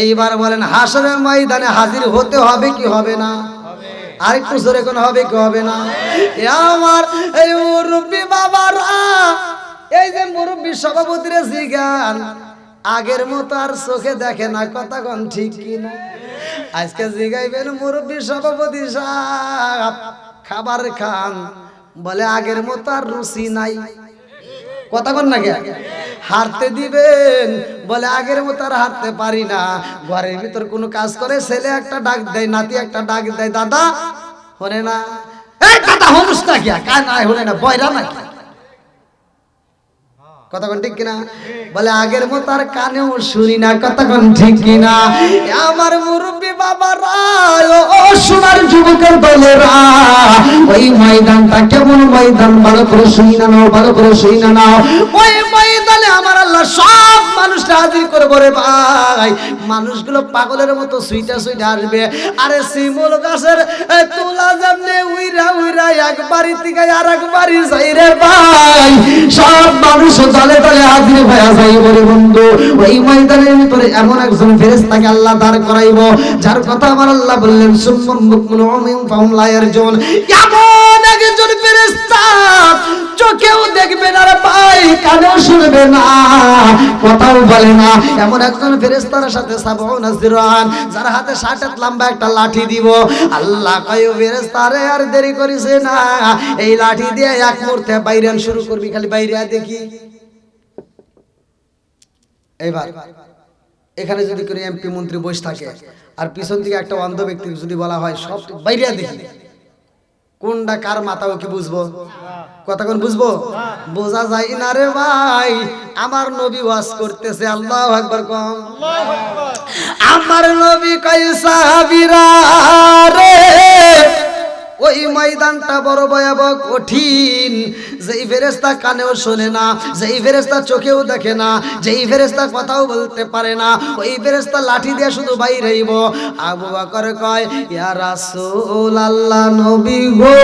এইবার বলেন হাসরের ময়দানে হাজির হতে হবে কি হবে না? আর একটু জোরে কোন হবে কি হবে না? আমার এই মুরব্বী বাবারা, এই যে মুরব্বী সভাপতিরা জিগান, আগের মতো আর চোখে দেখে না, কথা কোন ঠিক কিনা? আজকে জিগাইবেন মুরব্বী সভাপতি সাহেব খাবার খান, বলে আগের মতো আর রুচি নাই, কথা কোন না? হারতে দিবেন, বলে আগের মতো আর হারতে পারি না। ঘরের ভিতর কোনো কাজ করে, ছেলে একটা ডাক দেয়, নাতি একটা ডাক দেয়, দাদা হনে না, এই দাদা হনুস না কি কার না হনে না, বয়রা নাকি, কথা কোন ঠিক কিনা? বলে আগের মতো আর কানেও শুনি না, কথা কোন ঠিক কিনা? আমার মুরব্বী বাবারা, ও সোনার যুবকের দলেরা, ওই ময়দানটা কেমন ময়দান, ভালো করে শুনি না নাও, ভালো করে শুনি না নাও। ওই ময়দানে আমার আল্লাহ সব মানুষটা হাজির করবো রে ভাই। মানুষগুলো পাগলের মতো সুইটা সুইটা আসবে। আরে শিমুল গাছের তুলা যেমনি উইরা উইরা এক বাড়ি থেকে আর এক বাড়ি যাই রে ভাই, সব মানুষ দলে দলে হাজির হয়ে যাইব রে বন্ধু। ওই ময়দানের ভিতরে এমন একজন ফেরেশতাকে আল্লাহ দাঁড় করাইব, যার কথা আমার আল্লাহ বললেন সুম্মান বুকমুন উমিন ফাহুম লা ইয়ারজুন। এমন একজন ফেরেশতা চোখেও দেখবে না রে ভাই, কানেও শুনবে না, কথাও বলে না। এমন একজন ফেরেশতার সাথে সাবউনা জিরান, যার হাতে 60 হাত লম্বা একটা লাঠি দিব। আল্লাহ কয় ফেরেশতারে আর দেরি করিস না, এই লাঠি দিয়ে এক মুহূর্তে বাইরান শুরু করবি, খালি বাইরে দেখি। এইবার এখানে যদি করে এমপি মন্ত্রী বসে থাকে আর পিছন থেকে একটা অন্ধ ব্যক্তি যদি বলা হয় সব বাইরে দেখি, কোনটা কার মাথা ও কি বুঝবো? কথা কোন বুঝবো? বোঝা যায় না রে ভাই। আমার নবী ওয়াজ করতেছে, আল্লাহু আকবার কম। আমার নবী কয় সাহাবীরা রে, ওই ময়দানটা বড় ভয়াবহ কঠিন। যেই ফেরেশতা কানেও শোনে না, যেই ফেরেশতা চোখেও দেখে না, যেই ফেরেশতা কথাও বলতে পারে না, ওই ফেরেশতা লাঠি দিয়ে শুধু বাইরেইব। আবু বকর কয় ইয়া রাসূলুল্লাহ, নবী গো,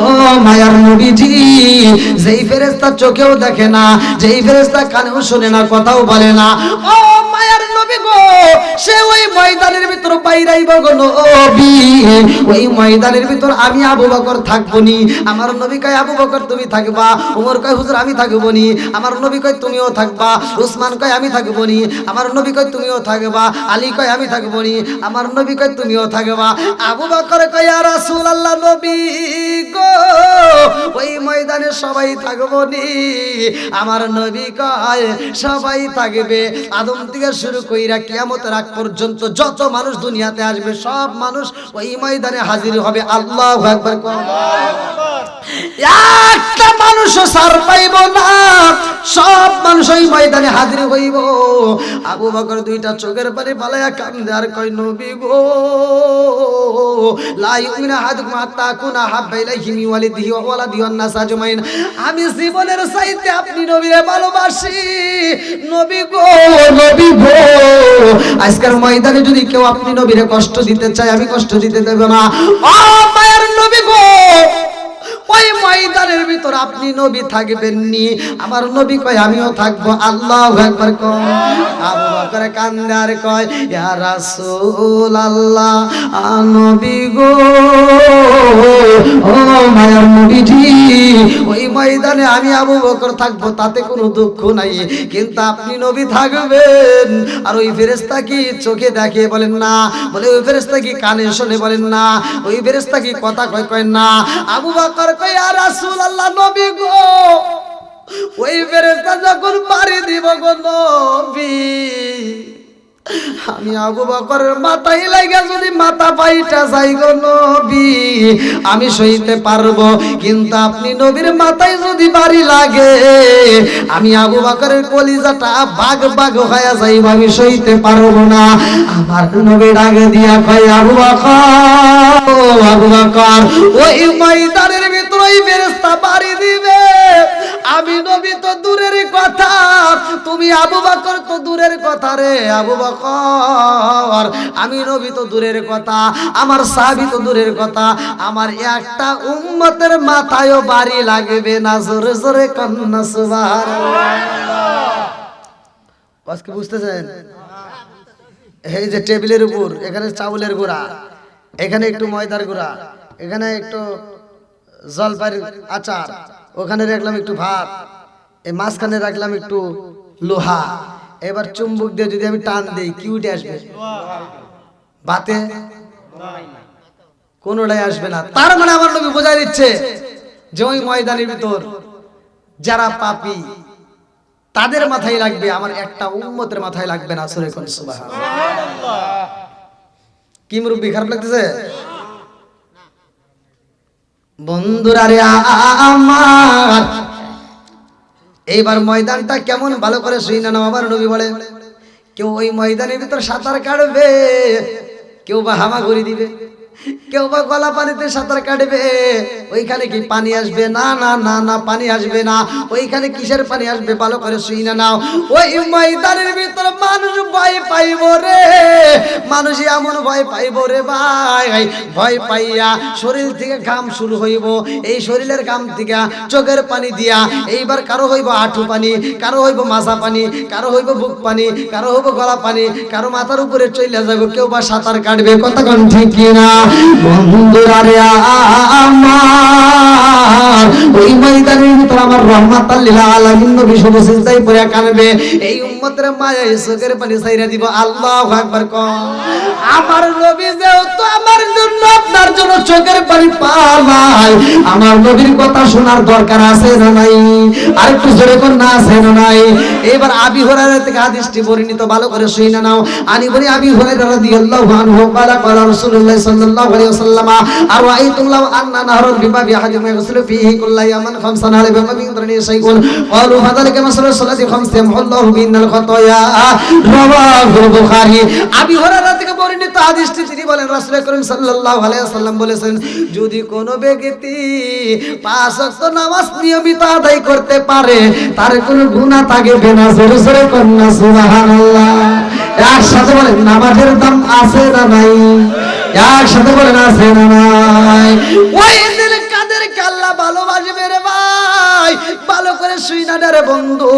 ও মায়ার নবীজি, যেই ফেরেশতা চোখেও দেখে না, যেই ফেরেশতা কানেও শোনে না, কথাও বলে না, ও মায়ার নবী গো, সে ওই ময়দানের ভিতর বাইরাইব গো নবী। ওই ময়দানের ভিতর আমি আবু বকর থাকবো নি। আমার নবী কয় আবু বকর তুমি থাকবা, ওমর কয় হুজুর আমি থাকবো নি। আমার নবী কয় তুমিও থাকবা, উসমান কয় আমি থাকবো নি। আমার নবী কয় তুমিও থাকবা, আলী কয় আমি থাকবো নি। আমার নবী কয় তুমিও থাকবা। আবু বকর কয় ইয়া রাসূলুল্লাহ, নবী গো, ওই ময়দানে সবাই থাকবো নি। আমার নবী কয় সবাই থাকবে, আদম থেকে শুরু কইরা কিয়ামতের আগ পর্যন্ত যত মানুষ দুনিয়াতে আসবে সব মানুষ ওই ময়দানে হাজির হবে। আল্লাহু আকবার। একটা মানুষও ছাড় পাইব না, সব মানুষ ওই ময়দানে হাজির হইব। আবু বকর দুইটা চোখের পানি ফালাইয়া কান্দে আর কয় নবী গো, লা ইউমিনু আহাদুকুম হাত্তা আকুনা হাব্বা ইলাইহি মিন ওয়ালিদিহি ওয়া ওয়ালাদিহি ওয়ান নাস আজমাইন। আমি জীবনের চাইতে আপনি নবীরে ভালোবাসি। নবী গো, নবী গো, আজকের ময়দানে যদি কেউ আপনি নবীরে কষ্ট দিতে চায়, আমি কষ্ট দিতে দেব না। ও মায়ের নবী গো, ওই ময়দানের ভিতর আপনি নবী থাকবেন নি। আমার নবী কয় আমিও থাকবো। আল্লাহু আকবার কয়। আবু বকর কান্দে আর কয় ইয়া রাসূলুল্লাহ, নবী গো, ও মায়ার নবীজি, ওই ময়দানে আমি আবু বকর থাকবো, তাতে কোনো দুঃখ নাই, কিন্তু আপনি নবী থাকবেন। আর ওই ফেরেশতা কি চোখে দেখে? বলেন না। বলে ওই ফেরেশতা কি কানে শোনে? বলেন না। ওই ফেরেশতা কি কথা কয়? কয় না। আবু বকর কয় ইয়া রাসূলুল্লাহ, নবী গো, ওই ফেরেশতা যখন পাড়ি দিব গো নবী, আমি আবু বকরের মাথায় লাগা যদি মাথা পাইটা যাই গো নবী, আমি সইতে পারবো, কিন্তু আপনি নবীর মাথায় যদি বাড়ি লাগে, আমি আবু বকরের কলিজাটা বাগ বাগ হয়ে যাইব, আমি সইতে পারবো না। আমার নবী ডাকে দিয়া কয় আবু বকর, আবু বকর, ওই ময়দানের ভিতরে ওই ফেরেশতা বাড়ি দিবে, আমি নবী তো দূরের কথা, তুমি আবু বকর তো দূরের কথা রে আবু বকর, আমি নবী তো দূরের কথা, আমার সাহাবী তো দূরের কথা, আমার একটা উম্মতের মাথায়ও বাড়ি লাগবে না। জোরে জোরে কান্না সুবহানাল্লাহ। ও আজকে বুঝতেছেন? এই যে টেবিলের উপর এখানে চাউলের গুঁড়া, এখানে একটু ময়দার গুঁড়া, এখানে একটু জলপাইয়ের আচার, ওখানে রাখলাম একটু ভাত, এই মাঝখানে রাখলাম একটু লোহা। এবার চুম্বক দিয়ে যদি আমি টান দিই কি উঠে আসবে? ভাতে কোনোটাই আসবে না। তার মানে আমার নবী বোঝাই দিচ্ছে যে ওই ময়দানের ভিতর যারা পাপী তাদের মাথায় লাগবে, আমার একটা উম্মতের মাথায় লাগবে না। সূরা কোন সুবহানাল্লাহ। কি মুরব্বি খারাপ লাগতেছে? বন্ধুরা রে আমার, এইবার ময়দানটা কেমন ভালো করে শুই না। আমার নবী বলে কেউ ওই ময়দানের ভিতর সাঁতার কাটবে, কেউ বা হামাগুড়ি দিবে, কেউ বা গলা পানিতে সাঁতার কাটবে। ওইখানে কি পানি আসবে? না না না না, পানি আসবে না। ওইখানে কিসের পানি আসবে? ভালো করে শুই না নাও। ওই ময়দানের ভিতর মানুষ ভয় পাইব রে, মানুষ এমন ভয় পাইব রে ভাই, ভয় পাইয়া শরীর থেকে ঘাম শুরু হইব। এই শরীরের ঘাম থেকে চোখের পানি দিয়া এইবার কারো হইব হাঁটু পানি, কারো হইব মাথা পানি, কারো হইব বুক পানি, কারো হইব গলা পানি, কারো মাথার উপরে চলে যাবে, কেউ বা সাঁতার কাটবে। কথা কোন ঠিক কিনা? বন্ধুরা রে আমার, ওই ময়দানের ভিতর আমার রাহমাতাল লিল আলামিন নবী শুধু সিজদায় পড়ে কাঁদবে। এই উম্মতের মায়ায় চোখের পানি ছাইরা দিব। আল্লাহু আকবার কও। আমার নবী যেহেতু আমার জন্য আপনার জন্য চোখের পানি পায়, আমার নবীর কথা শোনার দরকার আছে না নাই? আর একটু জোরে কোন না আছে না নাই? এবার আবি হুরায়রা থেকে হাদিসটি বর্ণিত, ভালো করে শুনে নাও। আনি বলি আবি হুরায়রা রাদিয়াল্লাহু আনহু قال قال رسول الله صلى الله عليه وسلم أرأيتم لو أن نهرا بباب أحدكم يغسل فيه كل يوم 5 هل بما من ضرني شيء قالوا فذلك مثل الصلاة 5 يمحو الله بهن الخطايا رواه البخاري। আবি হুরায়রা থেকে বর্ণিত হাদিসটি তিনি বলেন রাসূল করিম সাল্লাল্লাহু আলাইহি ওয়াসাল্লাম বলেছেন, যদি কোনো ব্যক্তি 5 ওয়াক্ত নামাজ নিয়মিত আদায় করতে পারে তার কোনো গুনাহ থাকবে না। জোরে জোরে কন্না সুবহানাল্লাহ। একসাথে বলেন নামাজের দাম আছে না নাই? একসাথে বলেন আছে না নাই? ওই দিন কাদেরকে আল্লাহ ভালোবাসবে রে ভাই, ভালো করে শুই না রে বন্ধু।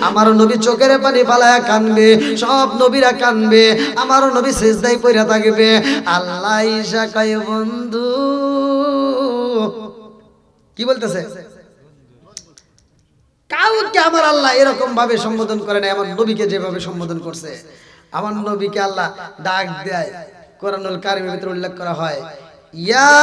আমার নবী চোখের পানি ফালায়া কানবে, সব নবীরা কানবে, আমার নবী সিজদায় পড়ে থাকবে। আল্লাহ ঈশা কয় বন্ধু, কি বলতেছে? কাউকে আমার আল্লাহ এরকম ভাবে সম্বোধন করে না, আমার নবীকে যেভাবে সম্বোধন করছে। আমার নবীকে আল্লাহ ডাক দেয়, কোরআনুল কারীমের ভিতরে উল্লেখ করা হয়, ইয়া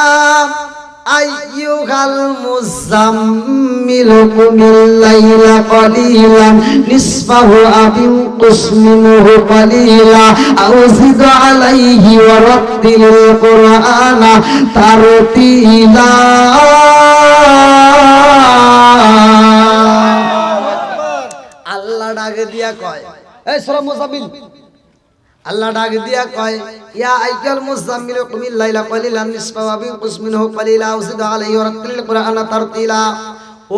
আইয়ুহাল মুযাম্মিল কুমিল লাইলা কলিলান নিসফাহু আও ইনকুস মিনহু কলিলা আও জিদ আলাইহি ওয়া রাত্তিলিল কুরআনা তারতিলা। আল্লাহ ডাক দিয়া কয়, এই সূরা মুযাম্মিল, আল্লাহ ডাক দিয়া কয় ইয়া আইয়াল মুযাম্মিল কুমিল লাইলা কলিলান নিসফাহু আও ইনকুস মিনহু কলিলা আও জিদ আলাইহি ওয়া রাত্তিলিল কুরআনা তারতিলা।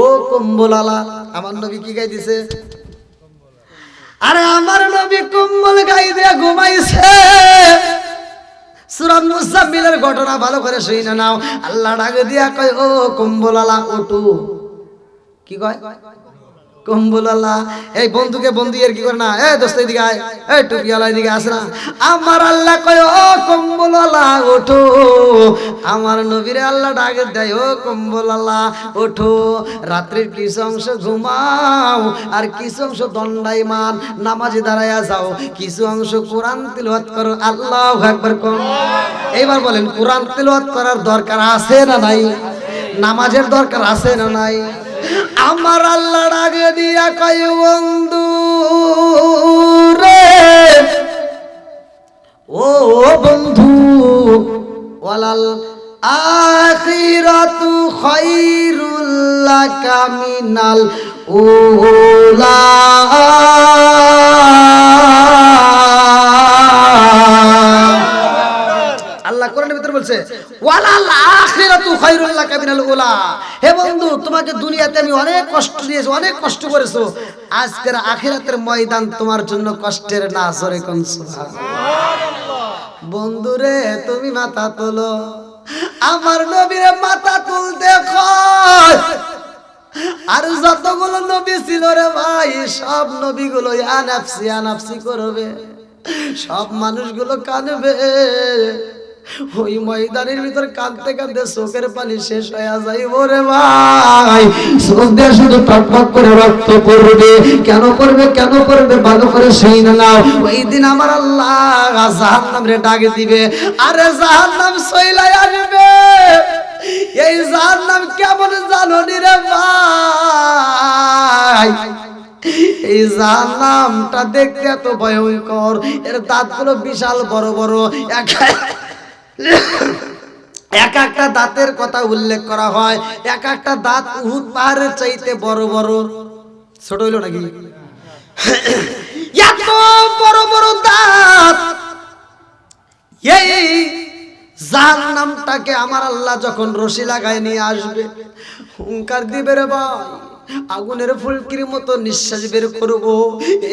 ও কম্বলালা, আমার নবী কি গাই দিছে? আরে আমার নবী কম্বল গাই দিয়া ঘুমাইছে। সূরা মুযাম্মিলের ঘটনা ভালো করে শুনে নাও। আল্লাহ ডাক দিয়া কয় ও কম্বলালা ওঠো। কি কয়? কম্বলালা। এই বন্ধুকে বন্ধু এর কি করে না, এই দোস্ত এদিকে আয়, এই টুপিওয়ালা এদিকে আসে না। আমার আল্লাহ কয় ও কম্বলালা ওঠো। আমার নবীরে আল্লাহ ডাক দেয় ও কম্বলালা ওঠো। রাত্রির কিছু অংশ ঘুমাও আর কিছু অংশ দণ্ডায়মান নামাজে দাঁড়ায়া যাও, কিছু অংশ কোরআন তিলাওয়াত করো। আল্লাহু আকবার কোন। এইবার বলেন কোরআন তিলাওয়াত করার দরকার আছে না নাই? নামাজের দরকার আছে না নাই? আমার আল্লাহ ডাকে দিয়া কয় বন্ধু রে, ও বন্ধু, ওয়ালাল আখিরাতু খায়রুল লাকা মিনাল উলা। আল্লাহ কোরআনের ভিতরে বলছে ওয়ালাল আখিরাতু খায়রুল লাকা মিনাল উলা। হে বন্ধু, তোমাকে দুনিয়াতে আমি অনেক কষ্ট দিয়েছি, অনেক কষ্ট করেছো, আজকের আখিরাতের ময়দান তোমার জন্য কষ্টের না। জোরে কোন সুবহানাল্লাহ। বন্ধুরে তুমি মাথা তোলো, আমার নবীর মাথা তুলতে কয়। আর যতগুলো নবী ছিল রে ভাই, সব নবীগুলো আনাফসি আনাফসি করবে, সব মানুষগুলো কাঁদবে। ওই ময়দানের ভিতর কাঁদতে কাঁদতে চোখের পানি শেষ হয়ে যাইব রে ভাই। চোখ দিয়ে শুধু টকটক করে রক্ত পড়বে। কেন পড়বে, কেন পড়বে, ভালো করে সেই নাও। ওই দিন আমার আল্লাহ জাহান্নামরে ডাক দিবে, আরে জাহান্নাম সইলাই আসবে। এই জাহান্নাম কেমন জানো নি রে ভাই? এই জাহান্নামটা দেখতে এত ভয়ঙ্কর, এর দাঁতগুলো বিশাল বড় বড়, এক একটা দাঁতের কথা উল্লেখ করা হয়, এক একটা দাঁত উহুদ পাহাড়ের চাইতে বড় বড়। ছোট হইল নাকি? এত বড় বড় দাঁত। এই জাহান্নামটাকে আমার আল্লাহ যখন রশি লাগায় নিয়ে আসবে, হুঙ্কার দিবে রে ভাই, আগুনের ফুলকির মতো নিঃশ্বাস বের করব।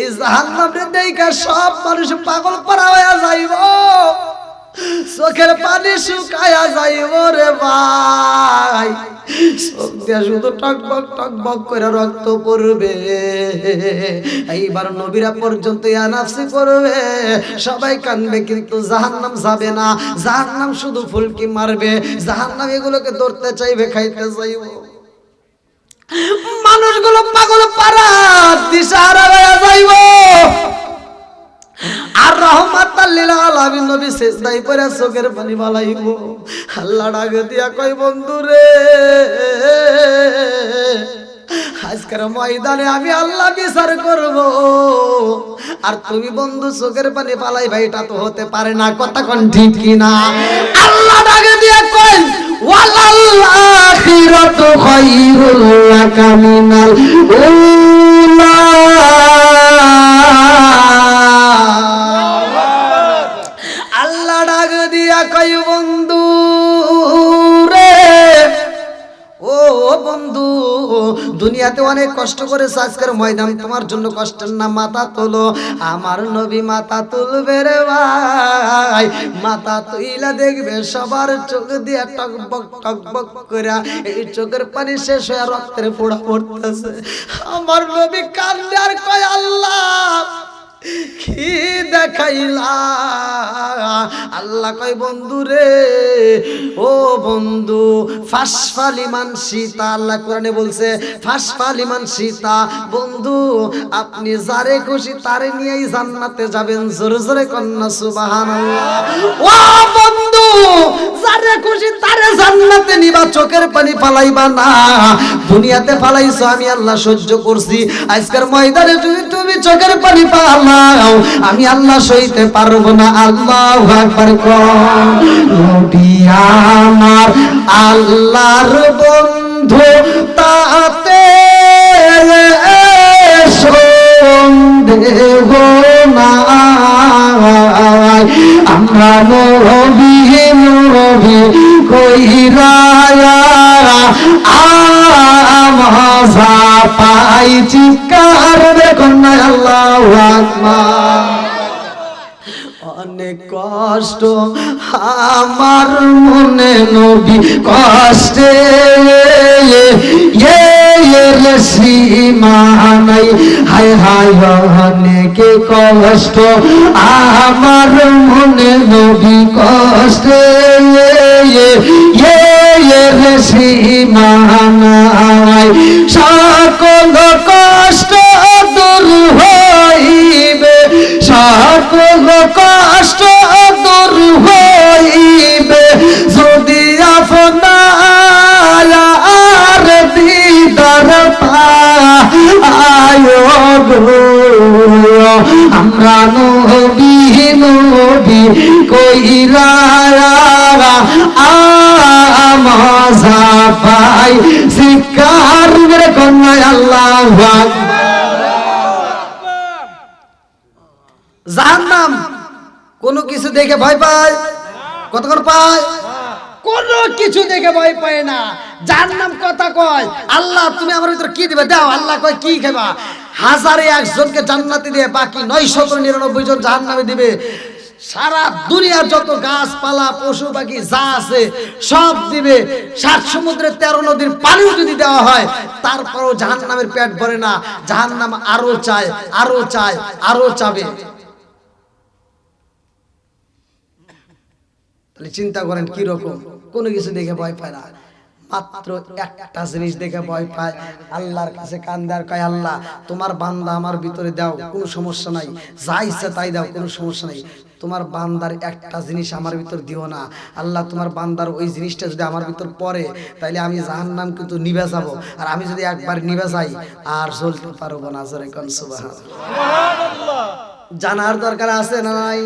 এই জাহান্নামে দেখা সব মানুষ পাগল পারা হয়ে যাইব, চোখের পানি শুকায়া যাইব রে ভাই। চোখ দিয়ে শুধু টকবক টকবক করে রক্ত পড়বে। এইবার নবীরা পর্যন্ত আনাফসি করবে, সবাই কানবে, কিন্তু জাহান্নাম যাবে না। জাহান্নাম শুধু ফুলকি মারবে, জাহান্নাম এগুলোকে ধরতে চাইবে, খাইতে চাইব। মানুষগুলো পাগল পারা দিশাহারা হয়ে যাইব। আর রহমাতাল লিল আলামিন নবী সিজদায় পড়ে চোখের পানি বালাইব। আল্লাহ ডাক দিয়া কই, বন্ধু রে, আজকের ময়দানে আমি আল্লাহ বিচার করব, আর তুমি বন্ধু চোখের পানি পালাই ভাই, এটা তো হতে পারে না। কথা কোন ঠিক কি না? আল্লাহ ডাক দিয়া কই, ওয়ালাল আখিরাতু খায়রুল লাকা মিনাল উলা। আল্লাহ ডাক দিয়া কই, বন্ধু রে, ও বন্ধু, দুনিয়াতে অনেক কষ্ট করেছে, আজকের ময়দান তোমার জন্য কষ্টের না। মাথা তোলো। আমার নবী মাথা তুলবে রে ভাই। মাথা তুইলা দেখবে সবার চোখ দিয়ে টকবক টকবক করে এই চোখের পানি শেষ হয়ে রক্তের ফোঁটা পড়তেছে। আমার নবী কান্দে আর কয়, আল্লাহ কি দেখাইলা? আল্লাহ কয়, বন্ধু রে, ও বন্ধু, ফাসফালিমান সীতা, আল্লাহ কোরআনে বলছে ফাসফালিমান সীতা। বন্ধু, আপনি যারে খুশি তারে নিয়েই জান্নাতে যাবেন। জোরে জোরে কন্যা সুবহানাল্লাহ। ও বন্ধু, যারে খুশি তারে জান্নাতে নিবা, চোখের পানি ফালাইবা না। দুনিয়াতে ফালাইছো, আমি আল্লাহ সহ্য করছি। আজকের ময়দানে তুমি চোখের পানি ফালাও, আমি আল্লাহ সইতে পারবো না। আল্লাহু আকবার কোন। নবী আমার আল্লাহর বন্ধু, তাতে সন্দেহ নাই। আমরা নবী নবী কইরা আমাজা পাই, চিৎকার দেখুন না আল্লাহু আকবার। অনেক কষ্ট আমার মনে নবী কষ্টে, সীমা নাই। হায় হায় অনেক কষ্ট আমার মনে নবী কষ্টে, সীমা নাই। সকল কষ্ট দূর হইবে, সকল কষ্ট দূর হইবে, যদি আপনার দিদার পায় গো। আমরা নবী নবী কইরা আমাজা পাই, শিকার মেরে কন্যায় আল্লাহু আকবার। জাহান্নাম কোনো কিছু দেখে ভয় পায়? কতক্ষণ পায়? কোনো কিছু দেখে ভয় পায় না। জাহান্নাম কথা কয়, আল্লাহ তুমি আমার ভিতর কি দিবে দাও। আল্লাহ কয়, কি খাবা? 1001 জনকে জান্নাতে দিয়ে বাকি 999 জন জাহান্নামে দিবে। সারা দুনিয়ার যত গাছপালা পশু পাখি যা আছে সব দিবে, 7 সমুদ্রের 13 নদীর পানিও যদি দেওয়া হয় তারপরও জাহান্নামের পেট ভরে না, জাহান্নাম আরো চায়, আরো চায়, আরো চাবে। তাহলে চিন্তা করেন কি রকম, কোনো কিছু দেখে ভয় পায় না, মাত্র একটা জিনিস দেখে ভয় পায়, আল্লাহর কাছে কান্দে আর কয় আল্লাহ তোমার বান্দা আমার ভিতরে দাও, কোনো সমস্যা নাই, যা ইচ্ছা তাই দাও, কোনো সমস্যা নাই, তোমার বান্দার একটা জিনিস আমার ভিতর দিও না আল্লাহ, তোমার বান্দার ওই জিনিসটা যদি আমার ভিতর পড়ে তাইলে আমি জাহান্নাম কিন্তু নিভে যাব, আর আমি যদি একবার নিভে যাই আর জ্বলতে পারবো না। জোরে কোন সুবহানাল্লাহ। জানার দরকার আছে না নাই?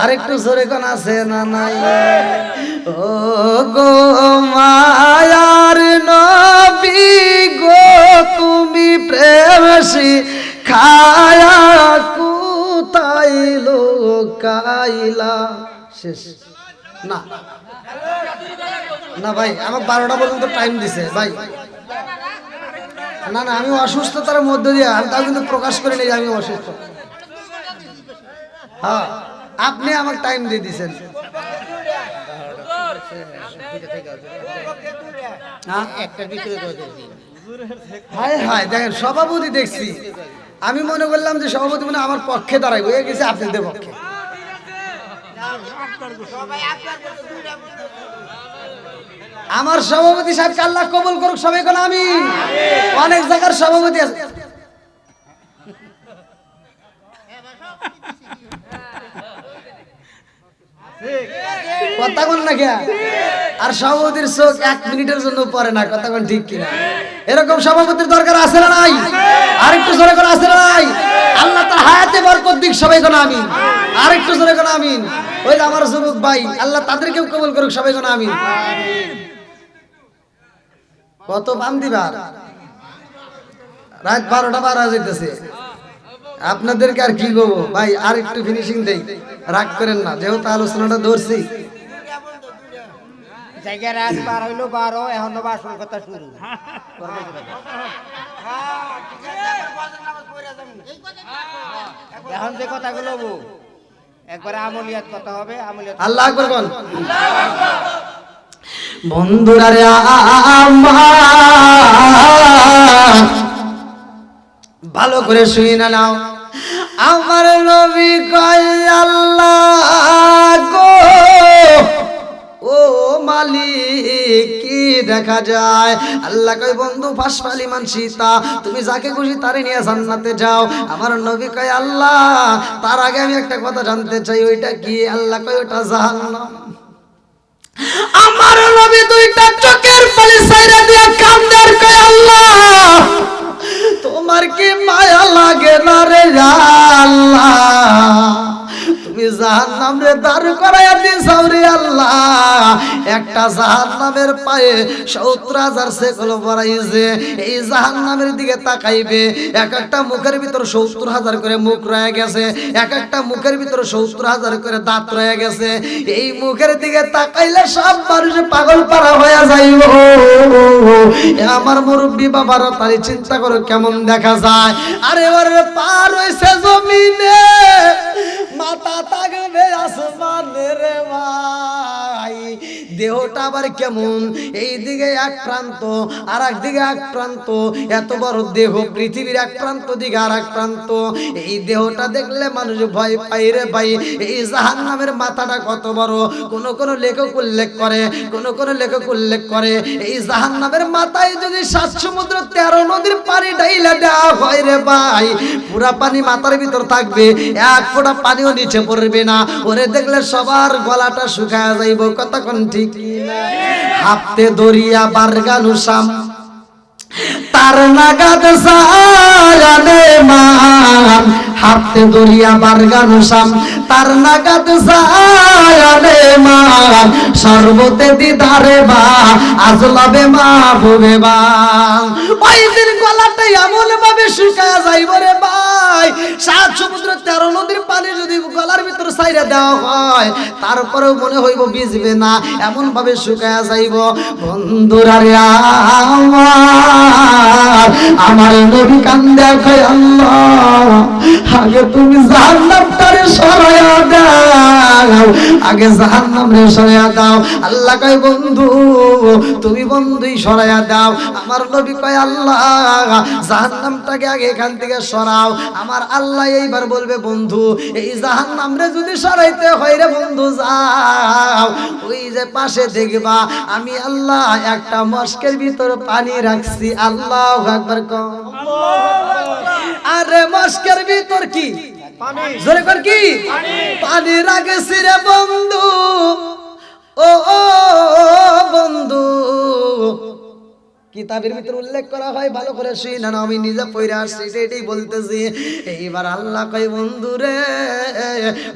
আরেকটু জোরে কোন আছে না নাই? ও গো মায়ার নবী গো তুমি প্রেম শিখায়া কোথায় লোকাইলা। শেষ না না ভাই, আমার 12টা পর্যন্ত টাইম দিছে ভাই। না না, আমি অসুস্থতার মধ্যে দিয়ে, আমি তাও কিন্তু প্রকাশ করে নেই আমি অসুস্থ। হ্যাঁ, আপনি আমাকে টাইম দিয়ে দিয়েছেন। হায় হায়, দেখেন সভাপতি দেখছি, আমি মনে করলাম যে সভাপতি মানে আমার পক্ষে দাঁড়াই, হয়ে গেছে আপনাদের পক্ষে। আমার সভাপতি সাহেবকে আল্লাহ কবুল করুক, সবাই কোন আমিন। অনেক জায়গার সভাপতি আছে, কথা কোন না কে, আর সভাপতির চোখ 1 মিনিটের জন্য পড়ে না, কথা কোন ঠিক কিনা? এরকম সভাপতির দরকার আছে না নাই? আরেকটু জোরে করে আছে না নাই? আল্লাহ তার হায়াতে বরকত দিক, সবাই কোন আমিন। আরেকটু জোরে কোন আমিন। ওই যে আমার যুবক ভাই, আল্লাহ তাদেরকেও কবুল করুক, সবাই কোন আমিন। কত বাম দিবার, রাত 12টা 12 যাইতেছে, আপনাদেরকে আর কি করবো ভাই, আর একটু ফিনিশিং দেই, রাগ করেন না, যেহেতু আলোচনাটা ধরছি। জায়গা রাত 12 হইলো 12, এখন আসল কথা শুরু। এখন যে কথাগুলো একবার আমলিয়াত কথা হবে, আমলিয়াত। আল্লাহ আকবার কোন। বন্ধুরা রে আমার ভালো করে শুনে নাও, আমার নবী কয় আল্লাহ গো ও মালিক কি দেখা যায়? আল্লাহ কয় বন্ধু ফাসফালি মানসিতা, তুমি যাকে খুশি তারে নিয়ে জান্নাতে যাও। আমার নবী কয় আল্লাহ তার আগে আমি একটা কথা জানতে চাই, ওইটা কি? আল্লাহ কয় ওটা জাহান্নাম। আমার নবী দুইটা চোখের পানি ছাইরা দিয়া কান্দে আর কয় আল্লাহ তোমার কি মায়া লাগে না রে আল্লাহ, তুমি জাহান্নাম রে দাঁড় করাইয়া দিয়েছো রে আল্লাহ। একটা জাহান্নামের পায়ে 70,000 সেকল বড়াইছে, এই জাহান্নামের দিকে তাকাইবে, এক একটা মুখের ভিতর 70,000 করে মুখ রয়ে গেছে, এক একটা মুখের ভিতর 70,000 করে দাঁত রয়ে গেছে। এই মুখের দিকে তাকাইলে সব মানুষ পাগল পারা হয়ে যাইব। আমার মুরব্বী বাবারা তাই চিন্তা করো কেমন দেখা যায়। আর এবারে পার হইছে জমিনে, মাথা থাকবে আসমানে রে ভাই, দেহটা আবার কেমন, এই দিকে এক প্রান্ত আর এক দিকে এক প্রান্ত, এত বড় দেহ, পৃথিবীর এক প্রান্ত দিকে আর এক প্রান্ত। এই দেহটা দেখলে মানুষ ভয় পায় রে ভাই। এই জাহান্নামের মাথাটা কত বড়, কোন কোন লেখক উল্লেখ করে, কোন কোন লেখক উল্লেখ করে এই জাহান্নামের মাথায় যদি 7 সমুদ্র 13 নদীর পানি ঢাইলা দেওয়া হয় রে ভাই, পুরা পানি মাথার ভিতর থাকবে, এক ফোঁটা পানিও নিচে পড়বে না। ওরে দেখলে সবার গলাটা শুকায় যাইব, কতক্ষণ ঠিক না? হাতে দরিয়া বারগানুসাম তার নাগাদ জানে মান, হাতে দরিয়া বারগানুসাম তার নাগাদ জানে মান, সর্বতে দিদারে বা আজলাবে মা ভুবে বা। ওই দিন গলাটা এমন ভাবে শুকায় যাইব রে ভাই, 7 সমুদ্র 13 নদীর পানি যদি গলার ভিতর ছাইরা দেওয়া হয় তারপরেও মনে হইব ভিজবে না, এমন ভাবে শুকায় যাইব। বন্ধুরা রে আমার নবী কান্দে কয় আল্লাহ আগে তুমি জাহান্নামটারে সরাইয়া দাও, দাও, আগে জাহান্নাম রে সরাইয়া দাও। আল্লাহ কয় বন্ধু তুমি বন্ধুই সরাইয়া দাও। আমার নবী কয় আল্লাহ জাহান্নামটাকে আগে এখান থেকে সরাও। আমার আল্লাহ এইবার বলবে বন্ধু এই জাহান্নাম রে যদি সরাইতে হয় রে বন্ধু যাও, ওই যে পাশে দেখবা আমি আল্লাহ একটা মস্কের ভিতর পানি রাখছি। আল্লাহু আকবার কও। আরে মস্কের ভিতর কি জোরে কর কি পানি রাখছি রে বন্ধু। ও বন্ধু কিতাবের ভিতরে উল্লেখ করা হয়, ভালো করে শুই না, আমি নিজে পড়ে আসছি এটাই বলতেছি। এইবার আল্লাহ কয় বন্ধু রে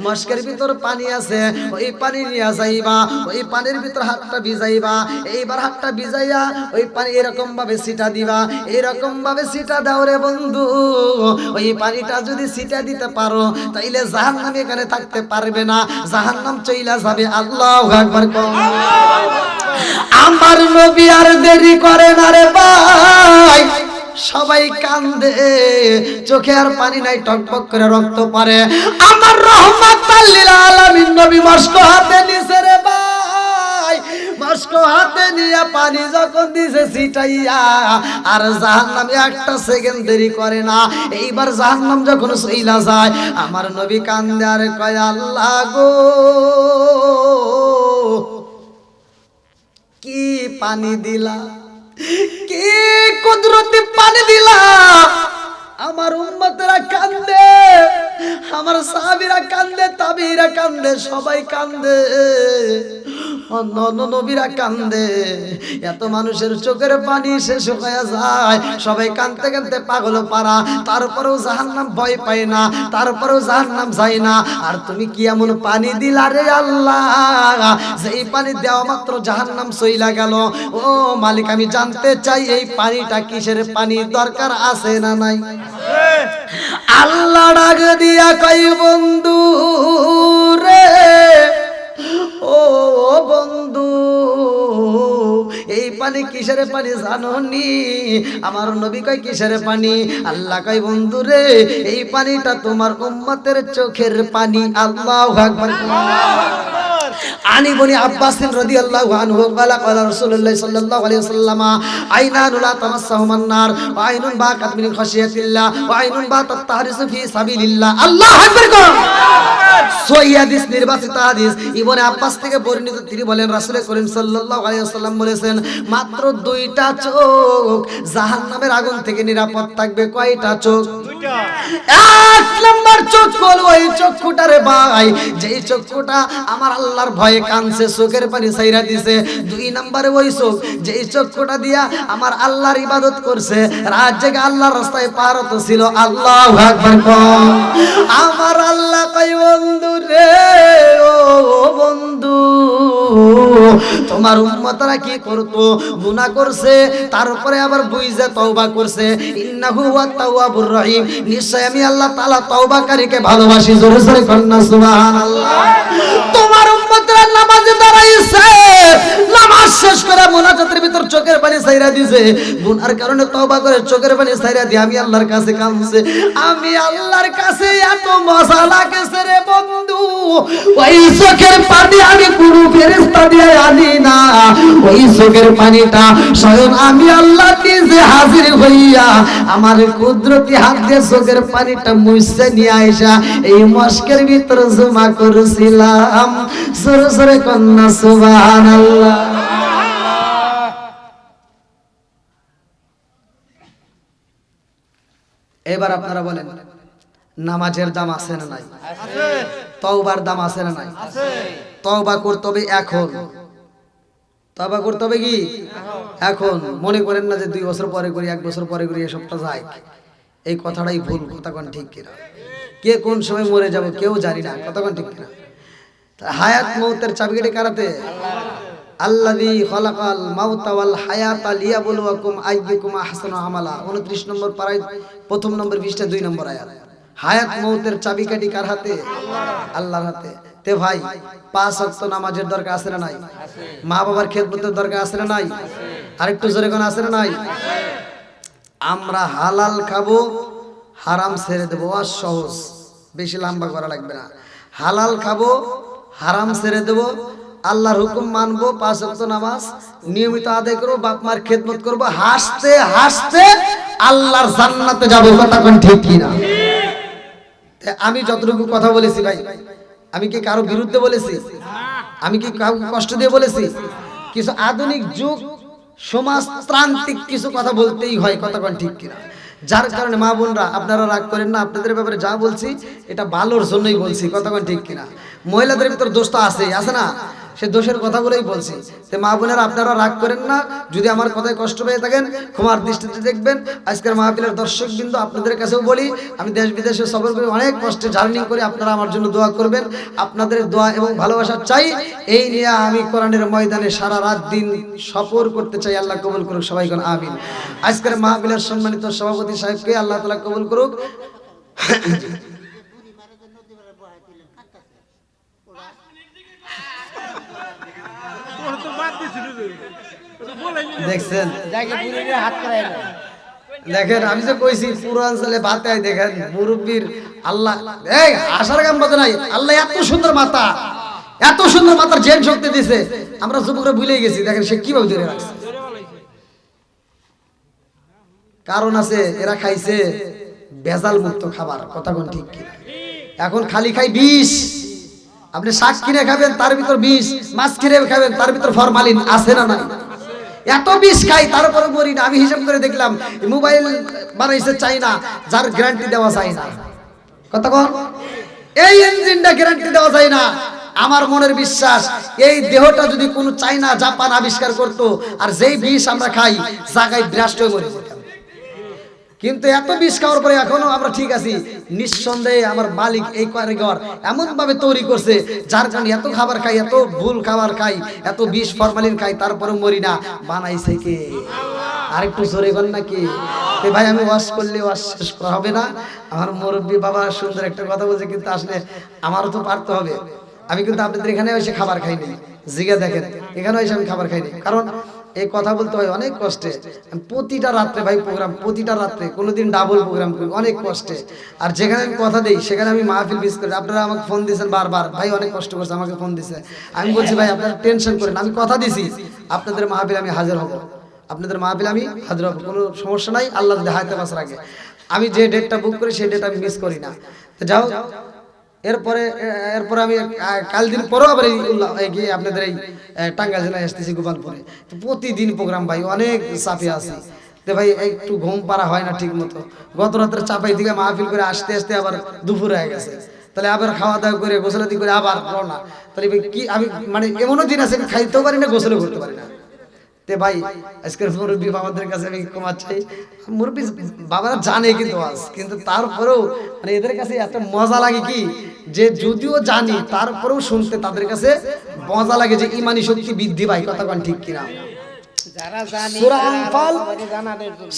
মস্কের ভিতর পানি আছে, ওই পানি নিয়ে যাইবা, ওই পানির ভিতর হাতটা ভিজাইবা। এইবার হাতটা ভিজাইয়া ওই পানি এরকম ভাবে ছিটা দিবা, এরকম ভাবে ছিটা দাও রে বন্ধু। ওই পানিটা যদি ছিটা দিতে পারো তাইলে জাহান্নাম এখানে থাকতে পারবে না, জাহান্নাম চইলা যাবে। আল্লাহু আকবার কও। আমার নবী আর দেরি করে না রে ভাই, সবাই কান্দে, চোখে আর পানি নাই, টকবক করে রক্ত পড়ে। আমার রহমাতাল লিল আলামিন নবী মস্ক হাতে নিছে রে ভাই, মস্ক হাতে নিয়ে পানি যখন দিছে ছিটাইয়া, আর জাহান্নাম একটা সেকেন্ড দেরি করে না। এইবার জাহান্নাম যখন চইলা যায় আমার নবী কান্দে আর কয় আল্লাহ গো কি পানি দিলা, কি কুদরতি পানি দিলা। আমার উম্মতেরা কান্দে, আমার সাহাবীরা কান্দে, তাবিঈরা কান্দে, সবাই কান্দে, অন্য নবীরা কান্দে। এত মানুষের চোখের পানি শেষ হয়ে যায়, সবাই কাঁদতে কাঁদতে পাগল পারা। তারপরেও জাহান্নাম ভয় পায় না, তারপরেও জাহান্নাম যায় না। আর তুমি কি এমন পানি দিলা রে আল্লাহ, যেই পানি দেওয়া মাত্র জাহান্নাম চইলা গেল। ও মালিক আমি জানতে চাই এই পানিটা কিসের পানি, দরকার আছে না নাই? আল্লাহ ডাক দিয়া কই বন্ধু রে, ও বন্ধু এই পানি কিসের পানি জানোনি? আমার নবী কয় কিসের পানি? আল্লাহ কয় বন্ধু রে এই পানিটা তোমার উম্মতের চোখের পানি। আল্লাহু আকবার। আনি বনি আব্বাস রাদিয়াল্লাহু আনহু قال قال رسول الله صلى الله عليه وسلم عينان لا تمسهما النار وعين باكت من خشية الله وعين باتت تحرس في سبيل الله। আল্লাহু আকবার করুন। সহিহ হাদিস, নির্বাচিত হাদিস, ইবনে আব্বাস থেকে বর্ণিত। তিনি বলেন রাসূল করিম সাল্লাল্লাহু আলাইহি ওয়াসাল্লাম বলেছেন মাত্র দুইটা চোখ জাহান্নামের আগুন থেকে নিরাপদ থাকবে। কয়টা চোখ? দুইটা। এক নাম্বার চোখ হলো ওই চক্ষুটারে ভাই, যেই চক্ষুটা আমার আল্লাহর ভয়ে কানছে, চোখের পানি ছাইরা দিছে। দুই নম্বরে ওই চোখ যেই চক্ষুটা দিয়া আমার আল্লাহর ইবাদত করছে, রাত জেগে আল্লাহর রাস্তায় পার হতেছিল। আল্লাহু আকবার কও। আমার আল্লাহ কয় বন্ধু রে, ও বন্ধু তোমার উম্মতরা কি করতো? গুনাহ করছে, তারপরে আবার বুইজা তওবা করছে। ইন্নাহু ওয়াত তাওয়াবুর রহিম, নিশ্চয় আমি আল্লাহ তাআলা তওবাকারীকে ভালোবাসি। জোরে জোরে কন্না সুবহানাল্লাহ। তোমার উম্মতরা নামাজে দাঁড়াইছে, নামাজ শেষ করে মুনাজাতের ভিতর চোখের পানি ছাইরা দিছে, গুনার কারণে তওবা করে চোখের পানি ছাইরা দিয়ে আমি আল্লাহর কাছে কাঁদছে। আমি আল্লাহর কাছে এত মজা লাগেছে রে বন্ধু, ওই চোখের পানি আমি কোনো ফেরেশতা দিয়ে আনি না, ওই চোখের পানিটা স্বয়ং আমি আল্লাহ নিজে হাজির হইয়া আমার কুদরতি হাত দিয়ে চোখের পানিটা মুছে নিয়ে আইসা এই মস্কের ভিতর জমা করেছিলাম। সরে সরে কন্যা সুবহানাল্লাহ। এবার আপনারা বলেন নামাজের দাম আছে না নাই? আছে। তওবার দাম আছে না নাই? আছে। তওবা করতে হবে এখন, তওবা করতে হবে কি এখন। মনে করেন না যে 2 বছর পরে করি, 1 বছর পরে করি, এসবটা যায়। এই কথাটাই ভুল। কথা কোন ঠিক কিনা? কে কোন সময় মরে যাব কেউ জানি না। কথা কোন ঠিক কিনা? হায়াত মৌতের চাবিকাঠি কারাতে আল্লাযী খালাকাল মাউতা ওয়াল হায়াতা লিয়াবলুয়াকুম আইয়ুকুম আহসানু আমালা। 29 নম্বর পারায় 1 নম্বর পৃষ্ঠা 2 নম্বর আয়াত। হায়াত মৌতের চাবিকাঠি কার হাতে? আল্লাহর হাতে। তে ভাই 5 ওয়াক্ত নামাজের দরকার আছে না নাই? আছে। মা বাবার খেদমতের দরকার আছে না নাই? আছে। আরেকটু জোরে কোন আছে না নাই? আছে। আমরা হালাল খাবো, হারাম ছেড়ে দেবো। আর সহজ, বেশি লম্বা করা লাগবে না। হালাল খাবো, হারাম ছেড়ে দেবো, আল্লাহর হুকুম মানবো, 5 ওয়াক্ত নামাজ নিয়মিত আদায় করবো, বাপ মার খেদমত করবো, হাসতে হাসতে আল্লাহর জান্নাতে যাবো। কথা কোন ঠিক কিনা? আমি যতটুকু কথা বলেছি ভাই, আমি কি কারো বিরুদ্ধে বলেছি? আমি কি কাউকে কষ্ট দিয়ে বলেছি? কিছু আধুনিক যুগ সমাজতান্ত্রিক কিছু কথা বলতেই হয়। কথা কোন ঠিক কিনা? যার কারণে মা বোনরা আপনারা রাগ করেন না, আপনাদের ব্যাপারে যা বলছি এটা ভালোর জন্যই বলছি। কথা কোন ঠিক কিনা? মহিলাদের ভিতর দোষ তো আছেই, আছে না? সে দোষের কথাগুলোই বলছি। তো মা বোনেরা আপনারা রাগ করেন না, যদি আমার কথায় কষ্ট পেয়ে থাকেন ক্ষমার দৃষ্টিতে দেখবেন। আজকের মাহফিলের দর্শকবৃন্দ আপনাদের কাছেও বলি, আমি দেশ বিদেশে সফর করে অনেক কষ্টে জার্নি করি, আপনারা আমার জন্য দোয়া করবেন। আপনাদের দোয়া এবং ভালোবাসা চাই। এই নিয়ে আমি কোরআনের ময়দানে সারা রাত দিন সফর করতে চাই। আল্লাহ কবুল করুক, সবাই কোন আমিন। আজকের মাহফিলের সম্মানিত সভাপতি সাহেবকে আল্লাহ তাআলা কবুল করুক। দেখছেন, দেখেন আমি যে কইছি পূর্বাঞ্চলে বাতায়, দেখেন মুরব্বীর আল্লাহ এই আশার গান বাজে নাই। আল্লাহ এত সুন্দর মাথা, এত সুন্দর মাথার জেন শক্তি দিছে, আমরা যুবকরা ভুলে গেছি। দেখেন সে কিভাবে ধরে রাখছে। কারণ আছে, এরা খাইছে ভেজাল মুক্ত খাবার। কথা কোন ঠিক কিনা? এখন খালি খাই বিষ। আপনি শাক কিনে খাবেন তার ভিতর বিষ, মাছ কিনে খাবেন তার ভিতর ফরমালিন, আছে না নাই? এত বিষ খাই তারপরে মরি না। আমি হিসাব করে দেখলাম মোবাইল বানাইছে চাইনা, যার গ্যারান্টি দেওয়া যায় না। কথা কোন? এই ইঞ্জিনটা গ্যারান্টি দেওয়া যায় না। আমার মনের বিশ্বাস, এই দেহটা যদি কোনো চাইনা জাপান আবিষ্কার করতো, আর যেই বিষ আমরা খাই জায়গায় ব্রাস্ট হয়ে মরে যেতাম। কিন্তু এত বিষ খাওয়ার পরে এখনো আমরা ঠিক আছি। নিঃসন্দেহে আমার মালিক এই কারিগর এমন ভাবে তৈরি করছে, যার কারণে এত খাবার খাই, এত ভুল খাবার খাই, এত বিষ ফরমালিন খাই, তারপরে মরি না। বানাইছে কে? আর একটু জোরে বল নাকি? ভাই আমি ওয়াশ করলে ওয়াশ শেষ করা হবে না। আমার মুরব্বী বাবা সুন্দর একটা কথা বলছে, কিন্তু আসলে আমারও তো পারতে হবে। আমি কিন্তু আপনাদের এখানে এসে খাবার খাইনি, জিগা দেখেন, এখানে এসে আমি খাবার খাইনি। কারণ এই কথা বলতে হয় অনেক কষ্টে। প্রতিটা রাত্রে ভাই প্রোগ্রাম, প্রতিটা রাত্রে, কোনোদিন ডাবল প্রোগ্রাম করি অনেক কষ্টে। আর যেখানে আমি কথা দিই সেখানে আমি মাহফিল মিস করি। আপনারা আমাকে ফোন দিয়েছেন বারবার, ভাই অনেক কষ্ট করছে, আমাকে ফোন দিয়েছে। আমি বলছি ভাই আপনারা টেনশন করেন, আমি কথা দিছি আপনাদের মাহফিল আমি হাজির হব, আপনাদের মাহফিল আমি হাজির হব, কোনো সমস্যা নাই। আল্লাহ যদি হায়াতে বাঁচার রাখে, আমি যে ডেটটা বুক করি সেই ডেট আমি মিস করি না। তো যাও, এরপরে আমি কাল দিন পরেও আবার গিয়ে আপনাদের এই টাঙ্গাইল জেলায় আসতেছি, গোপালপুরে। তো প্রতিদিন প্রোগ্রাম ভাই, অনেক চাপে আছি। তো ভাই একটু ঘুম পাড়া হয় না ঠিক মতো। গত রাত্রে চাপাই থেকে মাহফিল করে আসতে আসতে আবার দুপুর হয়ে গেছে। তাহলে আবার খাওয়া দাওয়া করে গোসলাদি করে আবার রওনা। তাহলে কি আমি মানে এমনও দিন আছে আমি খাইতেও পারি না, গোসলও করতে পারি না। তে ভাই আজকের মুরব্বী বাবাদের কাছে আমি ক্ষমা চাই। মুরব্বী বাবারা জানে কিন্তু আজ, কিন্তু তারপরেও মানে এদের কাছে এত মজা লাগে কি, যে যদিও জানি তারপরেও শুনতে তাদের কাছে মজা লাগে, যে ইমানি শক্তি বৃদ্ধি পায়। কথা কোন ঠিক কিনা?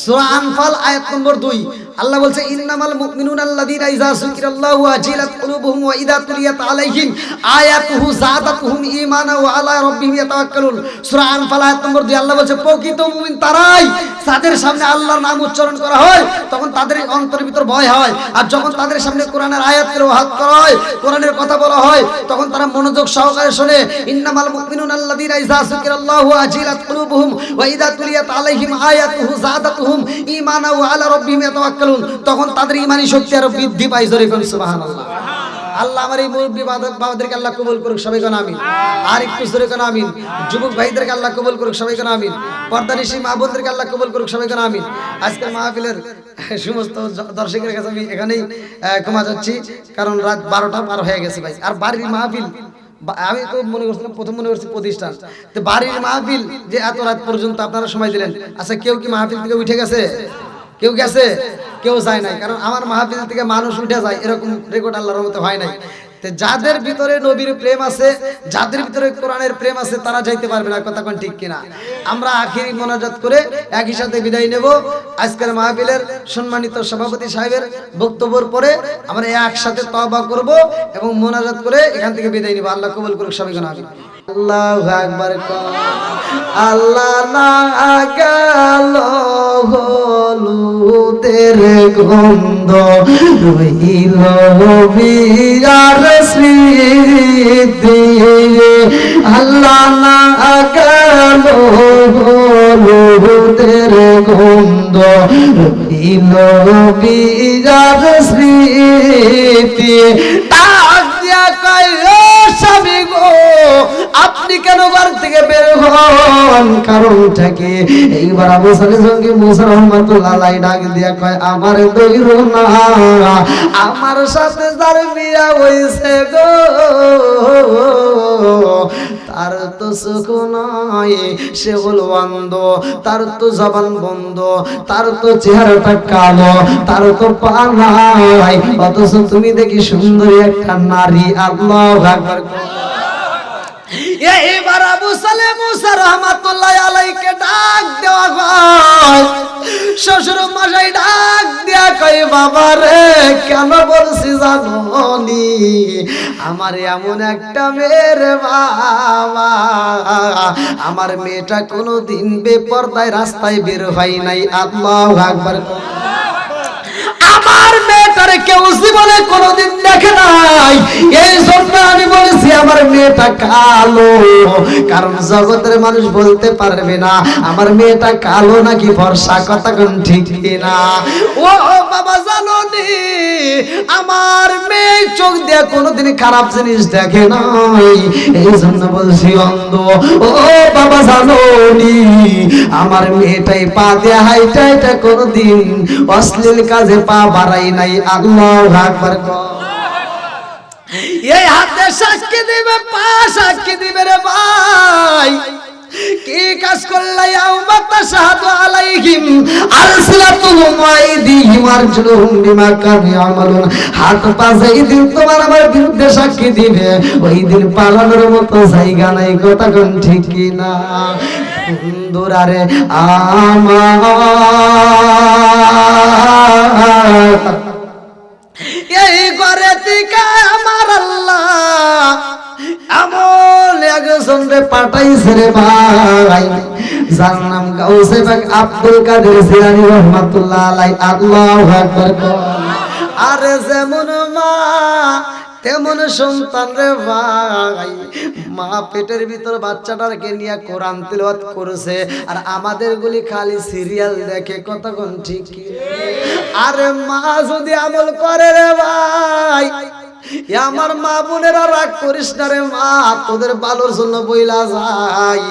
সূরা আনফাল আয়াত নম্বর 2 আল্লাহ বলছে, ইন্নামাল মুমিনুনা আল্লাযীনা ইযা যুকিরাল্লাহু ওয়াজিলাত কুলুবুহুম ওয়া ইযা তুলিয়াত আলাইহিম আয়াতুহু যাদাতুহুম ঈমানা ওয়া আলা রাব্বিহিম ইয়াতাওয়াক্কালুন। সূরা আনফাল আয়াত নম্বর 2 আল্লাহ বলছে, প্রকৃত মুমিন তারাই যাদের সামনে আল্লাহর নাম উচ্চারণ করা হয় তখন তাদের অন্তরের ভিতর ভয় হয়, আর যখন তাদের সামনে কোরআনের আয়াত তেলাওয়াত করা হয়, কোরআনের কথা বলা হয়, তখন তারা মনোযোগ সহকারে শুনে। ইন্নামাল মুমিনুনা আল্লাযীনা ইযা যুকিরাল্লাহু ওয়াজিলাত কুলুবুহুম ওয়া ইযা তুলিয়াত আলাইহিম আয়াতুহু যাদাতুহুম ঈমানা ওয়া আলা রাব্বিহিম ইয়াতাওয়াক্কালুন। তখন তাদের ঈমানি শক্তি আরো বৃদ্ধি পায়। জোরে বলুন সুবহানাল্লাহ। আল্লাহ আমার এই মুরব্বী বাবাদেরকে আল্লাহ কবুল করুক, সবাই কোন আমিন। আর একটু জোরে কোন আমিন। যুবক ভাইদেরকে আল্লাহ কবুল করুক, সবাই কোন আমিন। পর্দানিশী মা বোনদেরকে আল্লাহ কবুল করুক, সবাই কোন আমিন। আজকের মাহফিলের সমস্ত দর্শকের কাছে আমি এখানেই ক্ষমা চাচ্ছি, কারণ রাত 12টা পার হয়ে গেছে ভাই। আর বাড়ির মাহফিল আমি তো মনে করছিলাম, প্রথম মনে করছি প্রতিষ্ঠান, তো বাড়ির মাহফিল যে এত রাত পর্যন্ত আপনারা সময় দিলেন। আচ্ছা কেউ কি মাহফিল থেকে উঠে গেছে? কেউ গেছে? কেউ যায় নাই। কারণ আমার মাহফিল থেকে মানুষ উঠে যায় এরকম রেকর্ড আল্লাহর রহমতে হয় নাই। যাদের ভিতরে নবীর প্রেম আছে, যাদের ভিতরে কোরআনের প্রেম আছে, তারা যাইতে পারবে না। কথা কোন ঠিক কিনা? আমরা আখিরি মোনাজাত করে একই সাথে বিদায় নেব। আজকের মাহফিলের সম্মানিত সভাপতি সাহেবের বক্তব্যের পরে আমরা একসাথে তওবা করব এবং মোনাজাত করে এখান থেকে বিদায় নেব। আল্লাহ কবুল করুক, সবাই কোন আমিন। আল্লাহু আকবার। আল্লাহ না গেল হলুদের গন্ধ রইল বিয়ার স্মৃতি আল্লাহ না গেল হলুদের গন্ধ রইল বিরার স্মৃতি। ডাক দিয়া কয় ও স্বামী গো, আপনি কেন ঘর থেকে বের হন, কারণটা কি? এইবার আবু সালের সঙ্গে মুসা রহমাতুল্লাহ আলাইহি ডাক দিয়া কয় আমার দৈর না, আমার সাথে যার বিয়া হইছে গো তার তো চোখ নাই, সে হলো অন্ধ, তার তো জবান বন্ধ, তার তো চেহারাটা কালো, তার তো পা নাই, অথচ তুমি দেখি সুন্দরী একটা নারী। আল্লাহু আকবার। এইবার আবু সালে মুসা রহমাতুল্লাহ আলাইহিকে ডাক দেওয়া হয়, শ্বশুর মশাই ডাক দিয়া কয় বাবা রে কেন বলছি জানোনি, আমার এমন একটা মেয়ের বাবা, আমার মেয়েটা কোনোদিন বেপরদায় রাস্তায় বের হয় নাই। আল্লাহু আকবার। আমার মেয়েটারে কেউ জীবনে কোনোদিন দেখে নাই, এই জন্য আমি বলেছি আমার মেয়েটা কালো, কারণ জগতের মানুষ বলতে পারবে না আমার মেয়েটা কালো নাকি ফর্সা। কথা কোন ঠিক না? ও বাবা জানোনি আমার মেয়ে চোখ দিয়ে কোনোদিন খারাপ জিনিস দেখে নাই, এই জন্য বলছি অন্ধ। ও বাবা জানোনি আমার মেয়েটাই পা দিয়ে হাইটা হাইটা কোনোদিন অশ্লীল কাজে পা বাড়াই নাই। আল্লাহু আকবার। এই হাতে সাক্ষী দিবে, পা সাক্ষী দিবে রে ভাই, কি কাজ করলে ইয়াউমাতা শাহাদু আলাইহিম আলসিনাতুহুম ওয়া আইদিহিম আরজুলুহুম বিমা কানু ইয়ামালুন। হাত পা যেই দিন তোমার আমার বিরুদ্ধে সাক্ষী দিবে ওই দিন পালানোর মতো জায়গা নাই। কথা কোন ঠিক কি না? বন্ধুরারে আমার এই ঘরে থেকে আমার আল্লাহ এমন একজন রে পাঠাইছে রে ভাই, যার নাম গাউসে পাক আব্দুল কাদের জিলানী রহমাতুল্লাহ আলাইহি। আল্লাহু আকবার। আরে যেমন মা তেমন সন্তান রে ভাই, মা পেটের ভিতর বাচ্চাটাকে নিয়ে কোরআন তিলাওয়াত করেছে, আর আমাদের গুলি খালি সিরিয়াল দেখে। কতক্ষণ ঠিক কি? আরে মা যদি আমল করে রে ভাই, আমার মা বোনেরা রাগ করিস না রে মা, তোদের ভালোর জন্য বইলা যাই,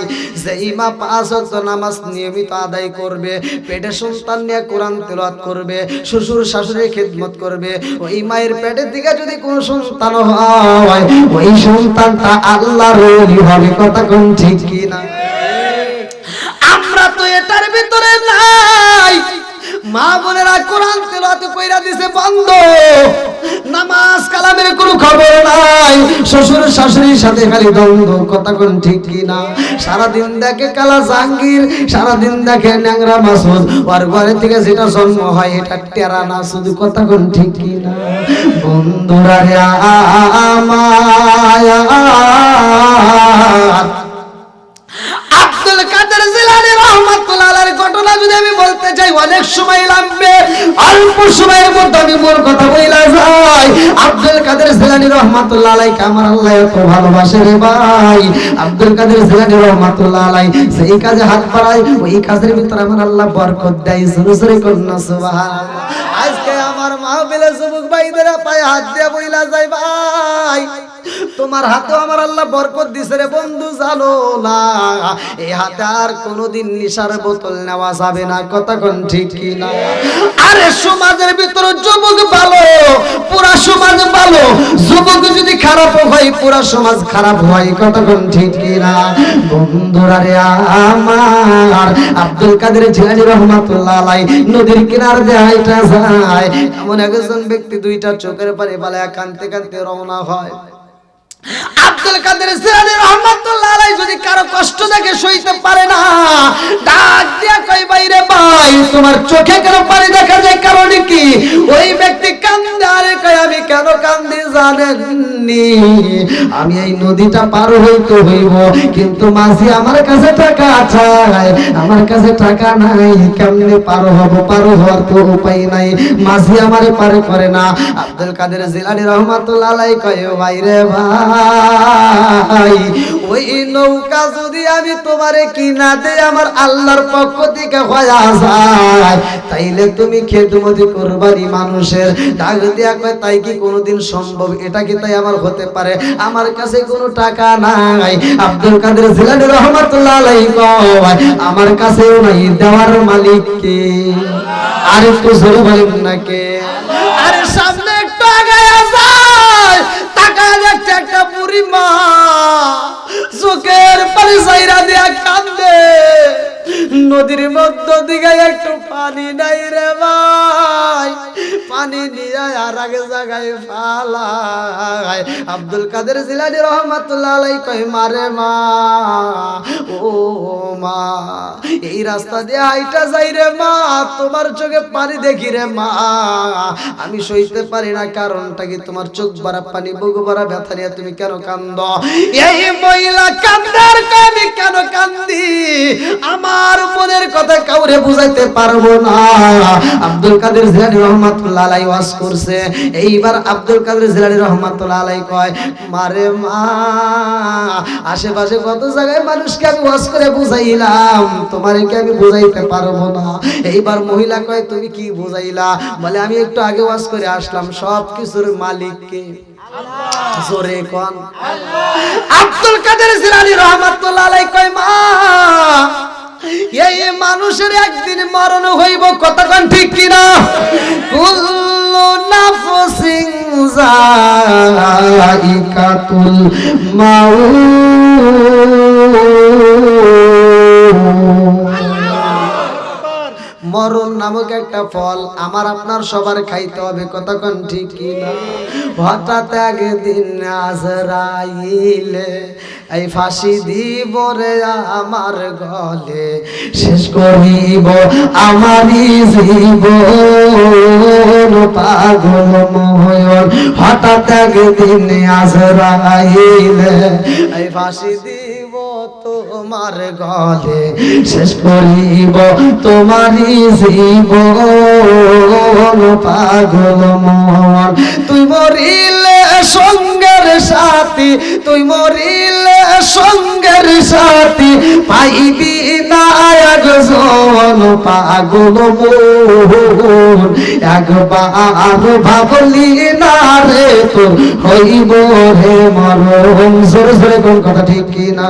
যেই মা 5 ওয়াক্ত নামাজ নিয়মিত আদায় করবে, পেটে সন্তান নিয়ে কোরআন তেলাওয়াত করবে, শ্বশুর শাশুড়ির খেদমত করবে, ওই মায়ের পেটের দিকে যদি কোনো সন্তান হয় ওই সন্তানটা আল্লাহর ওলি হবে। কথা কোন ঠিক কি না? আমরা তো এটার ভিতরে নাই। মা বোনেরা কোরআন তেলাওয়াত কইরা দিছে বন্ধ, নামাজ কালামের কোনো খবর নাই, শ্বশুর শাশুড়ির সাথে খালি দ্বন্দ্ব। কথা কোন ঠিক কি না? সারাদিন দেখে কালা জাহাঙ্গীর, সারাদিন দেখে ন্যাংরা মাসুদ, আর ঘরে থেকে যেটা জন্ম হয় এটা টেরা না শুধু। কথা কোন ঠিক কি না? বন্ধুরা রে আমার আব্দুল কাদের জিলানী রহমাতুল্লাহ আলাইহির ঘটনা যদি আমি বলতে চাই অনেক সময় লাগবে, অল্প সময়ের মধ্যে আমি মোর কথা বইলা যাই। আব্দুল কাদের জিলানী রহমাতুল্লাহ আলাইহি আমার আল্লাহ এত ভালোবাসে রে ভাই। আব্দুল কাদের জিলানী রহমাতুল্লাহ আলাইহি সেই কাজে হাত বাড়ায়, ওই কাজের ভিতরে আমার আল্লাহ বরকত দেয়। জোরে জোরে কন্যা সুবহানাল্লাহ। আজকে আমার মাহফিলে যুবক ভাইদের পায়ে হাত দিয়ে বইলা যাই ভাই, তোমার হাতে আমার আল্লাহ বরকত দিছে রে বন্ধু, জানো না এই হাতে আর কোনোদিন নিশার বোতল নেওয়া যাবে না। কথা কোন ঠিক কি না? আরে সমাজের ভিতরে যুবক ভালো, পুরা সমাজ ভালো, যুবক যদি খারাপ হয় পুরা সমাজ খারাপ হয়। কথা কোন ঠিক কি না? বন্ধুরা রে আমার আব্দুল কাদের জিলানী রহমাতুল্লাহ আলাইহি নদীর কিনারে দিয়ে হাইটা যায়, এমন একজন ব্যক্তি দুইটা চোখের পানি বালায়া কাঁদতে কাঁদতে রওনা হয়। আব্দুল কাদের জিলানী রহমাতুল্লাহ আলাইহি যদি কারো কষ্ট দেখে সইতে পারে না, ডাক দিয়া কই বাইরে ভাই তোমার চোখে কেন পানি দেখা যায়, কারণ কি? ওই ব্যক্তি কান্দে আরে কয় আমি কেন কান্দি জানেননি? আমি এই নদীটা পার হইতে হইব, কিন্তু মাঝি আমার কাছে টাকা চায়, আমার কাছে টাকা নাই, কেমনে পার হব? পার হওয়ার তো উপায় নাই, মাঝি আমারে পার করে না। আব্দুল কাদের জিলানী রহমাতুল্লাহ আলাইহি কয় ভাই রে ভাই, ওই নৌকা যদি আমি তোমারে কিনা দেই আমার আল্লাহর পক্ষ থেকে হয়া যায়, তাইলে তুমি খেদমতি করবারই মানুষের। ডাক দিয়া কয় তাই কি কোনোদিন সম্ভব? এটা কি তাই আমার হতে পারে? আমার কাছে কোনো টাকা নাই। আব্দুল কাদের জিলানী রহমাতুল্লাহ আলাইহি কয় আমার কাছেও নাই, দেওয়ার মালিক কে? আর একটু জোরে বলেন না কে? আরে সামনে একটু আগায়া যায়, তাকায় দেখছে একটা বুড়ি মা চোখের পানি চাইরা দিয়া কান্দে। নদীর মধ্য দিকে একটু পানি নাই রে ভাই, পানি নিয়ে আর আগে জায়গায় ফালায়। আব্দুল কাদের জিলানী রহমাতুল্লাহ আলাইহি কয় মারে মা, ও মা, এই রাস্তা দিয়ে হাইটা যাই রে মা, তোমার চোখে পানি দেখি রে মা, আমি সইতে পারি না। কারণটা কি? তোমার চোখ ভরা পানি, বুক ভরা ব্যথা নিয়ে তুমি কেন কান্দো? এই মহিলা কান্দার কয় আমি কেন কান্দি আমার মনের কথা কাউরে বুঝাইতে পারবো না। আব্দুল কাদের জিলানী রহমাতুল্লাহ আলাইহি ওয়াজ করছে। এইবার আব্দুল কাদের জিলানী রহমাতুল্লাহ আলাইহি কয় মারে মা, আশেপাশে কত জায়গায় মানুষকে আমি ওয়াজ করে বুঝাইলাম, তোমারে কি আমি বুঝাইতে পারবো না? এইবার মহিলা কয় তুমি কি বুঝাইলা? বলে আমি একটু আগে ওয়াজ করে আসলাম, সব কিছুর মালিক কে? জোরে কোন আল্লাহ। আব্দুল কাদের জিলানী রহমাতুল্লাহ আলাইহি কয় মা, এই মানুষের একদিন মরণ হইব, কতক্ষণ ঠিক কিনা? কুল্লু নাফসিন যায়িকাতুল মাউত। মরণ নামক একটা ফল আমার আপনার সবার খাইতে হবে, কতক্ষণ ঠিক কিনা? হঠাৎ একদিন আজরাইলে এই ফাঁসি দিব রে আমার গলে, শেষ করিব আমারই জীবন পাগল মহয়ন। হঠাৎ একদিন আজরাইলে এই ফাঁসি দিব তোমার গলে, শেষ করিব তোমারই জীবন পাগল মন। তুই মরিলে সঙ্গের সাথী, তুই মরিলে সঙ্গের সাথী, পাইবি না একজন পাগল মন। একবার ভাবলি না রে তোর হইব রে মরণ। জোরে জোরে কোন কথা ঠিক কিনা?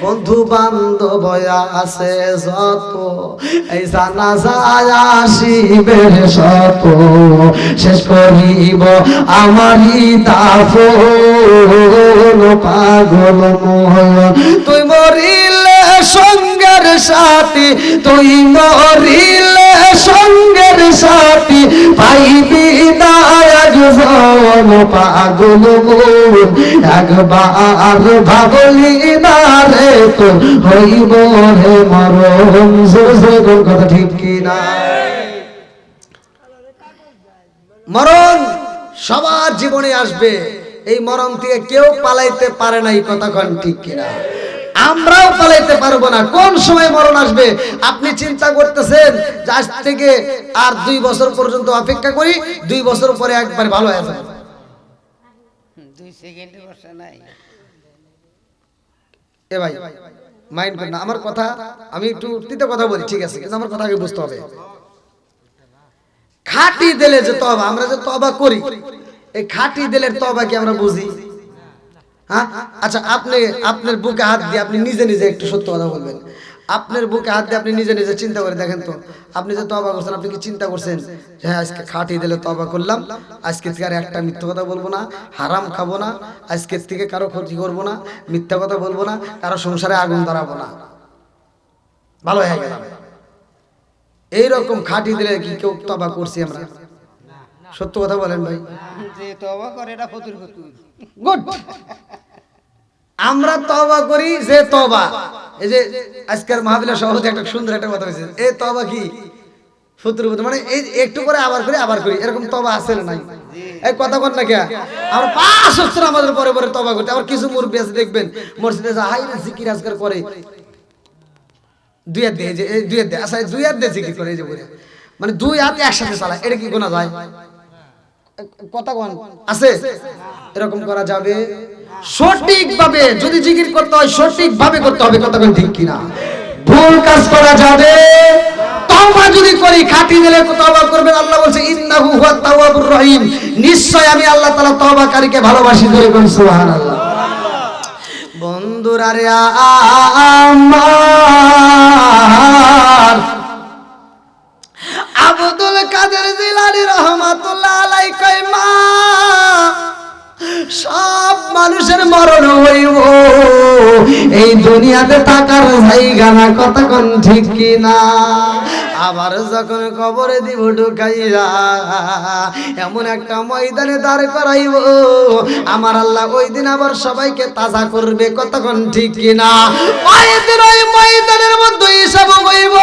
বন্ধু বান্ধব আছে যত, এই জানাজা আসিবে শত, শেষ করিব আমারই দাফন পাগল মহল। তুই মরিলে সঙ্গের সাথী, তুই মরিলে সঙ্গের সাথী, পাইবি না একজন পাগল মন। একবার ভাবলি না রে তো হইব রে মরণ। জোরে কোন কথা ঠিক কিনা? মরণ সবার জীবনে আসবে, এই মরণ থেকে কেউ পালাইতে পারে না, এই কথা কোন ঠিক কিনা? আমরাও পালাইতে পারবো না। কোন সময় মরণ আসবে আপনি চিন্তা করতেছেন যে আজ থেকে আর 2 বছর পর্যন্ত অপেক্ষা করি, 2 বছর পরে একবার ভালো হয়ে যাবে। 2 সেকেন্ডের বর্ষা নাই। এ ভাই মাইন্ড করেন না আমার কথা, আমি একটু উত্তিতে কথা বলি, ঠিক আছে, কিন্তু আমার কথা আগে বুঝতে হবে। খাঁটি দিলে যে তওবা, আমরা যে তওবা করি, এই খাঁটি দিলের তওবা কি আমরা বুঝি? হ্যাঁ, আচ্ছা, আপনি আপনার বুকে হাত দিয়ে আপনি নিজে নিজে একটু সত্য কথা বলবেন। আপনার বুকে হাত দিয়ে আপনি নিজে নিজে চিন্তা করে দেখেন তো, আপনি যে তওবা করছেন, আপনি কি চিন্তা করছেন যে হ্যাঁ আজকে খাঁটি দিলে তওবা করলাম, আজকে থেকে আর একটা মিথ্যা কথা বলবো না, হারাম খাবো না, আজকে থেকে কারো ক্ষতি করবো না, মিথ্যা কথা বলবো না, কারো সংসারে আগুন ধরাবো না, ভালো হয়ে গেলাম। এইরকম খাঁটি দিলে কি কেউ তওবা করছি আমরা? সত্য কথা বলেন ভাই। যে তওবা করে এটা ফতুর ফতুর। গুড। আমরা তওবা করি যে তওবা, এই যে আজকের মাহফিলের সভাপতি একটা সুন্দর একটা কথা বলেছেন, এই তওবা কি? ফুতুর ফুতুর মানে এই একটু করে আবার করি এরকম তবা আছে না নাই? এই কথা বল না কে? আমরা 5 বছর আমাদের পরে পরে তবা করতে, আবার কিছু মুরব্বি আছে দেখবেন মসজিদে যা হাই জিকির আজকার করে, দুই হাত দিয়ে দুই হাত দিয়ে আচ্ছা দুই হাত দিয়ে জিকির করে, এই যে বলে মানে দুই হাত একসাথে চালায়, এটা কি গোনা যায়? কথা কোন আছে? এরকম করা যাবে? সঠিক ভাবে যদি জিকির করতে হয় সঠিক ভাবে করতে হবে, কথা কোন ঠিক কিনা? ভুল কাজ করা যাবে? তওবা যদি করি খাঁটি দিলে তওবা করবেন, আল্লাহ বলছে ইন্নাহু হুয়াত তাওয়াবুর রহিম, নিশ্চয় আমি আল্লাহ তাআলা তওবাকারীকে ভালোবাসি, ধরে কোন সুবহানাল্লাহ। বন্ধুরা রে আমার আব্দুল কাদের জিলানী রহমাতুল্লাহ আলাইহি কয় মা সব মানুষের মরণ হইব, এই দুনিয়াতে থাকার জায়গা না, কথা কোন ঠিক কিনা? আবার যখন কবরে দিব ঢুকাইয়া এমন একটা ময়দানে দাঁড় করাইব, আমার আল্লাহ ওই দিন আবার সবাইকে তাজা করবে, কথা কোন ঠিক কিনা? ওই দিন ওই ময়দানের মধ্যে হিসাব হইব,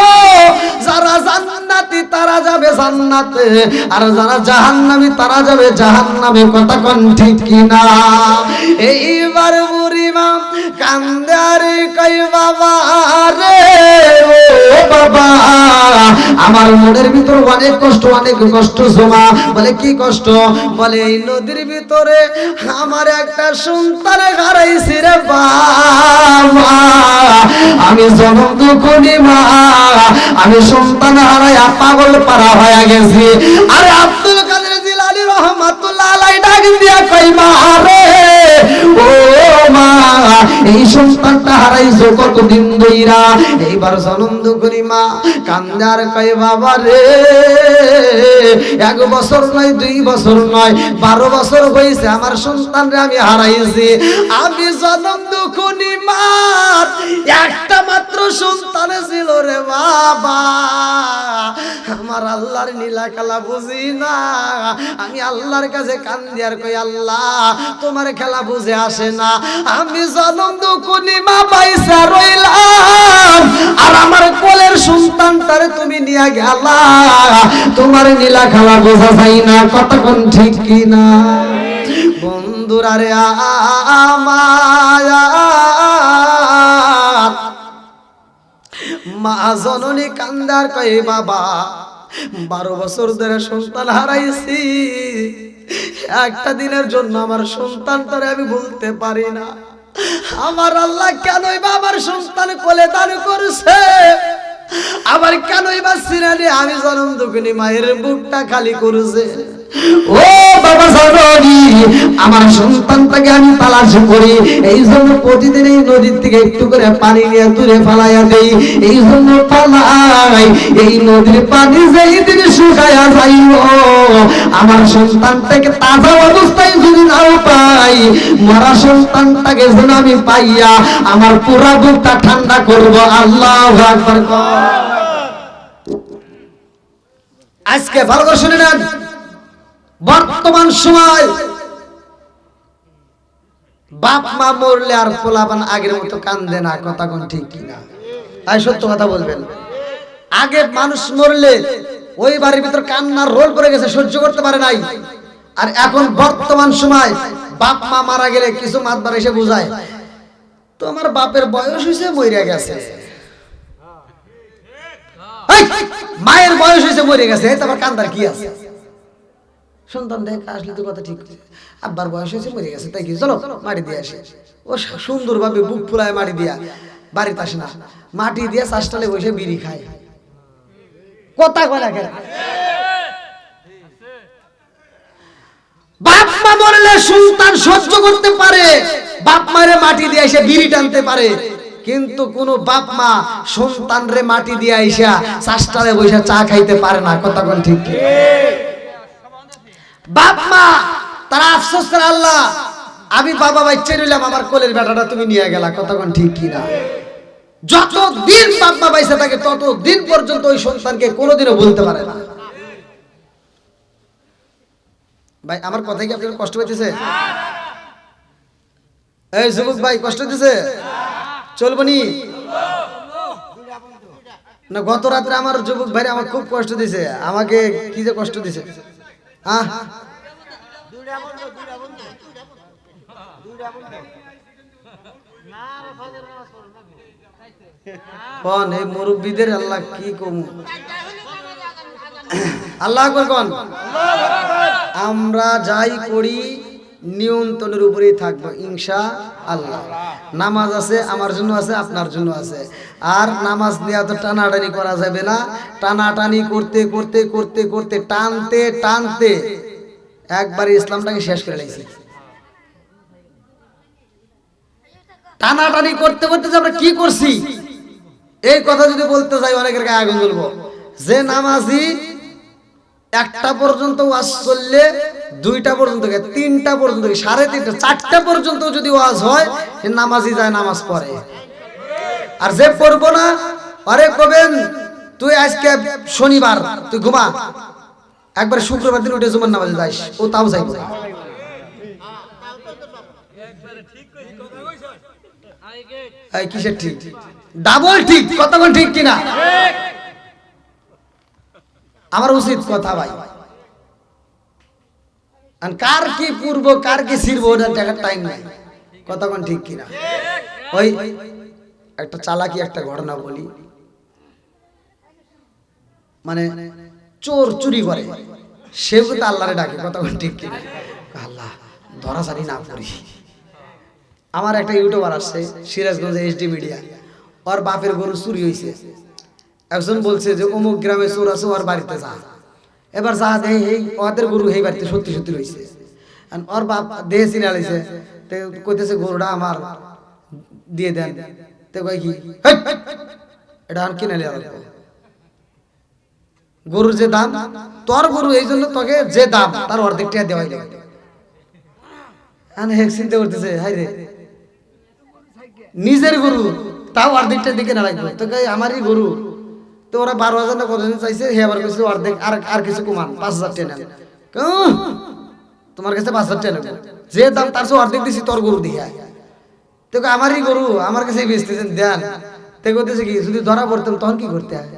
যারা জান্নাতি তারা যাবে জান্নাতে, আর যারা জাহান্নামী তারা যাবে জাহান্নামে, কথা কোন ঠিক কিনা? এইবার বুড়িমা কান্দে আর কই বাবা রে ও বাবা, আমার মনের ভিতর অনেক কষ্ট জমা। বলে কি কষ্ট? বলে এই নদীর ভিতরে আমার একটা সন্তান হারাইছি রে বাবা, আমি জনম দুঃখী মা, আমি সন্তান হারাইয়া পাগল পারা হয়ে গেছি। আরে আব্দুল কাদের জিলানী রহমাতুল্লাহ আলাইহি ডাক দিয়া কই মা রে ও মা, এই সন্তানটা হারাইছো কতদিন ধইরা? এইবার জনম দুঃখী মা কান্দার কই বাবা রে 1 বছর নয় 2 বছর নয় 12 বছর হইছে আমার সন্তানরে আমি হারাইছি। আমি জনম দুঃখী মা একটা মাত্র সন্তান ছিল রে বাবা, আমার আল্লাহর নীলা খেলা বুঝি না, আমি আল্লাহর কাছে কান্দি আর কই আল্লাহ তোমার খেলা বুঝে আসে না, আমি জনম দুঃখী মা পয়সা রইলাম, আর আমার কোলের সন্তানটারে তুমি নিয়ে গেলা, তোমার নীলা খেলা বোঝা যায় না, কতক্ষণ ঠিক কিনা? বন্ধুরা রে আমার মা জননী কান্দার কই বাবা 12 বছর ধরে সন্তান হারাইছি, একটা দিনের জন্য আমার সন্তানটারে আমি ভুলতে পারি না। আমার আল্লাহ কেনই বা আমার সন্তান কোলে দান করছে, আবার কেনই বা সিনারে আমি জনম দুঃখিনী মায়ের বুকটা খালি করেছে। ও বাবা জননী, আমার সন্তানটাকে আমি তালাশ করি, এই জন্য প্রতিদিন এই নদীর থেকে একটু করে পানি নিয়ে দূরে ফালাইয়া দেই, এই জন্য ফালাই, এই নদীর পানি যেই দিন শুকাইয়া যাইব, আমার সন্তানটাকে তাজা অবস্থায় যদি নাও পাই, মরা সন্তানটাকে যেন আমি পাইয়া আমার পুরা বুকটা ঠান্ডা করব। আল্লাহু আকবার। আজকে ভালো করে শুনে নেন, বর্তমান সময় বাপ মা মরলে আর পোলাপান আগের মতো কান্দে না, কথা কোন ঠিক কিনা? তাই সত্য কথা বলবেন। আগে মানুষ মরলে ওই বাড়ির ভিতর কান্নার রোল পড়ে গেছে, সহ্য করতে পারে নাই। আর এখন বর্তমান সময় বাপ মা মারা গেলে কিছু মাতবার এসে বুঝায় তোমার বাপের বয়স হয়েছে মরে গেছে, মায়ের বয়স হয়েছে মরে গেছে, তোমার কান্দার কি আছে? সন্তান দেখে আসলে তো কথা ঠিক, আব্বার বয়স হয়েছে মরে গেছে তাই কি, চলো মাটি দিয়ে আসে। ও সুন্দর ভাবে বুক ফুলায় মাটি দিয়া বাড়িতে আসে না, মাটি দিয়ে চাষটালে বসে বিড়ি খায়, কথা কয় না কেন? বাপ মা মরলে সন্তান সহ্য করতে পারে, বাপ মারে মাটি দিয়ে এসে বিড়ি টানতে পারে, কিন্তু কোন বাপ মা সন্তান রে মাটি দিয়ে আইসা চাষটালে বসে চা খাইতে পারে না, কথা কোন ঠিক? বাপ মা তারা আফসোস করে আল্লাহ আমি বাবা বাচ্চা রইলাম, আমার কোলের বেটাটা তুমি নিয়ে গেলা, কথা কোন ঠিক কিনা? যতদিন বাপ মা বাইসা থাকে ততদিন পর্যন্ত ওই সন্তানকে কোনোদিনও বলতে পারে না। ভাই আমার কথা কি আপনার কষ্ট হইতেছে? এই যুবক ভাই কষ্ট হইতেছে? চলবো নি? না গত রাত্রে আমার যুবক ভাই আমার খুব কষ্ট দিছে, আমাকে কি যে কষ্ট দিছে। কোন এই মুরব্বীদের আল্লাহ কি কম, আল্লাহ আকবার কোন। আমরা যাই করি নিয়ন্ত্রণের উপরেই থাকবো ইনশাআল্লাহ। নামাজ আছে আমার জন্য আছে, আপনার জন্য আছে। আর নামাজ নিয়ে তো টানাটানি করা যাবে না। টানাটানি করতে করতে করতে করতে টানতে টানতে একবারে ইসলামটাকে শেষ করে নিয়েছি। টানাটানি করতে করতে যে আমরা কি করছি এই কথা যদি বলতে যাই অনেকের গায়ে আগুন জ্বলবো। যে নামাজি 1টা পর্যন্ত ওয়াজ চললে 2টা পর্যন্ত, 3টা পর্যন্ত, 3:30, 4টা পর্যন্ত যদি ওয়াজ হয় সে নামাজি যায় নামাজ পড়ে। আর যে পড়বো না আরে কবেন তুই আজকে শনিবার তুই ঘুমা, একবার শুক্রবার দিন উঠে জুমার নামাজে যাইস, ও তাও যাইব। এই কিসের ঠিক? ডাবল ঠিক, কতক্ষণ ঠিক কিনা? আমার উচিত কথা ভাই। কার কি পূর্ব কার কি ছিড়বো ওটা দেখার টাইম নাই, কতক্ষণ ঠিক কিনা? ওই একটা চালাকি একটা ঘটনা বলি। মানে চোর চুরি করে, সেও তো আল্লাহরে ডাকে, কতক্ষণ ঠিক কিনা? আল্লাহ ধরা জানি না করি। আমার একটা ইউটিউবার আসছে সিরাজগঞ্জ HD মিডিয়া, ওর বাপের গরু চুরি হয়েছে। একজন বলছে যে অমুক গ্রামে চোর আছে, ওর বাড়িতে যা। এবার যা দেয় এই ওদের গরু এই বাড়িতে সত্যি সত্যি রয়েছে। ওর বাপ দেহে চিনে আলাইছে, তো কইতেছে গরুটা আমার দিয়ে দেন। তো কয় কি এটা আর কিনে নিয়ে আসবো, গরুর যে দাম তোর গরু এই জন্য তোকে যে দাম তার অর্ধেকটা দেওয়াই লাগবে। চিন্তা করতেছে হাই রে নিজের গরু তাও অর্ধেকটা দিকে না লাগবে, তো আমারই গরু। তো ওরা 12,000 না কতদিন চাইছে, হে আবার কিছু অর্ধেক আর কিছু কমান 5,000 টাকা নেন। তোমার কাছে 5,000 টাকা নেব, যে দাম তার চেয়ে অর্ধেক দিছি তোর গরু দিয়ে। তো আমারই গরু আমার কাছে বেচতেছেন দেন। তো করতেছে কি যদি ধরা পড়তাম তখন কি করতে হয়?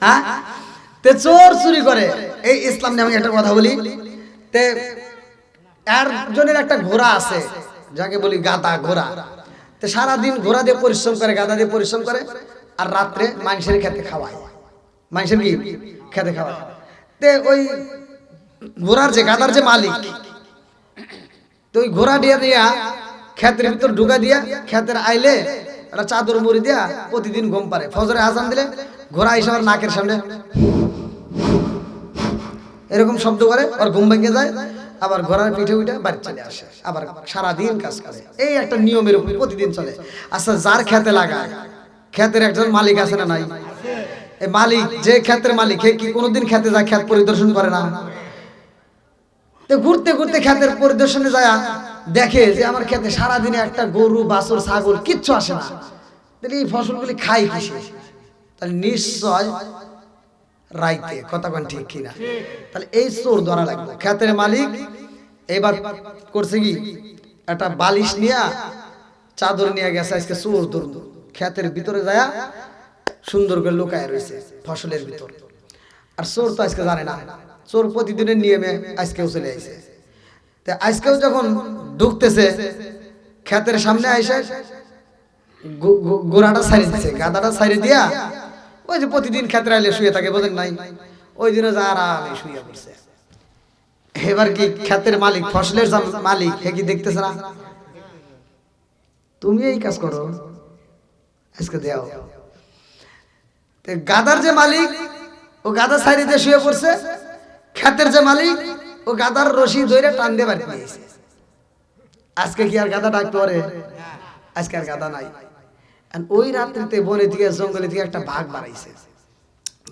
হ্যাঁ তে চোর চুরি করে। এই ইসলাম নিয়ে আমি একটা কথা বলি। তে একজনের একটা ঘোড়া আছে যাকে বলি গাদা ঘোড়া। তো সারাদিন ঘোড়া দিয়ে পরিশ্রম করে, গাদা দিয়ে পরিশ্রম করে, আর রাত্রে মানুষের খেতে খাওয়ায়। মানুষের কি খেতে খাওয়ায়। তে ওই ঘোড়ার যে গাদার যে মালিক, তো ওই ঘোড়া দিয়ে দিয়া ক্ষেতের ভিতর ঢুকা দিয়া ক্ষেতের আইলে একটা চাদর মুড়ি দিয়া প্রতিদিন ঘুম পারে। ফজরে আজান দিলে ঘোড়া এসে ওর নাকের সামনে এরকম শব্দ করে, ওর ঘুম ভেঙে যায়, আবার ঘোড়ার পিঠে উঠে বাড়ি চলে আসে, আবার সারাদিন কাজ করে। এই একটা নিয়মের উপর প্রতিদিন চলে। আচ্ছা যার খেতে লাগায়, ক্ষেতের একজন মালিক আছে না নাই? এই মালিক যে ক্ষেতের মালিক হে কি কোনোদিন খেতে যায় ক্ষেত পরিদর্শন করে না? তো ঘুরতে ঘুরতে ক্ষেতের পরিদর্শনে যায় দেখে যে আমার ক্ষেতে সারাদিনে একটা গরু বাছুর ছাগল কিচ্ছু আসে না, তাহলে এই ফসলগুলি খাই কিসে? তাহলে নিশ্চয় রাইতে, কথা কোন ঠিক কিনা? তাহলে এই চোর ধরা লাগবে। ক্ষেতের মালিক এবার করছে কি একটা বালিশ নিয়ে চাদর নিয়ে গেছে, আজকে চোর ধরবো। ক্ষেতের ভিতরে যায় সুন্দর করে লুকায় রয়েছে ফসলের ভিতর। আর চোর তো আজকে জানে না, চোর প্রতিদিনের নিয়মে আজকেও চলে আসছে। তো আজকেও যখন ঢুকতেছে ক্ষেতের সামনে আইসে গোড়াটা ছাড়িয়ে দিচ্ছে, গাদাটা ছাড়িয়ে দিয়া ওই যে প্রতিদিন ক্ষেত্রে আইলে শুয়ে থাকে বোঝেন নাই, ওই দিনও যা আরামে শুয়ে পড়ছে। এবার কি ক্ষেতের মালিক, ফসলের মালিক, হে কি দেখতেছে না তুমি এই কাজ করো আজকে দেও? গাদার যে মালিক ও গাদা ছাড়িয়ে দিয়ে শুয়ে পড়ছে, ক্ষেতের যে মালিক ও গাদার রশি ধরে টান দিয়ে বাড়ি দিয়েছে। আজকে কি আর গাদা ডাকতে পারে? আজকে আর গাদা নাই। ওই রাত্রিতে বনে থেকে জঙ্গলে থেকে একটা বাঘ বাড়াইছে,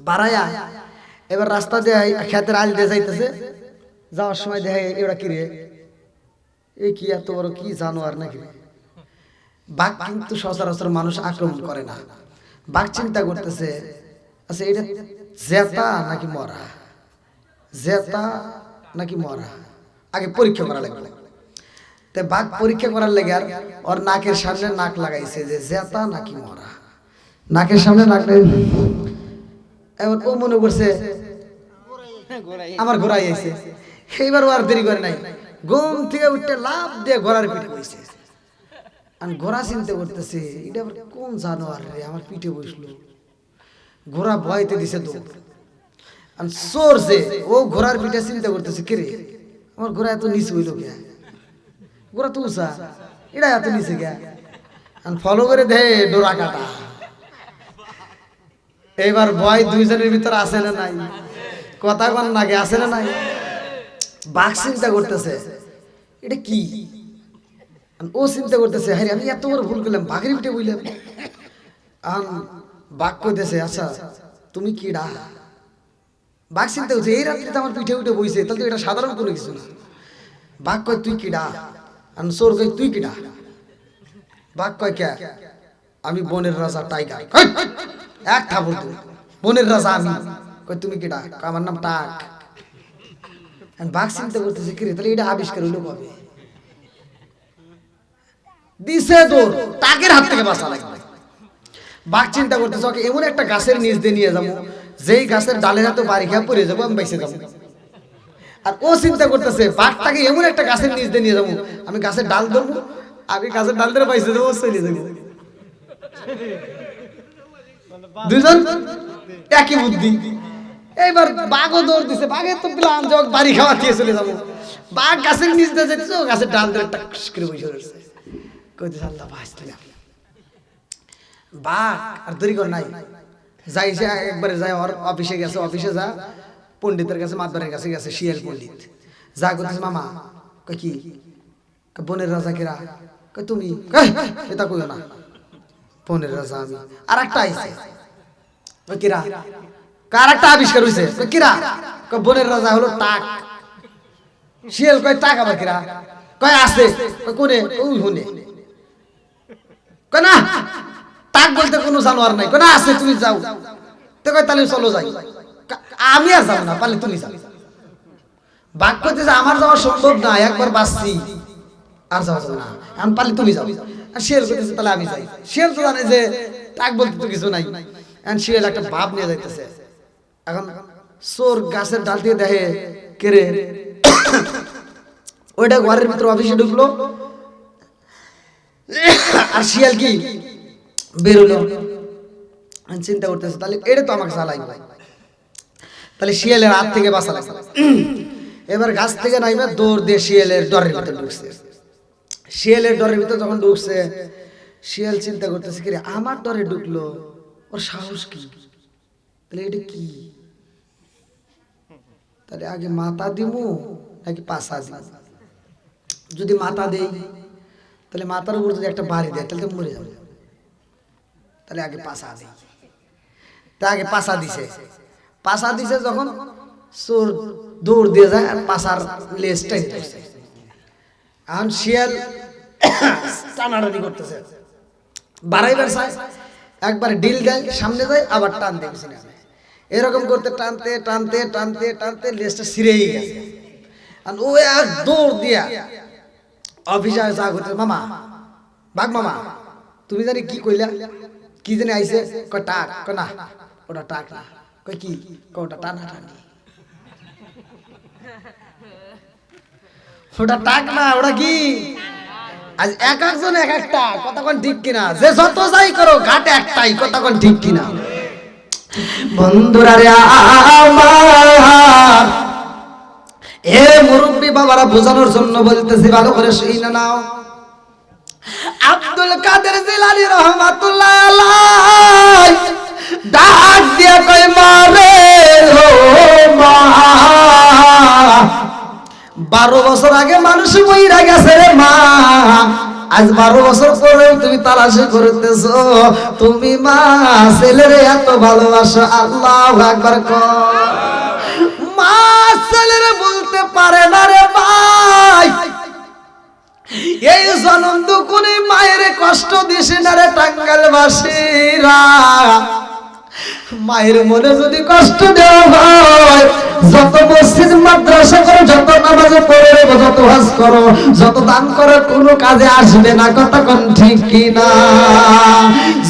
বাড়াইয়া এবার রাস্তা দিয়ে ক্ষেতের আল দিয়ে যাইতেছে। যাওয়ার সময় দেখে এরা কি রে, এই কি এত বড় কি জানোয়ার নাকি? বাঘ কিন্তু সচরাচর মানুষ আক্রমণ করে না। বাঘ চিন্তা করতেছে আচ্ছা এটা জেতা নাকি মরা, জেতা নাকি মরা, আগে পরীক্ষা করা লাগবে। তে বাঘ পরীক্ষা করার লেগে আর ওর নাকের সামনে নাক লাগাইছে যে জেতা নাকি মরা, নাকের সামনে নাক এবার ও মনে করছে আমার ঘোড়াই আইছে। এইবার ও আর দেরি করে নাই, ঘুম থেকে উঠে লাফ দিয়ে ঘোড়ার পিঠে বসছে। আমি ঘোড়া চিন্তা করতেছি এটা আবার কোন জানোয়ার রে আমার পিঠে বসলো। ঘোড়া ভয়তে দিছে দৌড়। আর চোর যে ও ঘোড়ার পিঠে চিন্তা করতেছে কে রে আমার ঘোড়া এত নিচে হইলো কে, ঘোড়া তো উঁচা, এটা এত নিচে কে। ফলো করে দে ডোরা কাটা। এইবার ভয় দুইজনের ভিতর আছে না নাই, কথা কন নাকি আছে না নাই। বাঘ চিন্তা করতেছে এটা কি, ও চিন্তা করতেছে হ্যাঁ আমি এত বড় ভুল করলাম, বাঘের পিঠে বইলাম। বাঘ কইতেছে আচ্ছা তুমি কিডা। বাঘ চিন্তা করছে এই রাত্রিতে আমার পিঠে উঠে বইছে, তাহলে তো এটা সাধারণ কোনো কিছু না। বাঘ কয় তুই কিডা, আর চোর কয় তুই কিডা। বাঘ কয় কে, আমি বনের রাজা টাইগার। এক থাপড় তুই, বনের রাজা আমি। কয় তুমি কিডা, আমার নাম টাক। বাঘ চিন্তা করতেছে কি রে তাহলে এটা আবিষ্কার হইলো কবে, দিছে তোর টাকের হাত থেকে বাঁচা লাগবে। বাঘ চিন্তা করতেছে ওকে এমন একটা গাছের নিচ দিয়ে নিয়ে যাবো যেই গাছের ডালের হাতে বাড়ি খেয়ে পড়ে যাবো, আমি বাইসে যাবো। আর ও চিন্তা করতেছে বাঘটাকে এমন একটা গাছের নিচ দিয়ে নিয়ে যাবো আমি গাছের ডাল ধরবো, আগে গাছের ডাল ধরে বাইসে যাবো, চলে যাবো। দুজন একই বুদ্ধি। এইবার বাঘও দৌড় দিছে, বাঘের তো প্ল্যান যে বাড়ি খাওয়া দিয়ে চলে যাবো। বাঘ গাছের নিচ দিয়ে যেতেছে, গাছের ডাল ধরে টাক করে বসে রয়েছে। কইতেছে আল্লাহ বাঁচলাম। বাঘ আর দেরি কর নাই, যাইছে একবারে যায় ওর অফিসে গেছে, অফিসে যা পণ্ডিতের কাছে মাতবারের কাছে গেছে, শিয়াল পণ্ডিত যা করতেছে মামা কই কি বনের রাজা কিরা, কই তুমি, এটা কইও না বনের রাজা আমি। আর একটা আইছে কই কিরা, কার একটা আবিষ্কার হইছে, কই কিরা, কই বনের রাজা হলো টাক। শিয়াল কই টাক আবার কিরা, কই আছে, কই কোনে, ওই হুনে। কই না টাক বলতে কোনো জানোয়ার নাই, কই না আছে তুমি যাও। তো কই তাহলে চলো যাই, আমি আর যাব না, পারলে তুমি যাও। বাঘ কইতেছে আমার যাওয়া সম্ভব না, একবার বাঁচছি আর যাওয়া যাবে না, আমি পারলে তুমি যাও। আর শিয়াল কইতেছে তাহলে আমি যাই। শিয়াল তো জানে যে টাক বলতে তো কিছু নাই। এখন শিয়াল একটা ভাব নিয়ে যাইতেছে। এখন চোর গাছের ডাল দিয়ে দেখে কে রে, ওইটা ঘরের ভিতরে অফিসে ঢুকলো। আর শিয়াল কি বেরোলো, চিন্তা করতেছে তাহলে এটা তো আমাকে চালাই, তাহলে শিয়ালের হাত থেকে বাঁচা লাগবে। এবার গাছ থেকে নাইবা দৌড় দিয়ে শিয়ালের ডরের ভিতরে ঢুকছে। শিয়ালের ডরের ভিতরে যখন ঢুকছে শিয়াল চিন্তা করতেছে কি রে আমার ডরে ঢুকলো, ওর সাহস কি, তাহলে এটা কি, তাহলে আগে মাথা দিমু নাকি পাশা দিব। যদি মাথা দেই তাহলে মাথার উপর যদি একটা বাড়ি দেয় তাহলে তো মরে যাবে, তাহলে আগে পাশা দিই। তা আগে পাশা দিছে, পাশা দিছে যখন চোর দৌড় দিয়ে যায় আর পাশার লেজটাই দিতেছে। এখন শিয়াল টানাটানি করতেছে, বাড়াইবার চায়, একবার ডিল দেয় সামনে যায় আবার টান দেখছি না, এরকম করতে টানতে টানতে টানতে টানতে লেজটা ছিঁড়েই গেছে। আর ও এক দৌড় দিয়া অফিসে যা করতে, মামা বাঘ মামা তুমি জানি কি কইলা, কি জানি আইছে, কয় টাক, কয় না ওটা টাক না, কয় কি, কয় ওটা টানা টানি, ওটা টাক না ওটা কি। আজ এক একজন এক একটা, কথা কোন ঠিক কিনা, যে যত যাই করো ঘাটে একটাই, কথা কোন ঠিক কিনা। বন্ধুরা রে আমার, এ মুরব্বী বাবারা বোঝানোর জন্য বলতেছি, ভালো করে শুনে নাও। আব্দুল কাদের জিলানী রহমাতুল্লাহ আলাইহি ডাক দিয়া কয় মারে ও মা, 12 বছর আগে মানুষ মইরা গেছে রে মা, আজ 12 বছর পরে তুমি তালাশি করতেছো, তুমি মা ছেলেরে এত ভালোবাসো, আল্লাহু আকবার কর। মা ছেলেরে বলতে পারে না রে ভাই, এই জনম দুকুনি মায়ের কষ্ট দিছে না রে টাঙ্গাইলবাসীরা। মায়ের মনে যদি কষ্ট দেওয়া হয়, যত মসজিদ মাদ্রাসা করে, যত নামাজে পড়ে, যত হজ করো, যত দান করো কোনো কাজে আসবে না, কথা কোন ঠিক কিনা?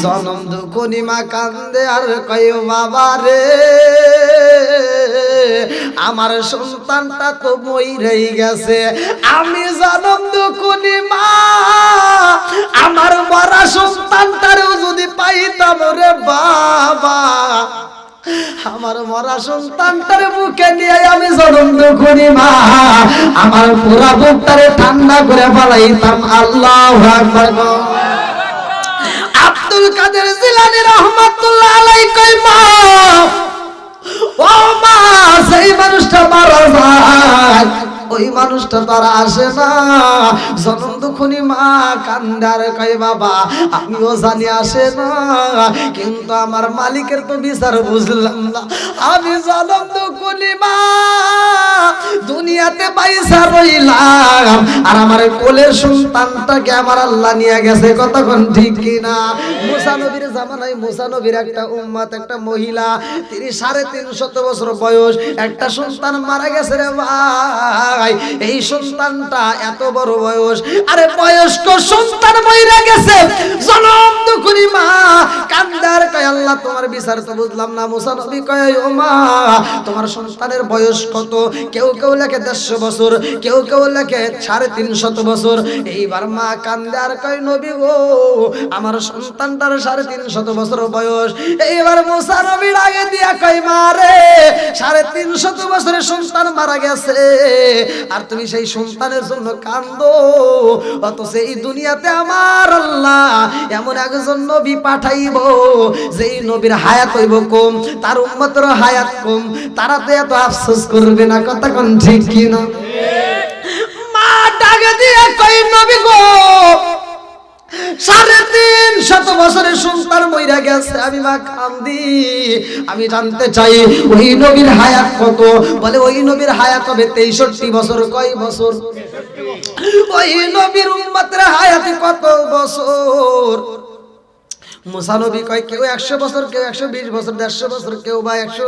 জনম দুঃখনি মা কান্দে আর কয় বাবা রে, আমার সন্তানটা তো মইরেই গেছে। আমি জনম দুঃখনি মা আমার মরা সন্তানটারও যদি পাইতাম রে বাবা, আমার মরা সন্তানটার বুকে নিয়ে আমি জনম দুঃখনি মা আমার পুরা বুকটারে ঠান্ডা করে ফেলাইতাম। আল্লাহু আকবার। আব্দুল কাদের জিলানী রহমাতুল্লাহ আলাইহি কয় মা, ও মা, সেই মানুষটা মারা যায়, ওই মানুষটা তারা আসে না। জনম দুঃখনি মা কান্দার কয় বাবা আমিও জানি আসে না, কিন্তু আমার মালিকের তো বিচার বুঝলাম না। আমি জনম দুঃখনি মা দুনিয়াতে পয়সা রইলাম, আর আমার কোলের সন্তানটাকে আমার আল্লাহ নিয়ে গেছে, কতক্ষণ ঠিক কিনা? মুসা নবীর জামানায় মুসা নবীর একটা উম্মত, একটা মহিলা, তিনি 350 বছর বয়স, একটা সন্তান মারা গেছে রে ভাই। এই সন্তানটা এত বড় বয়স, আরে বয়স্ক সন্তান মইরা গেছে। জনম দুঃখনি মা কান্দার কয় আল্লাহ তোমার বিচার তো বুঝলাম না। মুসা নবী কয় ও মা তোমার সন্তানের বয়স কত? কেউ কেউ লেখে 150 বছর, কেউ কেউ লেখে 350 বছর। এইবার মা কান্দার কয় নবী গো আমার সন্তানটার 350 বছর বয়স। এইবার মুসা নবী আগে দিয়া কয় মা রে 350 বছরের সন্তান মারা গেছে, আর তুমি সেই সন্তানের জন্য কান্দো, অথচ এই দুনিয়াতে আমার আল্লাহ এমন একজন নবী পাঠাইব যেই নবীর হায়াত হইব কম, তার উম্মতের হায়াত কম, তারা তো এত আফসোস করবে না, কথা কোন ঠিক কিনা? মা ডাকে দিয়ে কই নবী গো 350 বছরের সন্তান মইরা গেছে, আমি মা কান্দি, আমি জানতে চাই ওই নবীর হায়াত কত? বলে ওই নবীর হায়াত হবে 63 বছর। কয় বছর? ওই নবীর উম্মতের হায়াত কত বছর? মুসা নবী কয় কেউ 100 বছর, কেউ 120 বছর, 150 বছর, কেউ বা 100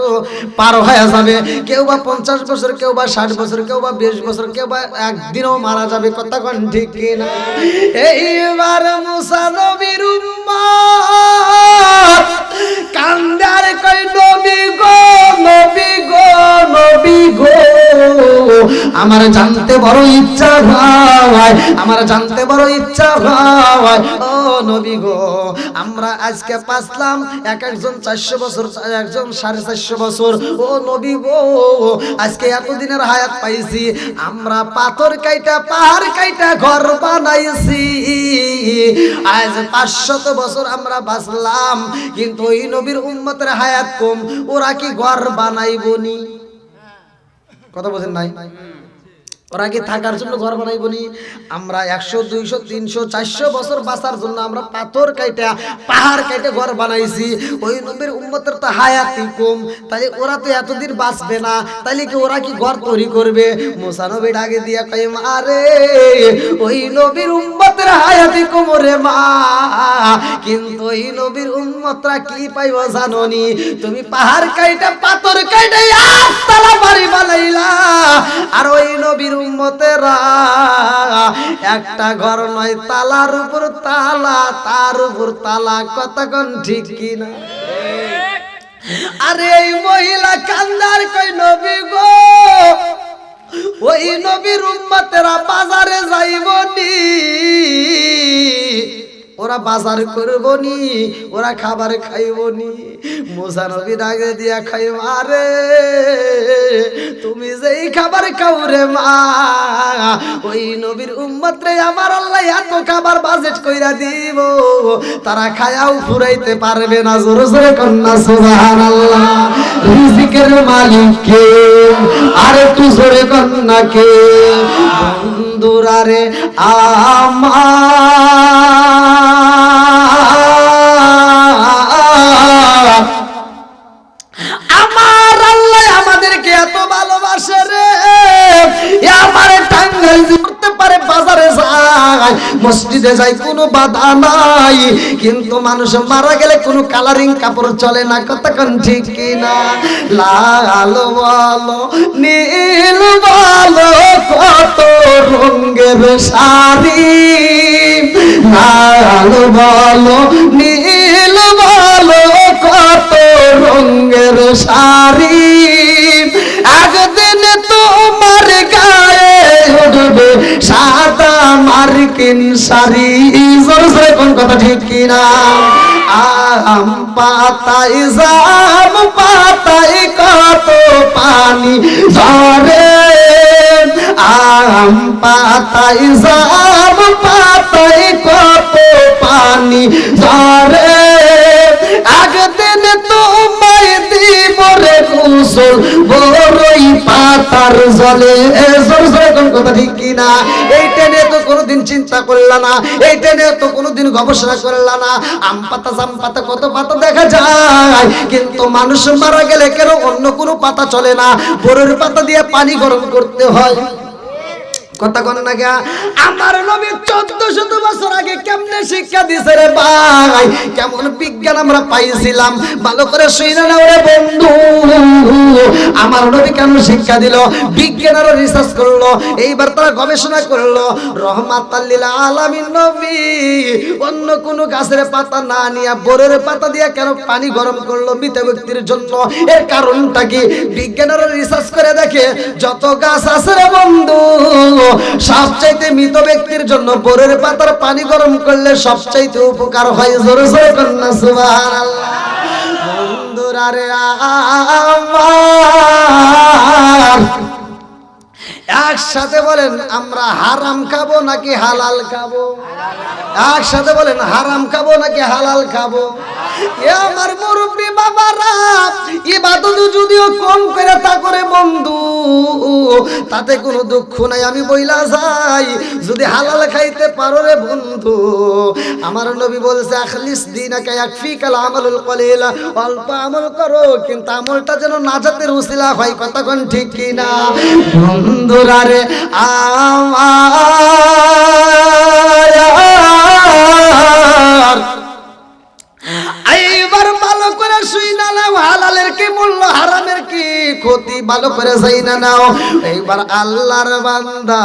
পার হয়ে যাবে, কেউ বা 50 বছর, কেউ বা 60 বছর, কেউ বা 20 বছর, কেউ বা একদিনও মারা যাবে, কথা কোন ঠিক কিনা? এইবার মুসা নবীর উম্মত কান্দার কয় নবী গো, নবী গো, নবী গো, আমার জানতে বড় ইচ্ছা হয়, আমার জানতে বড় ইচ্ছা হয়, ও নবী গো আমরা আজকে পাসলাম, এক একজন 400 বছর, একজন 450 বছর, ও নবী গো আজকে এতদিনের হায়াত পাইছি, আমরা পাথর কাইটা পাহাড় কাইটা ঘর বানাইছি, আজ 500 বছর আমরা বাঁচলাম, কিন্তু ওই নবীর উম্মতের হায়াত কম, ওরা কি ঘর বানাইবনি? কথা বলেন নাই? ওরা কি থাকার জন্য ঘর বানাইবনি? আমরা 100, 200, 300, 400 বছর বাঁচার জন্য আমরা পাথর কাইটা পাহাড় কাইটা ঘর বানাইছি। ওই নবীর উম্মতের তো হায়াতই কম, তাই ওরা তো এতদিন বাঁচবে না, তাইলে কি ওরা কি ঘর তৈরি করবে? মুসা নবী ডাকে দিয়া কয় মা রে ওই নবীর উম্মতের হায়াতই কম রে মা, কিন্তু ওই নবীর উম্মতরা কি পাইব জানোনি? তুমি পাহাড় কাইটা পাথর কাইটা একতলা বাড়ি বানাইলা, আর ওই নবীর উম্মতেরা একটা ঘর নয়, তালার উপর তালা, তার উপর তালা, কথা কোন ঠিক কিনা? আরে এই মহিলা কান্দার কই নবী গো ওই নবীর উম্মতেরা বাজারে যাইবনি, ওরা বাজার করবনি, ওরা খাবার খাইবনি। মুসা নবী ডাকে দিয়া খাই মারে তুমি যেই খাবার খাও রে মা, ওই নবীর উম্মত রে আমার আল্লাহ এত খাবার বাজেট কইরা দিব, তারা খায়াও ফুরাইতে পারবে না। জোরে জোরে কন্যা সুবহানাল্লাহ। রিজিকের মালিক কে? আর একটু জোরে কন্যা কে? বন্ধুরা রে আমার আল্লাহ আমাদেরকে এত ভালোবাসে রে, আমার টাঙ্গাইল করতে পারে, বাজারে যায়, মসজিদে যায়, কোনো বাধা নাই, কিন্তু মানুষ মারা গেলে কোনো কালারিং কাপড় চলে না, কতক্ষণ ঠিক কিনা? লাল বলো নীল বলো কত শাড়ি, লাল বলো নীল বলো কত রঙের শাড়ি, একদিন তোমার গায়ে উঠবে সাদা মার্কিন শাড়ি। জোরে কোন কথা ঠিক কিনা? আম পাতায় জাম পাতায় কত পানি ঝরে, আম পাতায় জাম পাতায় কত পানি ঝরে, একদিন তোমায় দিব রে গোসল বড়ই পাতার জলে। জোরে কোন কথা ঠিক কিনা? এইটা নিয়ে তো কোনোদিন চিন্তা করলা না, এইটা নিয়ে তো কোনোদিন গবেষণা করলা না। আম পাতা জাম পাতা কত পাতা দেখা যায়, কিন্তু মানুষ মারা গেলে কেন অন্য কোনো পাতা চলে না, বড়ের পাতা দিয়ে পানি গরম করতে হয়। কথা কোন না গা? আমার নবী 1400 বছর আগে কেমনে শিক্ষা দিছে রে ভাই, কেমন বিজ্ঞান আমরা পাইছিলাম, ভালো করে শুনে নাও রে বন্ধু। আমার নবী কেমন শিক্ষা দিল, বিজ্ঞানেরও রিসার্চ করলো, এইবার তারা গবেষণা করলো। রহমাতাল লিল আলামিন নবী অন্য কোনো গাছের পাতা না নিয়ে বরের পাতা দিয়ে কেন পানি গরম করলো মৃত ব্যক্তির জন্য? এর কারণটা কি? বিজ্ঞানেরও রিসার্চ করে দেখে যত গাছ আছে রে বন্ধু, সবচাইতে মৃত ব্যক্তির জন্য বরের পাতার পানি গরম করলে সবচাইতে উপকার হয়। জোরে জোরে কন্যা সুবহানাল্লাহ। বন্ধুরা রে আমার, একসাথে বলেন আমরা হারাম খাবো নাকি হালাল খাবো? একসাথে বলেন হারাম খাবো নাকি হালাল খাবো? এ আমার মুরব্বী বাবারা, ইবাদত যদিও কম করে তা করে বন্ধু, তাতে কোনো দুঃখ নাই। আমি বইলা যাই, যদি হালাল খাইতে পারো রে বন্ধু, আমার নবী বলছে আখলিস দীনাকা ইয়াকফিকাল আমালুল কলিল, অল্প আমল করো কিন্তু আমলটা যেন নাজাতের উসিলা হয়। কথা কোন ঠিক কিনা? বন্ধুরা রে আমার, এইবার ভালো করে শুই না নাও, হালালের কি মূল্য হারামের কি ক্ষতি ভালো করে যাই না নাও। এইবার আল্লাহর বান্দা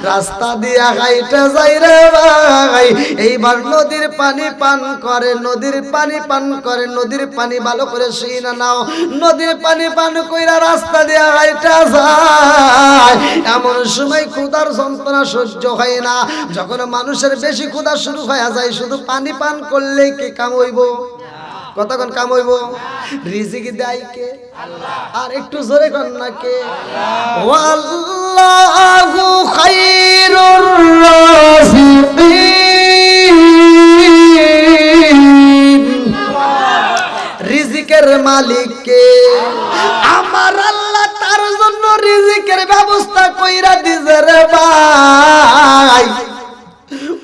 রাস্তা দিয়া হাইটে যাই রে ভাই, এইবার নদীর পানি পান করে, নদীর পানি পান করে, নদীর পানি ভালো করে শুই না নাও। নদীর পানি পান কইরা রাস্তা দিয়া হাইটে যায়, এমন সময় ক্ষুধার যন্ত্রণা সহ্য হয় না। যখন মানুষের বেশি ক্ষুধা শুরু হয়ে যায়, শুধু পানি পান করলেই কি কাম হইব? কতক্ষণ কাম হইব? রিজিক দেয় কে? আল্লাহ। আর একটু জোরে কর না কে? আল্লাহু খায়রুর রাযিকিন। রিজিকের মালিক কে? আমার আল্লাহ, তার জন্য রিজিকের ব্যবস্থা কইরা দিছে রে ভাই।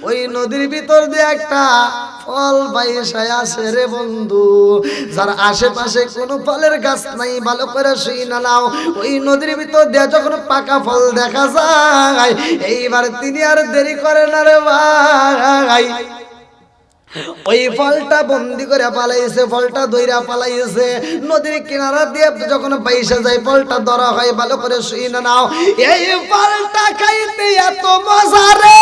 ওই নদীর ভিতর দিয়ে একটা ফল বাইসায় আসে রে বন্ধু, যার আশেপাশে কোনো ফলের গাছ নাই, ভালো করে শুই না নাও। ওই নদীর ভিতর দিয়ে যখন পাকা ফল দেখা যায়, এইবার তিনি আর দেরি করে না রে ভাই, ওই ফলটা বন্দি করে পালাইছে, ফলটা দইরা পালাইছে। নদীর কিনারা দিয়ে যখন বাইসা যায়, ফলটা ধরা হয়। ভালো করে শুই না নাও, এই ফলটা খাইতে এত মজা রে,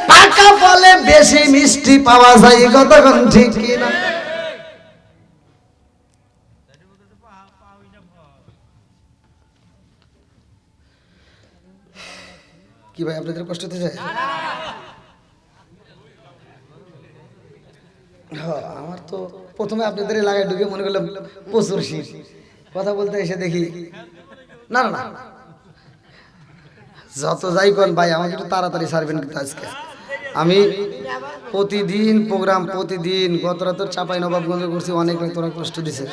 পাকা ফলে বেশি মিষ্টি পাওয়া যায়। কতক্ষণ ঠিক কিনা? কি ভাই আপনাদের কষ্ট হতে যায়? আমার তো প্রথমে আপনাদের এলাকায় ঢুকে মনে করলাম প্রচুর শীত, কথা বলতে এসে দেখি না না না, যত যাই কোন ভাই আমাকে একটু তাড়াতাড়ি ছাড়বেন। কিন্তু আজকে আমি প্রতিদিন প্রোগ্রাম, প্রতিদিন গত রাত চাপাই নবাবগঞ্জে করছি, অনেক তোরা কষ্ট দিছে।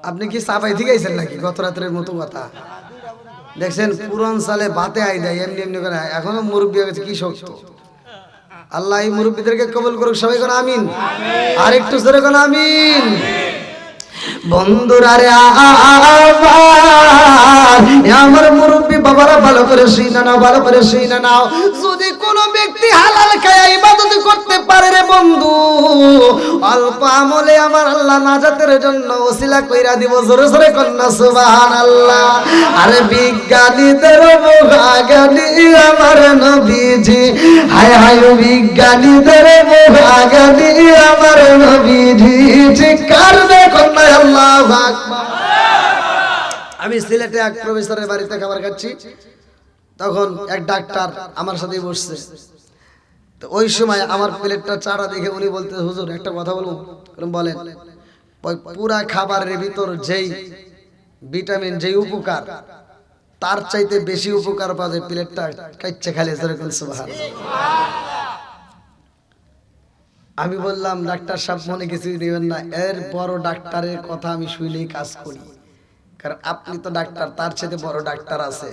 আপনি কি চাপাই থেকে আইছেন নাকি? গত রাতের মতো কথা দেখছেন, পুরান সালে বাতে আই দেয় এমনি এমনি করে, এখনো মুরব্বী হয়ে গেছে। কি শক্ত! আল্লাহ এই মুরব্বীদেরকে কবুল করুক। সবাই কোন আমিন। আর একটু জোরে কোন আমিন। বন্ধুরা রে আমার মুরব্বী বাবারা, ভালো করে শুই না নাও, ভালো করে শুই না নাও। যদি কোনো ব্যক্তি হালাল খায় ইবাদত করতে পারে রে বন্ধু, অল্প আমলে আমার আল্লাহ নাজাতের জন্য ওসিলা কইরা দিব। জোরে জোরে কন্যা সুবহানাল্লাহ। আরে বিজ্ঞানীদের মুখাগানি আমার নবীজি, হায় হায় বিজ্ঞানীদের মুখাগানি আমার নবীজি, চিৎকার দিয়ে কন্যা আল্লাহু আকবার। আমি সিলেটে এক প্রফেসরের বাড়িতে খাবার খাচ্ছি, তখন এক ডাক্তার আমার সাথে বসছে। তো ওই সময় আমার প্লেটটা চারা দেখে উনি বলতে, হুজুর একটা কথা বলবো। বলেন। ওই পুরা খাবারের ভিতর যেই ভিটামিন, যেই উপকার, তার চাইতে বেশি উপকার পাওয়া যায় প্লেটটা কাইচ্ছে খালি। আমি বললাম, ডাক্তার সাহেব মনে কিছুই দিবেন না, এর বড় ডাক্তারের কথা আমি শুইলেই কাজ করি, কারণ আপনি তো ডাক্তার, তার চাইতে বড় ডাক্তার আছে,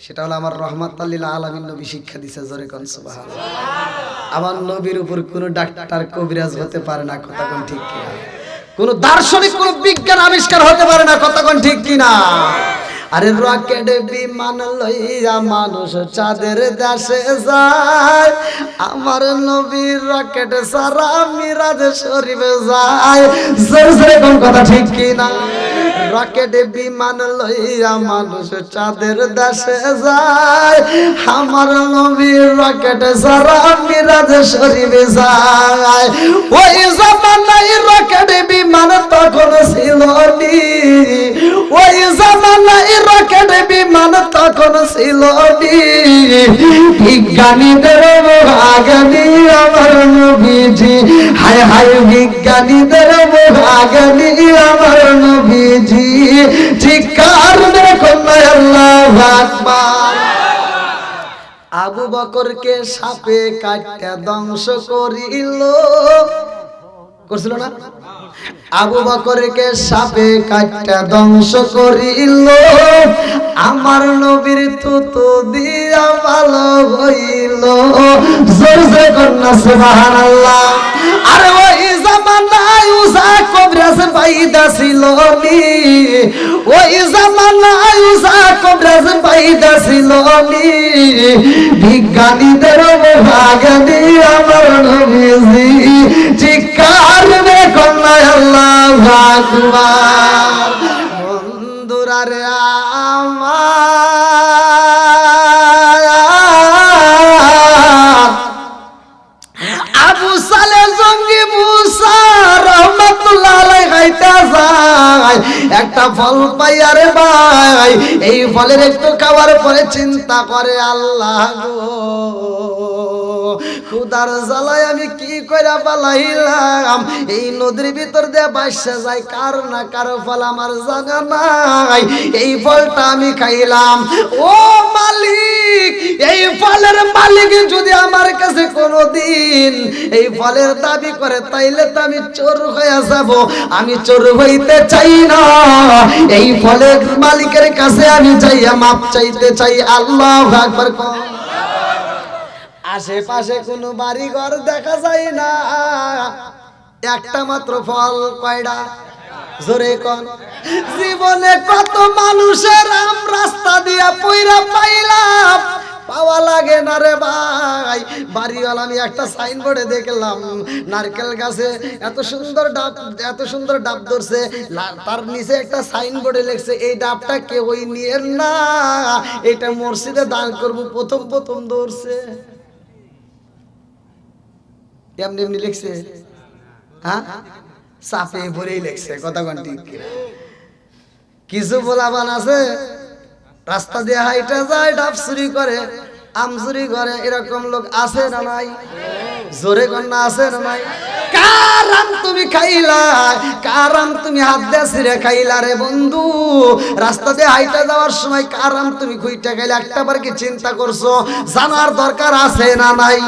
সেটা হলো আমার রহমাতুল লিল আলামিন নবী শিক্ষা দিয়েছে। জোরে কোন সুবহানাল্লাহ। আমার নবীর উপর কোন ডাক্তার কবিরাজ হতে পারে না, কথা কোন ঠিক কিনা? কোন দার্শনিক, কোন বিজ্ঞান আবিষ্কার হতে পারে না, কথা কোন ঠিক কিনা? আরে রকেট বিমান লইয়া মানুষ চাঁদের দেশে যায়, আমার নবীর রকেট সারা মিরাজ শরীফে যায়। জোরে জোরে কোন কথা ঠিক কিনা? রকেট বিমান লইয়া মানুষ চাঁদের দেশে যায়, আমার নবীর রকেট সারা মিরাজ শরীফে যায়। ওই জামানায় রকেট বিমান তখন ছিল নি, ওই জামানায় রকেট বিমান তখন ছিল নি, বিজ্ঞানীদের মুখাগানি আমার নবীজি, হায় হায় বিজ্ঞানীদের মুখাগানি আমার নবীজি, চিৎকার দিয়ে কন্যা আল্লাহু আকবার। আবু বকরকে সাপে কাটতে ধ্বংস করিল, করছিল না? আবু বকরকে সাপে কাটতে ধ্বংস করিল, আমার নবীর তুতু দিয়া ভালো হইল। জোরে জোরে কন্যা সুবহানাল্লাহ। আরে ওই জামানায় উসা কবরাজ পাইদা ছিল নি, ওই জামানায় উসা কবরাজ পাইদা ছিল নি, বিজ্ঞানীদের মুখাগানি আমার নবীজি, চিৎকার দিয়ে কন্যা আল্লাহু আকবার। বন্ধুরা রে আমার, আবু সালে জঙ্গি মুসা রহমাতুল্লাহ আলাইহি খাইতে যায়, একটা ফল পাই। আরে ভাই, এই ফলের একটু খাওয়ার পরে চিন্তা করে, আল্লাহ গো, খুদার জ্বালায় আমি কি কইরা পালাইলাম, এই নদীর ভিতর দিয়ে ভাসা যায়, কার না কারো ফল আমার জানা নাই, এই ফলটা আমি খাইলাম। ও মালিক, এই ফলের মালিক যদি আমার কাছে কোনোদিন এই ফলের দাবি করে, তাইলে তো আমি চোর হয়ে যাব। আমি চোর হইতে চাই না, এই ফলের মালিকের কাছে আমি চাইয়া মাপ চাইতে চাই। আল্লাহু আকবার। আশেপাশে কোনো বাড়ি ঘর দেখা যায় না, একটা মাত্র ফল। কয়টা? জোরে কোন। জীবনে কত মানুষের আম রাস্তা দিয়া পয়রা পাইলাম, পাওয়া লাগে না রে ভাই। বাড়িওয়ালা, আমি একটা সাইনবোর্ডে দেখলাম নারকেল গাছে এত সুন্দর ডাব, এত সুন্দর ডাব ধরছে, তার নিচে একটা সাইনবোর্ডে লিখছে, এই ডাবটা কেউই নিয়ে না, এটা মসজিদে দান করব। প্রথম প্রথম ধরছে, এমনি এমনি লিখছে, হ্যাঁ, চাপে ভরেই লিখছে, কথা কোন ঠিক কিনা? কিছু বলাবান আছে রাস্তা দিয়ে হাইটা যায়, ডাব চুরি করে, আম চুরি করে, এরকম লোক আছে না নাই? জোরে কন্যা আছে না নাই? কার আম তুমি খাইলা, কার আম তুমি হাত দিয়ে ছিঁড়ে খাইলা রে বন্ধু? রাস্তা দিয়ে হাইটা যাওয়ার সময় কার আম তুমি খুইটা খাইলা, একটাবার কি চিন্তা করছো? জানার দরকার আছে না নাই?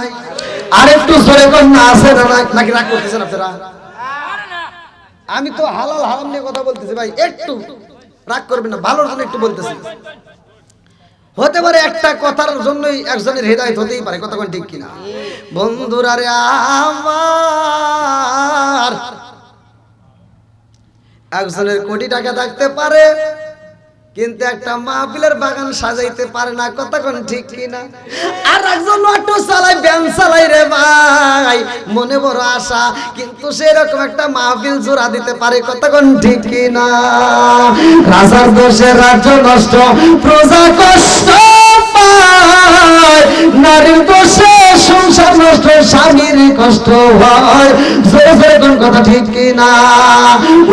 আর একটু জোরে কন্যা আছে না নাই? নাকি রাগ করতেছেন আপনারা? আমি তো হালাল হারাম নিয়ে কথা বলতেছি ভাই, একটু রাগ করবেন না, ভালোর জন্য একটু বলতেছি। হতে পারে একটা কথার জন্যই একজনের হেদায়েত হতেই পারে, কথা কোন ঠিক কিনা? বন্ধুরা রে আমার, একজনের কোটি টাকা থাকতে পারে, কিন্তু একটা মাহফিলের বাগান সাজাইতে পারে না, কতক্ষণ ঠিক কিনা? আর একজন অটো চালাই, ভ্যান চালাই রে ভাই, মনে বড় আশা, কিন্তু সেরকম একটা মাহফিল জোড়া দিতে পারে, কতক্ষণ ঠিক কিনা? রাজার দোষে রাজ্য নষ্ট, প্রজা কষ্ট পায়, নারীর দোষে সংসার নষ্ট, স্বামীর কষ্ট হয়, যেরকম কথা ঠিক কিনা?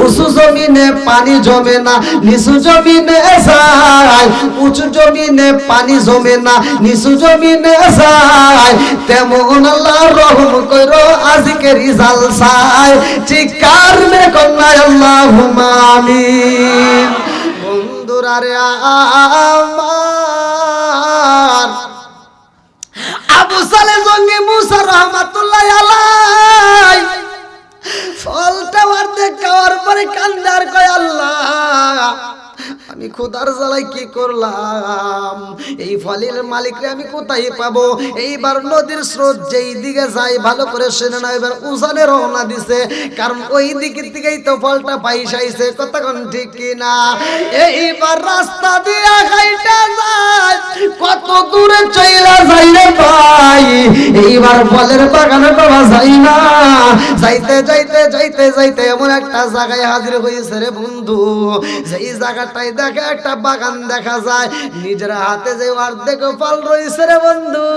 উঁচু জমিনে পানি জমে না, নিচু জমিনে যায়, উঁচু জমিনে পানি জমে না, নিচু জমিনে যায়, তেমন আল্লাহ রহম কইরো আজকে রিজাল চাই, চিৎকার মে কন্যা আল্লাহুম্মা আমিন। বন্ধুরা রে আমার, আবু সালে জঙ্গি মুসা রহমাতুল্লাহ আলাইহি ফলটা অর্ধেক খাওয়ার পরে কান্দার কয় আল্লাহ আমি খোদার জ্বালাই কি করলাম, এই ফলের মালিকরে আমি কোথায় পাবো? এইবার নদীর স্রোত যেই দিকে যায় ভালো করে শুনে না, এবার উজানে রওনা দিছে, কারণ ওই দিকের দিকেই তো ফলটা পাইসাইছে, কতক্ষণ ঠিক কিনা? এইবার রাস্তা দিয়ে হাইটা যায়, কত দূরে চইলা যাই রে ভাই, এইবার ফলের বাগানে পাওয়া যায় না, যাইতে যাইতে যাইতে যাইতে এমন একটা জায়গায় হাজির হয়েছে রে বন্ধু, যেই জায়গাটায় দেখে একটা বাগান দেখা যায়, নিজের হাতে যে অর্ধেক ফল রয়েছে রে বন্ধু,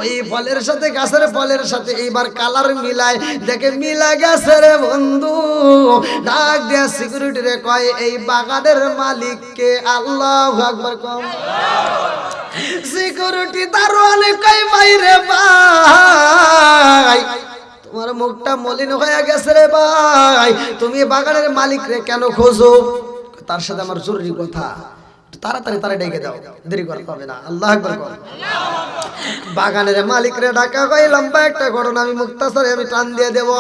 ওই ফলের সাথে গাছের ফলের সাথে এইবার কালার মিলায়, দেখে মিলা গেছে রে বন্ধু, ডাক দিয়া সিকিউরিটি রে কয় এই বাগানের মালিক কে? আল্লাহু আকবার কম। সিকিউরিটি দারোয়ানে কয় ভাই রে ভাই, তোমার মুখটা মলিন হয়ে গেছে রে ভাই, তুমি বাগানের মালিক রে কেন খোঁজো? তার সাথে আমার জরুরি কথা, তাড়াতাড়ি তারা ডেকে দাও, দেরি করা হবে না। আল্লাহু আকবার কর। বাগানের মালিক রে ডাকা হয়, লম্বা একটা ঘটনা আমি মুক্তাসারে আমি টান দিয়ে দেব।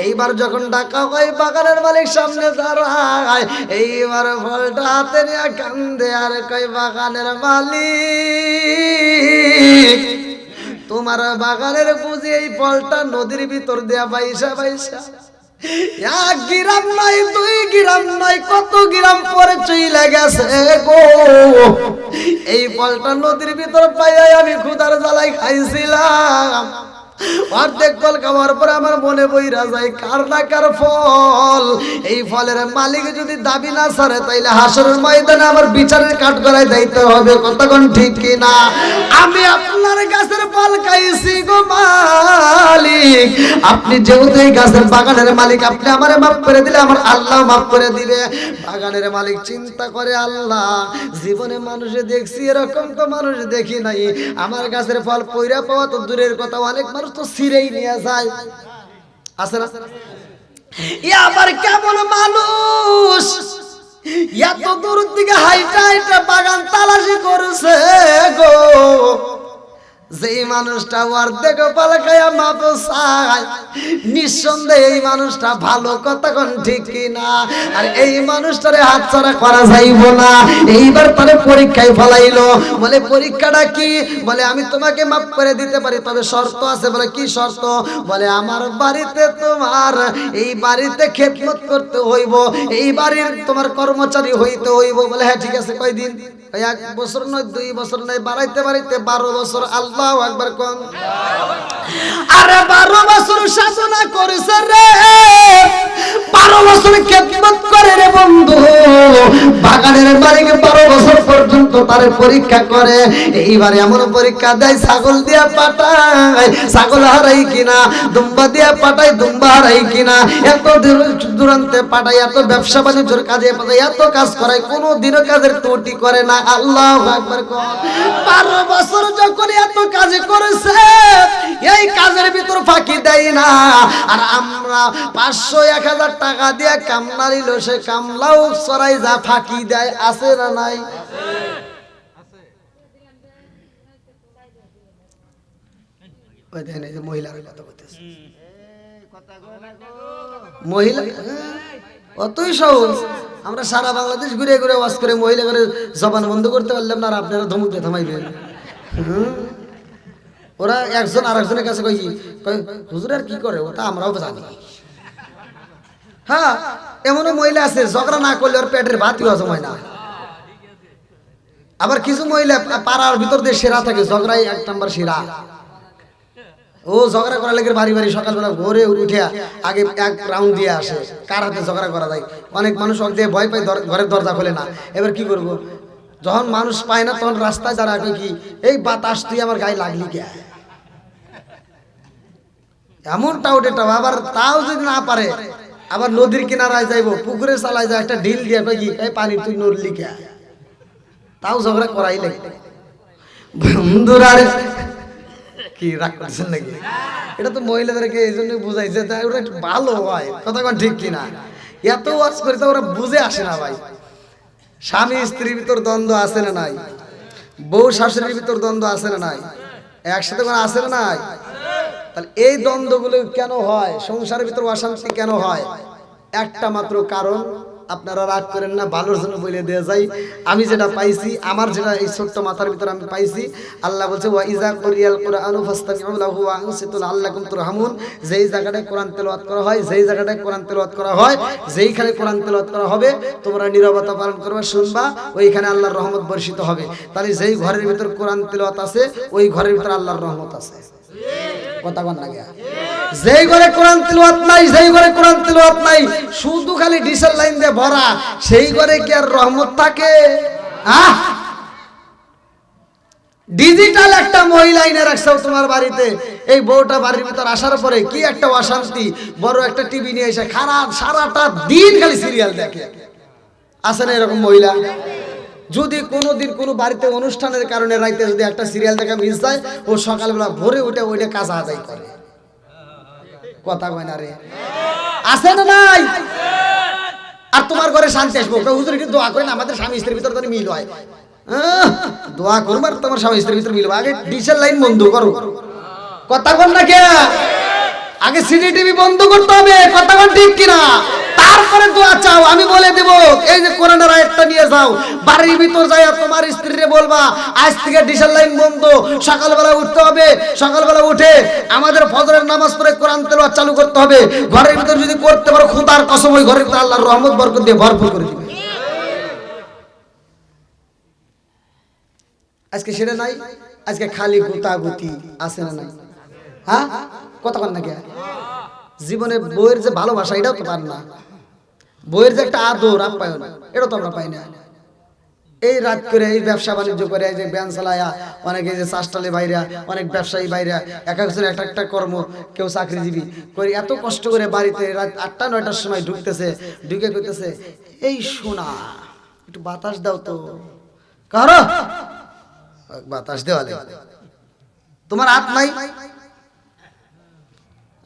এইবার যখন ডাকা হয় বাগানের মালিক সামনে দাঁড়ায়, এইবার ফলটা হাতে নিয়ে কান্দে আর কয় বাগানের মালিক তোমার বাগানের পুঁজি এই ফলটা নদীর ভিতর দেয়া বাইসা বাইসা এক গ্রাম নাই, 2 গ্রাম নাই, কত গ্রাম পরে চইলা গেছে গো, এই ফলটা নদীর ভিতর পাইয়া আমি ক্ষুধার জ্বালাই খাইছিলাম, অর্ধেক ফল খাওয়ার পরে আমার মনে বইরা যায় কার না কার ফল, এই ফলের মালিক যদি দাবি না ছাড়ে তাইলে হাসরের ময়দানে আমার বিচারের কাঠ গড়ায় যাইতে হবে, কতক্ষণ ঠিক কিনা? আমি আপনার গাছের ফল খাইছি গো মালিক, আপনি যেহেতু এই গাছের বাগানের মালিক, আপনি আমারে মাফ করে দিলে আমার আল্লাহ মাফ করে দিবে। বাগানের মালিক চিন্তা করে, আল্লাহ জীবনে মানুষে দেখছি, এরকম তো মানুষ দেখি নাই, আমার গাছের ফল পইরা পাওয়া তো দূরের কথা, অনেক মানুষ তো ছিঁড়েই নিয়ে যায়, আছে না? আবার কেমন মানুষ এত দূর থেকে হাইটা হাইটা বাগান তালাশি করছে গো, যেই মানুষটা অর্ধেক ফল খায়া মাপ চায়, নিঃসন্দেহে এই মানুষটা ভালো, কতক্ষণ ঠিক কিনা? আর এই মানুষটারে হাতছাড়া করা যাইব না। এইবার তারে পরীক্ষায় ফলাইলো, বলে পরীক্ষাটা কি? বলে আমি তোমাকে মাফ করে দিতে পারি, তবে শর্ত আছে। বলে কি শর্ত? বলে আমার বাড়িতে তোমার এই বাড়িতে খেদমত করতে হইব, এই বাড়ির তোমার কর্মচারী হইতে হইব। বলে হ্যাঁ ঠিক আছে, কয়দিন? 1 বছর নয়, 2 বছর নয়, বাড়াইতে বাড়াইতে 12 বছর। আল্লাহু আকবার কোন। আরে 12 বছর সাধনা করেছে রে, 12 বছর খেদমত করে রে বন্ধু। বাগানের মালিক 12 বছর পর্যন্ত তারে পরীক্ষা করে। এইবারে এমন পরীক্ষা দেয়, ছাগল দিয়া পাঠায়, ছাগল হারাই কিনা, দুম্বা দিয়া পাঠায়, দুম্বা হারাই কিনা, এত দূরান্তে পাঠায়, এত ব্যবসা বাণিজ্যের কাজে পাঠায়, এত কাজ করায়, কোনো দিনও কাজের ত্রুটি করে না। আল্লাহু আকবার কোন। 12 বছর যখন এত কাজ করেছে, এই কাজের ভিতর ফাঁকি দেয় না। আর আমরা 500-1000 টাকা দিয়ে কামলা নিল, সে কামলাও সরাই যা ফাঁকি দেয়, আছে না নাই? ওই দেখেন এই যে মহিলার কথা বলতেছে, মহিলা অতই সহজ। আমরা সারা বাংলাদেশ ঘুরে ঘুরে ওয়াজ করে মহিলা করে জবান বন্ধ করতে পারলাম না, আর আপনারা ধমক দিয়ে থামাইবেন। ওরা একজন আরেকজনের কাছে কই হুজুর আর কি করে, ওটা আমরাও জানি। হ্যাঁ, এমনও মহিলা আছে ঝগড়া না করলে ওর পেটের ভাতই হজম হয় না। আবার কিছু মহিলা পাড়ার ভিতর দিয়ে সেরা থাকে, ঝগড়াই 1 নাম্বার সেরা। ও ঝগড়া করা লেগে বাড়ি বাড়ি সকালবেলা ভোরে উঠে আগে 1 রাউন্ড দিয়ে আসে, কার হাতে ঝগড়া করা যায়। অনেক মানুষ ওকে দিয়ে ভয় পায়, ঘরের দরজা খোলে না। এবার কি করব, যখন মানুষ পায় না তখন রাস্তায় যারা কি এই বাতাস তুই আমার গায়ে লাগলি কে, এমন টাউটেটাও। আবার তাও যদি না পারে, আবার নদীর কিনারায় যাইবো, পুকুরে চালায় যায় একটা ঢিল দিয়ে কই কি এই পানি তুই নড়লি কে, তাও ঝগড়া করাই লাগে। বন্ধুরা কি রাগ করছেন নাকি? এটা তো মহিলাদেরকে এই জন্য বুঝাইছে, তাই ওরা একটু ভালো হয়, কথা কোন ঠিক কিনা? এত ওয়াজ করে তো ওরা বুঝে আসে না ভাই। স্বামী স্ত্রীর ভিতর দ্বন্দ্ব আছে না নাই? বউ শাশুড়ির ভিতর দ্বন্দ্ব আছে না নাই? একসাথে করে আছে না নাই? তাহলে এই দ্বন্দ্বগুলো কেন হয়, সংসারের ভিতর অশান্তি কেন হয়? একটা মাত্র কারণ, আপনারা রাগ করেন না, ভালোর জন্য বলে দিয়ে যাই। আমি যেটা পাইছি, আমার যেটা এই ছোট্ট মাথার ভিতর আমি পাইছি, আল্লাহ বলছে ওয়া ইজা কুরিয়াল কুরআনু ফাসতামিউ লাহু ওয়া আনসিতু লাআল্লাকুম তুরহামুন। যেই জায়গাটায় কোরআন তেলাওয়াত করা হয়, যেই জায়গাটায় কোরআন তেলাওয়াত করা হয়, যেইখানে কোরআন তেলাওয়াত করা হবে, তোমরা নীরবতা পালন করবে, শুনবা, ওইখানে আল্লাহর রহমত বর্ষিত হবে। তাহলে যেই ঘরের ভিতর কোরআন তেলাওয়াত আছে, ওই ঘরের ভিতর আল্লাহর রহমত আছে। কথা বল না গিয়া, যেই ঘরে কোরআন তেলাওয়াত নাই, যেই ঘরে কোরআন তেলাওয়াত নাই, শুধু খালি ডিসেল লাইন দিয়ে ভরা, সেই ঘরে কি আর রহমত থাকে? ডিজিটাল একটা মহিলা এনে রাখছো তোমার বাড়িতে, এই বউটা বাড়ির ভিতর আসার পরে কি একটা অশান্তি। বড় একটা টিভি নিয়ে এসে খারাপ সারাটা দিন খালি সিরিয়াল দেখে। আছে না এরকম মহিলা? যদি কোনোদিন কোনো বাড়িতে অনুষ্ঠানের কারণে রাইতে যদি একটা সিরিয়াল দেখা মিস যায়, ও সকালবেলা ভোরে উঠে ওইটা কাজা আদায় করে। কথা কয় না রে? আছে না নাই? আর তোমার ঘরে শান্তি আসবো, হুজুর একটু দোয়া করেন আমাদের স্বামী স্ত্রীর ভিতর যেন মিল হয়। দোয়া করবো আর তোমার স্বামী স্ত্রীর ভিতর মিলবো, আগে ডিসেল লাইন বন্ধ করো। কথা কন না কে? আগে সিসিটিভি বন্ধ করতে হবে, কথা কন ঠিক কিনা? তারপরে দোয়া চাও। আমি বলে দেব, এই যে কোরআনের আয়াতটা নিয়ে যাও, বাড়ির ভিতর যাই তোমার স্ত্রীরে বলবা আজ থেকে ডিসেল লাইন বন্ধ, সকালবেলা উঠতে হবে, সকালবেলা উঠে আমাদের ফজরের নামাজ পড়ে কোরআন তেলাওয়াত চালু করতে হবে। ঘরের ভিতর যদি করতে পারো, খোদার কসম ওই ঘরের ভিতর আল্লাহর রহমত বরকত দিয়ে ভরপুর করে দিবে। আজকে সেটা নাই, আজকে খালি গুতাগুতি। আছে না নাই? হ্যাঁ, কথা কন না কে? জীবনে বইয়ের যে ভালোবাসা, এটাও তো পান না। বইয়ের যে একটা আদর আপ্যায়ন, এটাও তো আমরা পাই না। এই রাত করে এই ব্যবসা বাণিজ্য করে, এই যে ব্যান চালায়া, অনেকে যে চাষটালে বাইরা, অনেক ব্যবসায়ী বাইরা, এক একজন একটা একটা কর্ম, কেউ চাকরিজীবী করে এত কষ্ট করে বাড়িতে রাত 8টা 9টার সময় ঢুকতেছে, ঢুকে কইতেছে এই শোনা একটু বাতাস দাও তো। কারো বাতাস দেওয়ালে তোমার হাত নাই?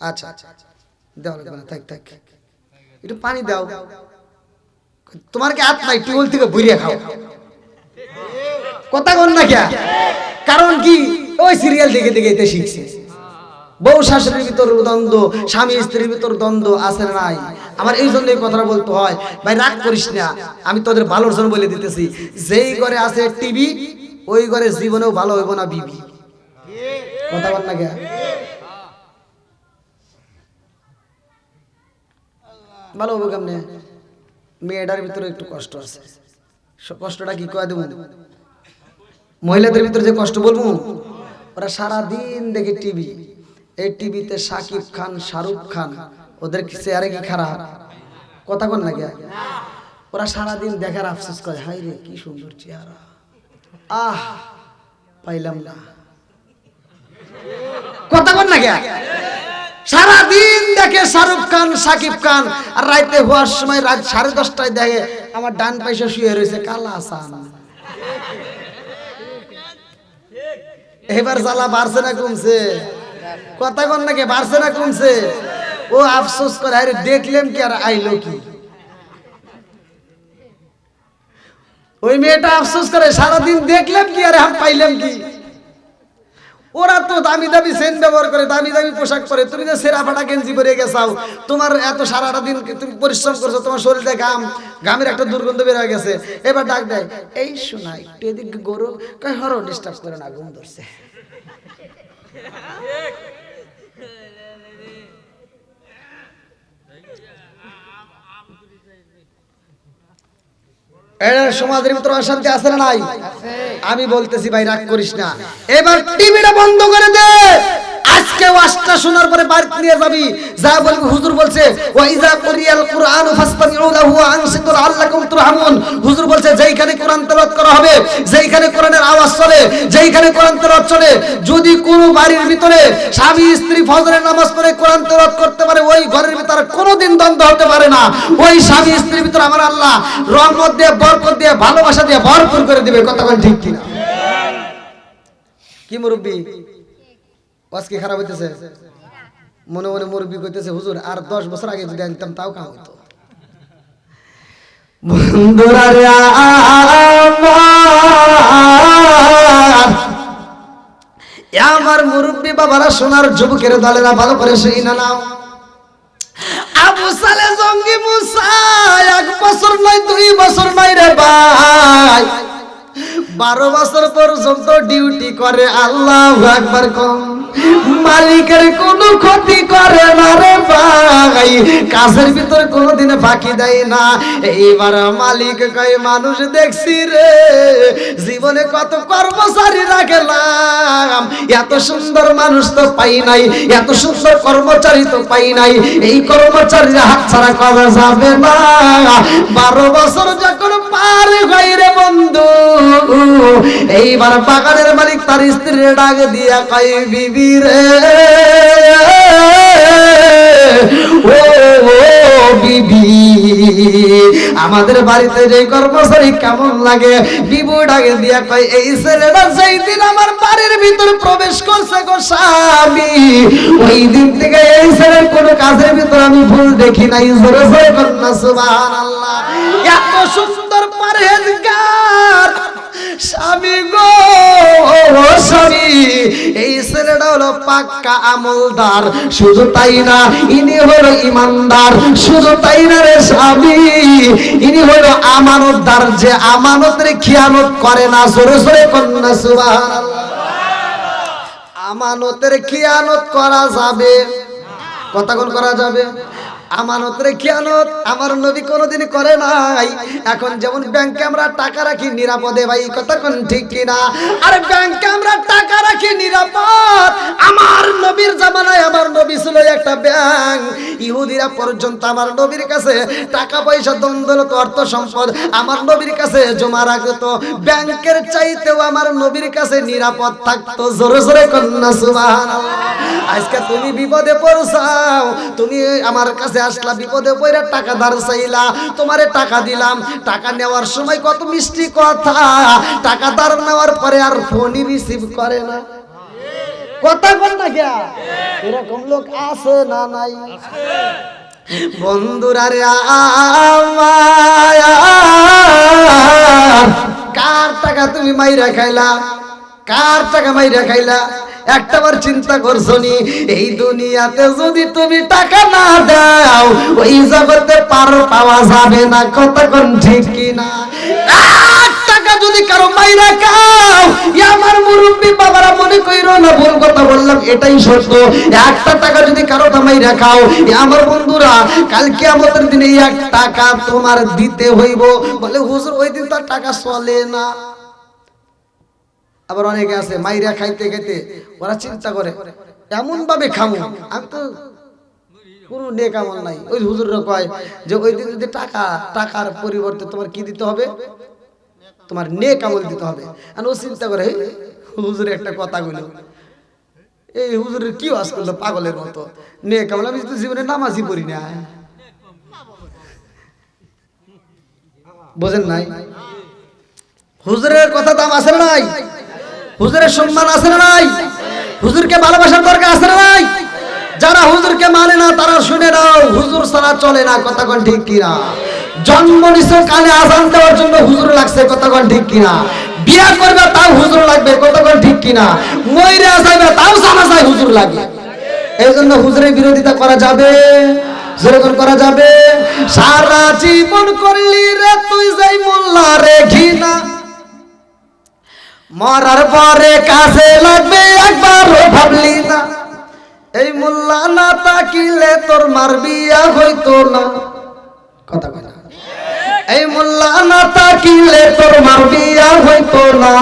আচ্ছা দেওয়া লাগবে না, থাক থাক, একটু পানি দাও। তোমার কি হাত নাই? টিউবওয়েল থেকে ভরিয়া খাও। কথা কন না কে? কারণ কি? ওই সিরিয়াল দেখে দেখে এতে শিখছে। বউ শাশুড়ির ভিতর দ্বন্দ্ব, স্বামী স্ত্রীর ভিতর দ্বন্দ্ব আছে না নাই? আমার এই জন্য এই কথাটা বলতে হয়। ভাই রাগ করিস না, আমি তোদের ভালোর জন্য বলে দিতেছি। যেই ঘরে আছে টিভি, ওই ঘরে জীবনেও ভালো হইব না বিবি। কথা বল না কে? ভালো হবে কেমনে? মেয়েটার ভিতরে একটু কষ্ট আছে, কষ্টটা কি কয়ে দেবো? মহিলাদের ভিতরে যে কষ্ট বলবো, ওরা সারাদিন দেখে টিভি, এই টিভিতে শাকিব খান, শাহরুখ খান, ওদের চেহারা কি খারাপ? কথা কন না কে? ওরা সারাদিন দেখার আফসোস করে, হাই রে কি সুন্দর চেহারা, আহ পাইলাম না। কথা কন না কে? সারাদিন দেখে শাহরুখ খান, শাকিব খান, আর রাইতে হওয়ার সময় রাত 10:30টায় দেখে আমার ডান পাশে শুয়ে রয়েছে কালা আসান। এবার জ্বালা বাড়ছে না কমছে? কথা কন নাকি? বাড়ছে না কমছে? ও আফসোস করে, আরে দেখলাম কি আর আইলো কি? ওই মেয়েটা আফসোস করে, সারাদিন দেখলাম কি আর পাইলাম কি? ওরা তো দামি দামি সেন্ট ব্যবহার করে, দামি দামি পোশাক পরে, তুমি যে সেরা ফাটা গেঞ্জি পরে গেছাও, তোমার এত সারাটা দিন তুমি পরিশ্রম করছো, তোমার শরীরে ঘামের একটা দুর্গন্ধ বের হয়ে গেছে। এবার ডাক দেয়, এই শোনা একটু এদিকে গরু, কয় হরো ডিস্টার্ব করে না, ঘুম ধরছে। এর সমাজের ভিতরে অশান্তি আছে না নাই? আছে। আমি বলতেছি ভাই রাগ করিস না, এবার টিভিটা বন্ধ করে দে। আজকে ওয়াজটা শোনার পরে বাড়িতে নিয়ে যাবি, যা বলবি হুজুর বলছে ওয়াইজা কুরিয়াল কুরআন ফাসতামিউ লাহু ওয়া আনসিতু লাআল্লাকুম তুরহামুন। হুজুর বলছে যেইখানে কোরআন তেলাওয়াত করা হবে, যেইখানে কোরআনের আওয়াজ চলে, যেইখানে কোরআন তেলাওয়াত চলে, যদি কোনো বাড়ির ভিতরে স্বামী স্ত্রী ফজরের নামাজ পড়ে কোরআন তেলাওয়াত করতে পারে, ওই ঘরের ভিতরে কোনোদিন দ্বন্দ্ব হতে পারে না। ওই স্বামী স্ত্রীর ভিতরে আমার আল্লাহ রহমত দিয়ে, বরকত দিয়ে, ভালোবাসা দিয়ে ভরপুর করে দিবে। কথা বল ঠিক কিনা? কি মুরব্বি ওয়াজ কি খারাপ হইতেছে? মনে মনে মুরব্বি কইতেছে হুজুর আর 10 বছর আগে যদি আনতাম তাও কাম হতো। বন্ধুরা রে আমার মুরব্বি বাবারা, সোনার যুবকের দলেরা, ভালো করে শুই না নাও। আবু সালে জঙ্গি মুসা 1 বছর নয় 2 বছর নয় রে ভাই, 12 বছর পর্যন্ত ডিউটি করে। আল্লাহু আকবার কম। মালিকের কোনো ক্ষতি করে না রে ভাই, কাজের ভিতর কোনোদিন ফাঁকি দেয় না। এইবার মালিক কয় মানুষ দেখছি রে, জীবনে কত কর্মচারী রাখলাম, এত সুন্দর মানুষ তো পাই নাই, এত সুন্দর কর্মচারী তো পাই নাই, এই কর্মচারীর হাত ছাড়া করা যাবে না। 12 বছর যখন পার হয় রে বন্ধু, এইবার বাগানের মালিক তার স্ত্রীর ডাক দিয়া কয় বিবি রে, ও বিবি, আমাদের বাড়িতে যে কর্মচারী কেমন লাগে? বিবু ডাকে দিয়া কয় এই ছেলেটা যেই দিন আমার বাড়ির ভিতর প্রবেশ করছে গো স্বামী, ওই দিন থেকে এই ছেলের কোনো কাজের ভিতর আমি ভুল দেখি নাই। জোরে জোরে কন্যা সুবহানাল্লাহ। এত সুন্দর পরহেজগার স্বামী গো স্বামী, এই ছেলেটা হলো পাক্কা আমলদার। শুধু তাই না, ইনি হলো ইমানদার। শুধু তাই না রে স্বামী, ইনি হলো আমানতদার, যে আমানতের খিয়ানত করে না। জোরে জোরে কন্যা সুবহানাল্লাহ। আমানতের খিয়ানত করা যাবে? কথা কোন করা যাবে? আমানতের খিয়ানত আমার নবী কোনোদিন করে নাই। এখন যেমন ব্যাংকে আমরা টাকা রাখি নিরাপদে, ভাই কথা কোন ঠিক কিনা? আর ব্যাংকে আমরা টাকা রাখি নিরাপদ। আমার নবীর জামানায় আমার নবী ছিল একটা ব্যাংক। ইহুদিরা পর্যন্ত আমার নবীর কাছে টাকা পয়সা, দ্বন্দ্বলত, অর্থ সম্পদ আমার নবীর কাছে জমা রাখতো। ব্যাংকের চাইতেও আমার নবীর কাছে নিরাপদ থাকতো। জোরে জোরে কন্যা সুবহানাল্লাহ। আজকে তুমি বিপদে পড়ছাও, তুমি আমার কাছে আসলা, বিপদে পড়ে টাকা ধার চাইলা, তোমারে টাকা দিলাম। টাকা নেওয়ার সময় কত মিষ্টি কথা, টাকা ধার নেওয়ার পরে আর ফোনই রিসিভ করে না। কথা বল না কে? এরকম লোক আছে না নাই? বন্ধুরা রে আমার, কার টাকা তুমি মাইরা খাইলা? কার টাকা মাইরা খাইলা? একটাবার চিন্তা করছো নি? এই দুনিয়াতে যদি তুমি টাকা না দাও, ওই জগতে পার পাওয়া যাবে না। কথা কোন ঠিক কিনা? টাকা যদি কারো মাইরা খাও, আমার মুরব্বী বাবারা মনে কইরো না ভুল কথা বললাম, এটাই সত্য। একটা টাকা যদি কারো মাইরা খাও, আমার বন্ধুরা, কাল কিয়ামতের দিনে 1 টাকা তোমার দিতে হইব। বলে হুজুর ওই দিন তো টাকা চলে না। আবার অনেকে আছে মাইরা খাইতে খাইতে ওরা চিন্তা করে এমন ভাবে খামু, আমি তো কোনো নেক আমল নাই। ওই হুজুররা কয় যে ওই দিন যদি টাকার পরিবর্তে তোমার কি দিতে হবে? তোমার নেক আমল দিতে হবে। আর ও চিন্তা করে হুজুর একটা কথা কইল, এই হুজুরের কি ওয়াজ করলো পাগলের মতো, নেক আমল। আমি তো জীবনে নামাজই পড়ি না। বোঝেন নাই? হুজুরের কথা দাম আছে না নাই? হুজুরের সম্মান আছে না নাই? হুজুরকে ভালোবাসার দরকার আছে না নাই? যারা হুজুরকে মানে না তারা শুনে নাও, হুজুর ছাড়া চলে না। কথা কোন ঠিক কিনা? জন্ম নিছো কানে আযান দেওয়ার জন্য হুজুর লাগছে। কথা কোন ঠিক কিনা? বিয়া করবে তাও হুজুর লাগবে। কথা কোন ঠিক কিনা? মইরা যাইবে তাও জানাজায় হুজুর লাগে। এই জন্য হুজুরের বিরোধিতা করা যাবে? যেরকম করা যাবে? সারা জীবন করলি রে তুই যাই মোল্লা রে ঘৃণা, মরার পরে কাছে লাগবে একবারও ভাবলি না। এই মোল্লা না তাকিলে তোর মার বিয়া হইতো না। কথা কয় না? এই মোল্লা না থাকিলে তোমার বিয়া হইতো না,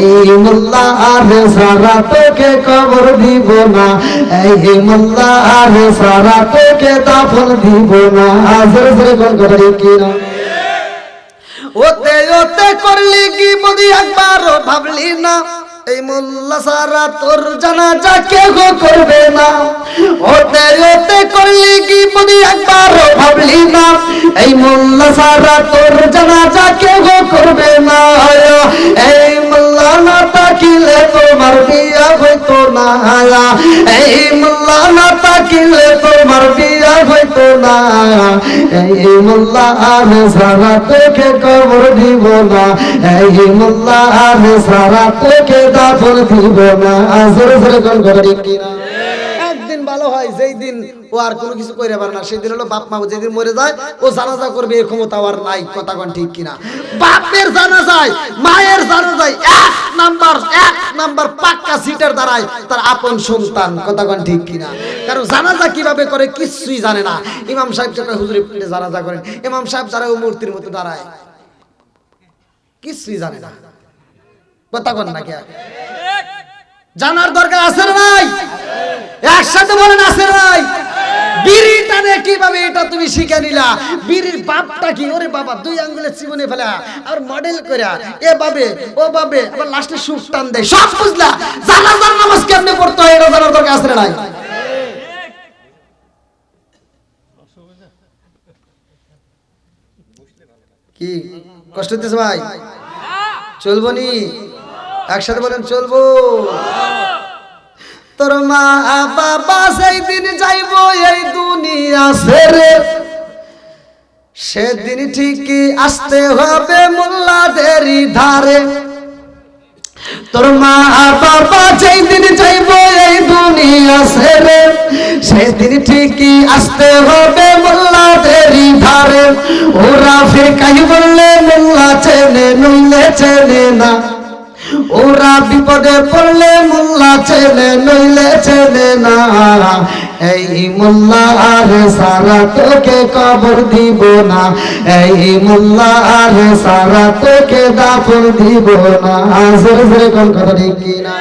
এই মোল্লা আরে সারা তোকে কবর দিব না, এই মোল্লা আরে সারা তোকে দাফন দিব না। জোরে জোরে কোন কথা কি না? ওতে ওতে করলি কি বদি একবারও ভাবলি না, এই মোল্লা সারা তোর জানাজা কেউ করবে না। ওতে ওতে করলি কি বদি একবারও ভাবলি না, এই মোল্লা সারা তোর জানাজা কেউ করবে না। এই মোল্লা না থাকিলে তোমার বিয়া হইতো না, এই মোল্লা না থাকিলে তোমার বিয়া হইতো না, এই মোল্লা আরে সারা তোকে কবর দিব না, এই মোল্লা আরে সারা তোকে দাফন দিব না। জোরে জোরে কোন কথা ঠিক কিনা? একদিন ভালো হয় যেই দিন ও আর কোনো কিছু কইরে পারে না, সেই দিন হলো বাপ মা যেদিন মরে যায় ও জানাজা করবে এই ক্ষমতা আর নাই। কথা কোন ঠিক কিনা? বাপের জানাজায় মায়ের জানাজায় এক নাম্বার পাক্কা সিটের দাঁড়ায় তার আপন সন্তান। কথা কোন ঠিক কিনা? কারণ জানাজা কিভাবে করে কিছুই জানে না। ইমাম সাহেব যখন হুজুরে পিঠে জানাজা করেন, ইমাম সাহেব যারা ও মূর্তির মতো দাঁড়ায় কিছুই জানে না। কথা কোন না কে? জানার দরকার আছে না নাই? একসাথে বলেন আছে না নাই? বিড়ি টানে কিভাবে এটা তুমি শিখে নিলা? বিড়ির বাপটা কি? ওরে বাবা, দুই আঙ্গুলে চিবনে ফেলা আর মডেল কইরা এভাবে ওভাবে আবার লাস্টে সুখ টান দেয়। সব বুঝলা? জানাজার নামাজ কেমনে পড়তে হয় এটা জানার দরকার আছে না নাই? কি কষ্ট হচ্ছে ভাই? চলবো নি? একসাথে বলেন চলবো। তোর মা বাবা সেই দিন যাইবো এই দুনিয়া ছেড়ে, সেদিন ঠিকই আসতে হবে মোল্লাদেরই ধারে। তোর মা বাবা যেই দিন যাইবো এই দুনিয়া ছেড়ে, সেদিন ঠিকই আসতে হবে মোল্লাদেরই ধারে। ওরা ফেকাই বললে মোল্লা চেনে নইলে চেনে না, ওরা বিপদে পড়লে মোল্লা চেনে নইলে চেনে না, এই মোল্লা আরে সারা তোকে কবর দিব না, এই মোল্লা আরে সারা তোকে দাফন দিব না। জোরে জোরে কোন কথা ঠিক কিনা?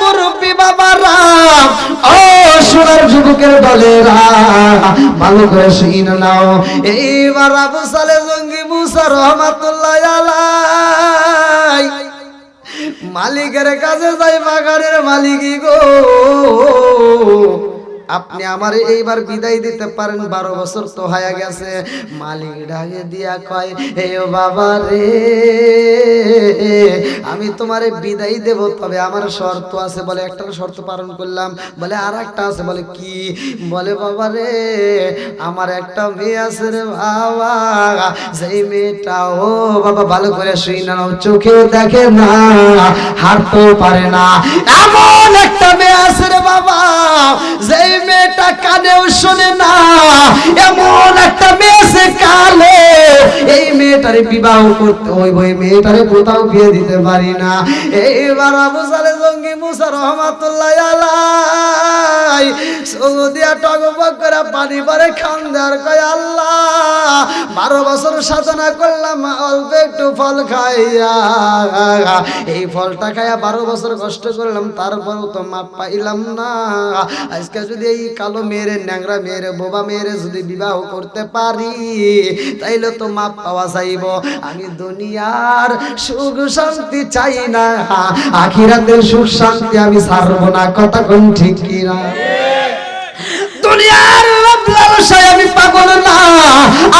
মুরব্বি বাবারা, ও সোনার যুবকের দলেরা, ভালো করে শুনে নাও। এইবার আবু সালে জঙ্গি মুসা রহমাতুল্লাহ আলাই মালিকের কাছে যাই, বাগানের মালিকই গো, আপনি আমার এইবার বিদায় দিতে পারেন, 12 বছর তো হয়ে গেছে। মালিক ডাকে দিয়া কয়, হে বাবা রে, আমি তোমারে বিদায় দেব, তবে আমার শর্ত আছে। বলে একটা শর্ত পালন করলাম। বলে আর একটা আছে। বলে কি? বলে বাবা রে, আমার একটা মেয়ে আছে রে বাবা, সেই মেয়েটা, ও বাবা ভালো করে শুই না, চোখেও দেখে না, হাঁটতেও পারে না, এমন একটা মেয়ে আছে রে বাবা, যেই মেয়েটা কানেও শোনে না, এমন একটা মেয়ে সে কালো, এই মেয়েটারে বিবাহ করতে হইব, এই মেয়েটারে কোথাও বিয়ে দিতে পারি না। এইবার আবু সালে জঙ্গি মুসা রহমাতুল্লাহ আলাই সৌদিয়া টগবগ করে পানি পরে খান দেওয়ার কয়, আল্লাহ 12 বছর সাধনা করলাম অল্প একটু ফল খাইয়া, এই ফলটা খাইয়া 12 বছর কষ্ট করলাম, তারপরও তো মাপ পাইলাম না। আজকে যদি এই কালো মেয়েরে, ন্যাংরা মেয়েরে, বোবা মেয়েরে যদি বিবাহ করতে পারি, তাইলে তো মাপ পাওয়া যাইব। আমি দুনিয়ার সুখ শান্তি চাই না, আখিরাতের সুখ শান্তি আমি ছাড়বো না। কথা কোন ঠিক কিনা? দুনিয়ার লালসায় আমি পাগল না,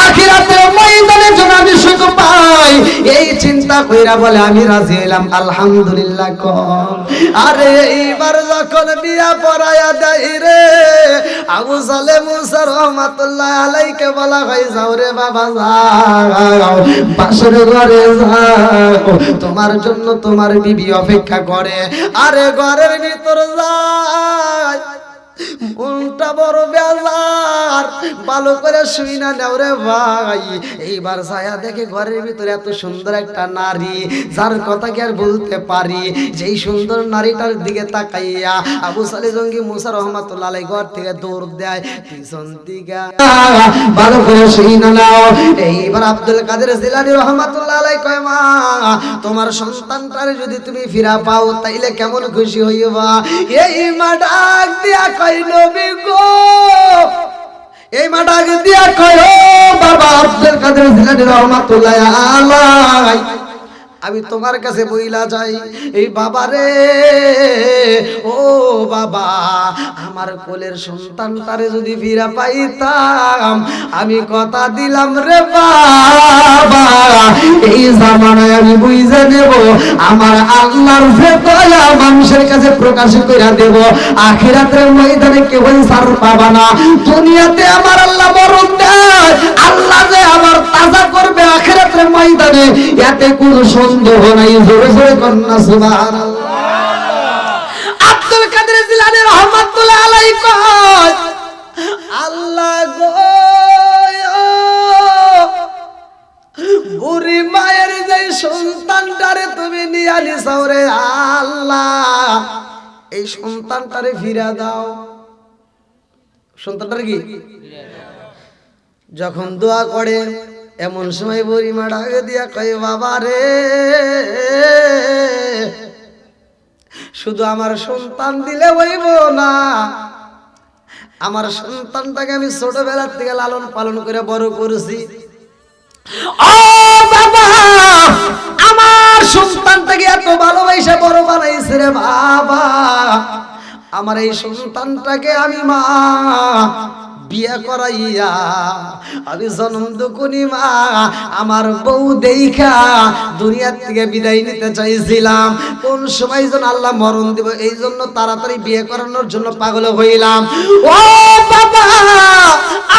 আখিরাতের ময়দানে যেন আমি সুখ পাই, এই চিন্তা কইরা বলে আমি রাজি হইলাম। আলহামদুলিল্লাহ কম। আরে এইবার যখন বিয়া পড়ায়া দেয় রে, আবু সালে মুসা রহমাতুল্লাহ আলাইকে বলা হয়, যাও রে বাবা যাও, বাসর ঘরে যাও, তোমার জন্য তোমার বিবি অপেক্ষা করে। আরে ঘরের ভিতর যায়, মনটা বড় বেজার, ভালো করে শুই না নাও রে ভাই। এইবার ছায়া দেখে ঘরের ভিতরে এত সুন্দর একটা নারী, যার কথা কি আর বলতে পারি। যেই সুন্দর নারীটার দিকে তাকাইয়া আবু সালে জঙ্গি মুসা রহমাতুল্লাহ আলাইহি ঘর থেকে দৌড় দেয় পিছন দিকে, ভালো করে শুই না নাও। এইবার আব্দুল কাদের জিলানী রহমাতুল্লাহ আলাইহি কয়, মা তোমার সন্তানটারে যদি তুমি ফিরা পাও তাইলে কেমন খুশি হইবা। এই মা ডাক দিয়া কয়, নবী গো, এই মা ডাক দিয়া কয়, ও বাবা আব্দুল কাদের জিলানী রহমাতুল্লাহ আলাইহি, আমি তোমার কাছে বইলা যাই, এই বাবা রে, ও বাবা, আমার কোলের সন্তানটারে যদি ফিরা পাইতাম, আমি কথা দিলাম রে বাবা, এই জামানায় আমি বুঝে নেব আমার আল্লাহর যে দয়া মানুষের কাছে প্রকাশ করে দেব। আখিরাতের ময়দানে কেউ ছাড় পাবা না। দুনিয়াতে আমার আল্লাহ মরণ দেয়, আল্লাহ যে আমার তাজা করবে আখিরাতের ময়দানে, এতে কোনো সন্দেহ নাই। জোরে জোরে কন্যা সুবহানাল্লাহ। আব্দুল কাদের জিলানী রহমাতুল্লাহ আলাইহি কয়, আল্লাহ গো, বুড়ি মায়ের যে সন্তানটারে তুমি নিয়ে নিছাও রে আল্লাহ, এই সন্তানটারে ফিরা দাও। সন্তানটারে কি যখন দোয়া করে, এমন সময় বুড়ি মা ডাক দিয়া কয়, বাবা রে, শুধু আমার সন্তান দিলে হইব না, আমার সন্তানটাকে আমি ছোটবেলা থেকে লালন পালন করে বড় করেছি। ও বাবা, আমার সন্তানটাকে এত ভালোবাসা বড় বানাইছে রে বাবা, আমার এই সন্তানটাকে আমি মা বিয়ে করাইয়া আমি জন্ম দুকুনি মা আমার বউ দেখা দুনিয়ার থেকে বিদায় নিতে চাইছিলাম। কোন সময় যেন আল্লাহ মরণ দিব, এই জন্য তাড়াতাড়ি বিয়ে করানোর জন্য পাগল হইলাম। ও বাবা,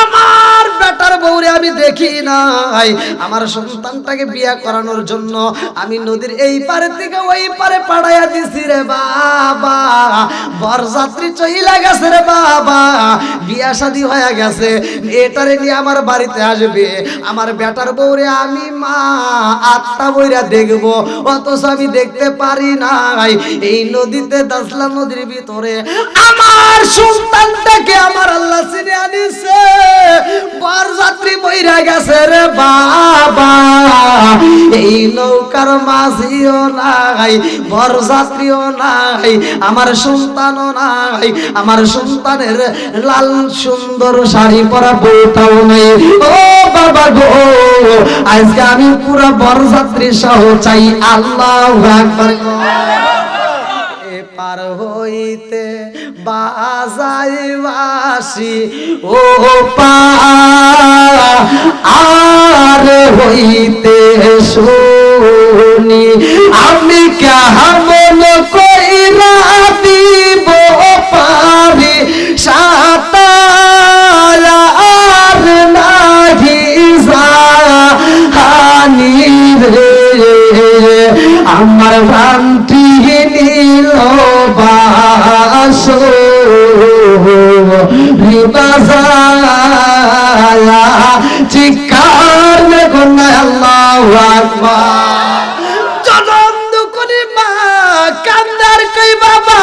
আমার বেটার বউরে আমি দেখি নাই, আমার সন্তানটাকে বিয়ে করানোর জন্য আমি নদীর এই পারে থেকে ওই পারে পাঠাইয়া দিছি রে বাবা। বরযাত্রী চইলা গেছে রে বাবা, বিয়া শাদী হয়ে গেছে, এটারে নিয়ে আমার বাড়িতে আসবে। আমার বেটার বউরে আমি মা আত্মা বইরা দেখবো, অথচ আমি দেখতে পারি নাই। এই নদীতে দাসলা নদীর ভিতরে আমার সন্তানটাকে আমার আল্লাহ চিনে আনিছে। বরযাত্রী বইরা গেছে রে বাবা, এই নৌকার মাঝিও নাই, বরযাত্রীও নাই, আমার সন্তানও নাই, আমার সন্তানের লাল সুন্দর শাড়ি পরা বউটাও নেই। ও বাবা গো, আজকে আমি পুরা বরযাত্রী সহ চাই আল্লাহু আকবার। পার হইতে বাজাই বাসি ও পার হইতে শুনি, আমি কেমন কইরা দিব পারি সাতার নাহি জানি রে, আমার ভ্রান্তি নীল বাসো রিবাজায়া চিৎকার দেখুন না আল্লাহু আকবার। জনম দুকুনি মা কান্দার কই বাবা,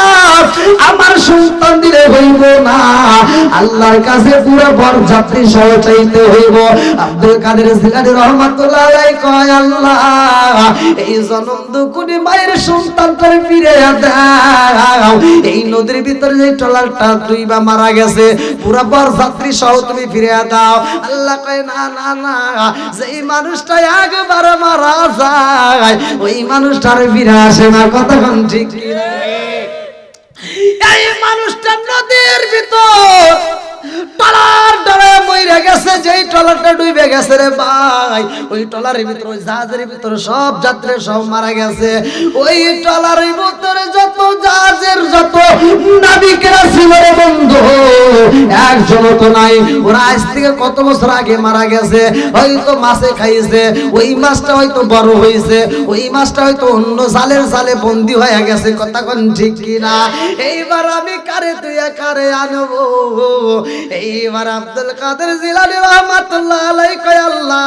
আমার সন্তান দিলে হইব না, আল্লাহর কাছে পুরো বরযাত্রী সহ চাইতে হইব। আব্দুল কাদের জিলানী রহমাতুল্লাহ আলাইহি কয়, আল্লাহ এই জনম দুকুনি মায়ের সন্তানটারে ফিরে দাও। এই নদীর ভিতরে যে ট্রলারটা দুইবার মারা গেছে, পুরো বরযাত্রী সহ তুমি ফিরে দাও। আল্লাহ কয়, না না না, যেই মানুষটা একবার মারা যায় ওই মানুষটার ফিরে আসে না। কতক্ষণ ঠিক কি? এই মানুষটা নদীর ভিতর ট্রলার ডরে মইরা গেছে, যেই ট্রলারটা ডুবে উড়ে গেছে রে ভাই। ওই ট্রলারের ভিতরে, ওই জাহাজের ভিতরে সব যাত্রী সব মারা গেছে। ওই ট্রলারের ভিতরে যত জাহাজের যত নাবিকেরা ছিল রে বন্ধু, একজন তো নাই। ওরা আজ থেকে কত বছর আগে মারা গেছে। হয়তো মাছে খাইছে, ওই মাছটা হয়তো বড় হয়েছে, ওই মাছটা হয়তো অন্য জালের জালে বন্দী হয়ে গেছে। কথা কোন ঠিক কিনা? এইবার আমি কারে তুই কারে আনবো? এইবার আব্দুল কাদের জিলানী রাহমাতুল্লাহ আলাইহি কয়, আল্লাহ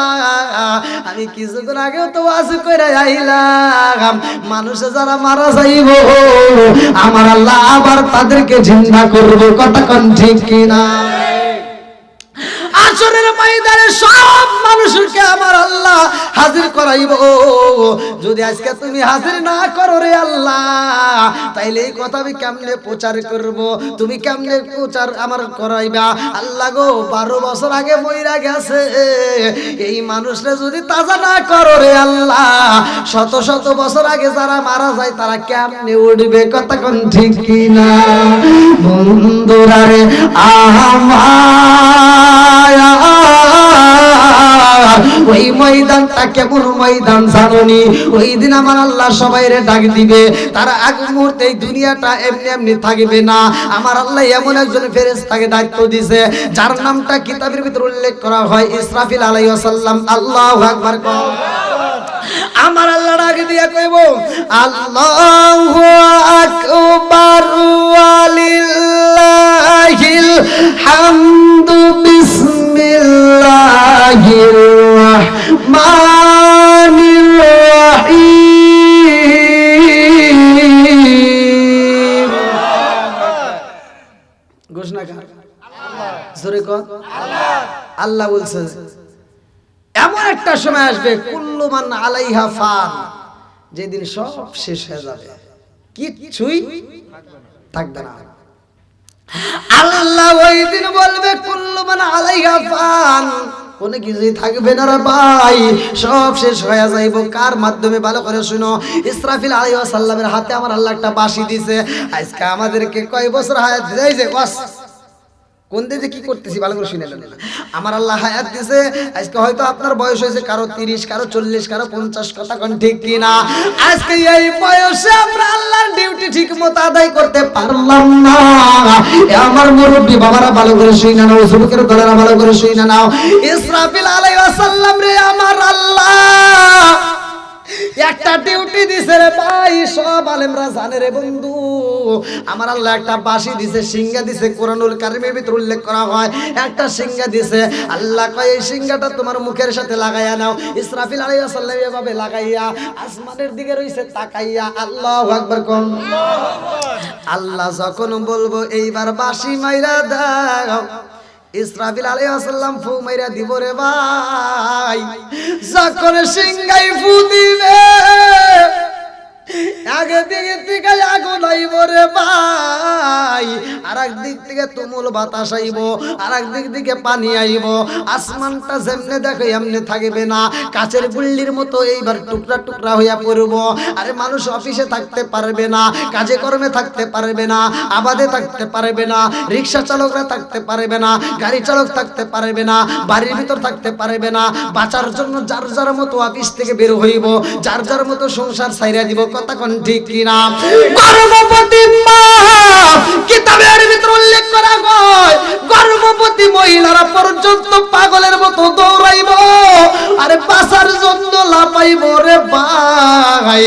আমি কিছুদিন আগেও তো ওয়াজ করে আইলাম, মানুষে যারা মারা যাইব আমার আল্লাহ আবার তাদেরকে জিন্দা করবে। কথা কোন ঠিক কিনা? আসরের ময়দানে সব মানুষকে আমার আল্লাহ হাজির করাইব। যদি আজকে তুমি হাজির না করো রে আল্লাহ, তাইলে এই কথা আমি কেমনে প্রচার করব? তুমি কেমনে প্রচার আমার করাইবা? আল্লাহ গো, 12 বছর আগে মইরা গেছে, এই মানুষরা যদি তাজা না করো রে আল্লাহ, শত শত বছর আগে যারা মারা যায় তারা কেমনে উঠবে? কথা কোন ঠিক কিনা? বন্ধুরা রে ওই ময়দানটা কেমন ময়দান জানোনি? ওই দিন আমার আল্লাহ সবাইরে ডাক দিবে, তারা এক মুহূর্তে এই দুনিয়াটা এমনি এমনি থাকবে না। আমার আল্লাহ এমন একজন ফেরেশতাকে দায়িত্ব দিয়েছে, যার নামটা কিতাবের ভিতরে উল্লেখ করা হয় ইসরাফিল আলাইহিস সালাম। আল্লাহু আকবার। আমার আল্লাহ ডাক দিয়া কইব, আল্লাহু আকবার ওয়ালিল্লাহিল হামদু বিসমিল্লাহির রাহমানির রাহিম। ঘোষণা কর জোরে কর আল্লাহ। আল্লাহ বলছে এমন একটা সময় আসবে, কুল্লু মান আলাইহা ফান, যেদিন সব শেষ হয়ে যাবে, কিছুই থাকবে না। আল্লাহ ওই দিন বলবে কুল্লু মান আলাইহা ফান, কোনো কিছুই থাকবে না রে ভাই, সব শেষ হয়ে যাইব। কার মাধ্যমে? ভালো করে শুনো। ইসরাফিল আলাইহিস সালামের হাতে আমার আল্লাহ একটা বাঁশি দিছে। আজকে আমাদেরকে কয় বছর হায়াত দিয়েছে? বাস কোন দিকে কি করতেছি ভালো করে শুনে নেন। আমার আল্লাহ হায়াত দিয়েছে, আজকে হয়তো আপনার বয়স হয়েছে কারো 30, কারো 40, কারো 50। কথা কোন ঠিক কিনা? আজকে এই বয়সে আমরা আল্লাহর ডিউটি ঠিক মতো আদায় করতে পারলাম না। আমার মুরব্বি বাবারা ভালো করে শুনে নাও, যুবকের দলেরা ভালো করে শুনে নাও। ইসরাফিল আলাইহিস সালাম রে আমার আল্লাহ একটা ডিউটি দিছে রে ভাই, সব আলেমরা জানে রে বন্ধু। আমার আল্লাহ একটা বাঁশি দিছে, সিংহা দিছে। কোরআনুল কারীমের ভিতরে উল্লেখ করা হয় একটা সিংহা দিছে। আল্লাহ কয় এই সিংহাটা তোমার মুখের সাথে লাগাইয়া নাও। ইসরাফিল আলাইহিস সালাম এভাবে লাগাইয়া আসমানের দিকে রইছে তাকাইয়া। আল্লাহু আকবার কোন। আল্লাহ যখন বলবো এইবার বাঁশি মাইরা দাও, ইসরাফিল আলাইহিস সালাম ফু মাইরা দিব রে ভাই। যখন সিংহাই ফু দিবে, আগে দিকে থেকে আগুন আইব রে ভাই, আর এক দিক থেকে তুমুল বাতাস আইব, আর এক দিক থেকে পানি আইব। আসমানটা যেমনে দেখো এমনি থাকবে না, কাচের গুল্লির মতো এইবার টুকরা টুকরা হইয়া পড়ব। আরে মানুষ অফিসে থাকতে পারবে না, কাজে কর্মে থাকতে পারবে না, আবাদে থাকতে পারবে না, রিক্সা চালকরা থাকতে পারবে না, গাড়ি চালক থাকতে পারবে না, বাড়ির ভিতর থাকতে পারবে না। বাঁচার জন্য যার যার মতো অফিস থেকে বের হইব, যার যার মতো সংসার ছাইরা দিব। কথা কোন ঠিক কিনা? গর্ভবতী মা, কিতাবের ভিতর উল্লেখ করা হয় গর্ভবতী মহিলারা পর্যন্ত পাগলের মতো দৌড়াইব, আরে বাঁচার জন্য লাপাইব রে ভাই।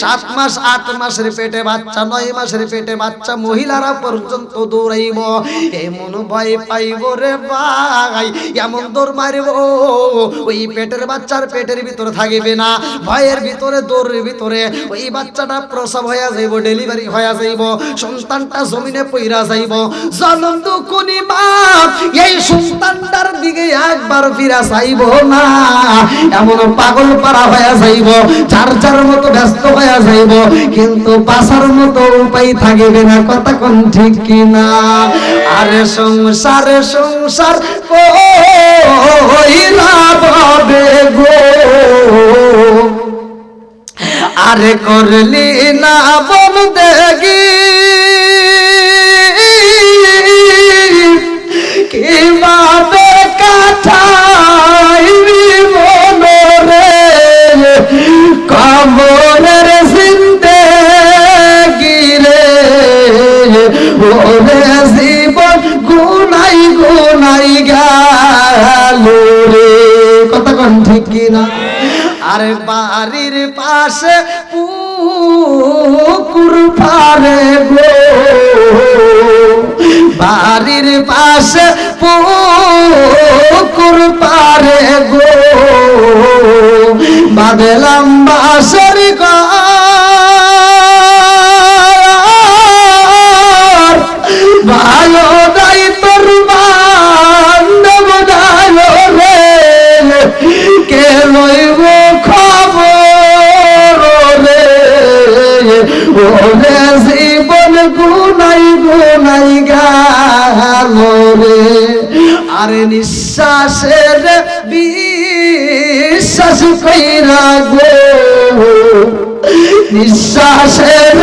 7 মাস 8 মাসের পেটে বাচ্চা, 9 মাসের পেটে বাচ্চা মহিলারা পর্যন্ত দৌড়াইব। এমন ভয় পাইব রে ভাই, এমন দৌড় মারিব ওই পেটের বাচ্চার পেটের ভিতরে থাকবে না। ভয়ের ভিতরে দৌড়ের ভিতরে ওই বাচ্চাটা প্রসব হয়ে যাইব, ডেলিভারি হয়ে যাইব, সন্তানটা জমিনে পইরা যাইব। জনম দুকুনি মা এই সন্তানটার দিকে একবার ফিরা চাইব না, এমন পাগল পারা হয়ে যাইব, যার যার মতো ব্যস্ত হয়ে যাইব, কিন্তু বাঁচার মতো উপায় থাকবে না। কথা কোন ঠিক কিনা? আরে সংসারে সংসার কইরা বাবে গো, আরে করলি না বন্দেগি, কিভাবে কাটাইব কিনা? আরে বাড়ির পাশে পুকুর পারে গো, বাড়ির পাশে পুকুর পারে গো, বাঁধলাম বাঁশের ঘর, ভালো দাই তোর বান্ধব দায় রে, কে লইব খবর রে, ওরে জীবন গুনাই গুনাই গেল রে। আরে নিঃশ্বাসের বিশ্বাস কইরা গো, নিঃশ্বাসের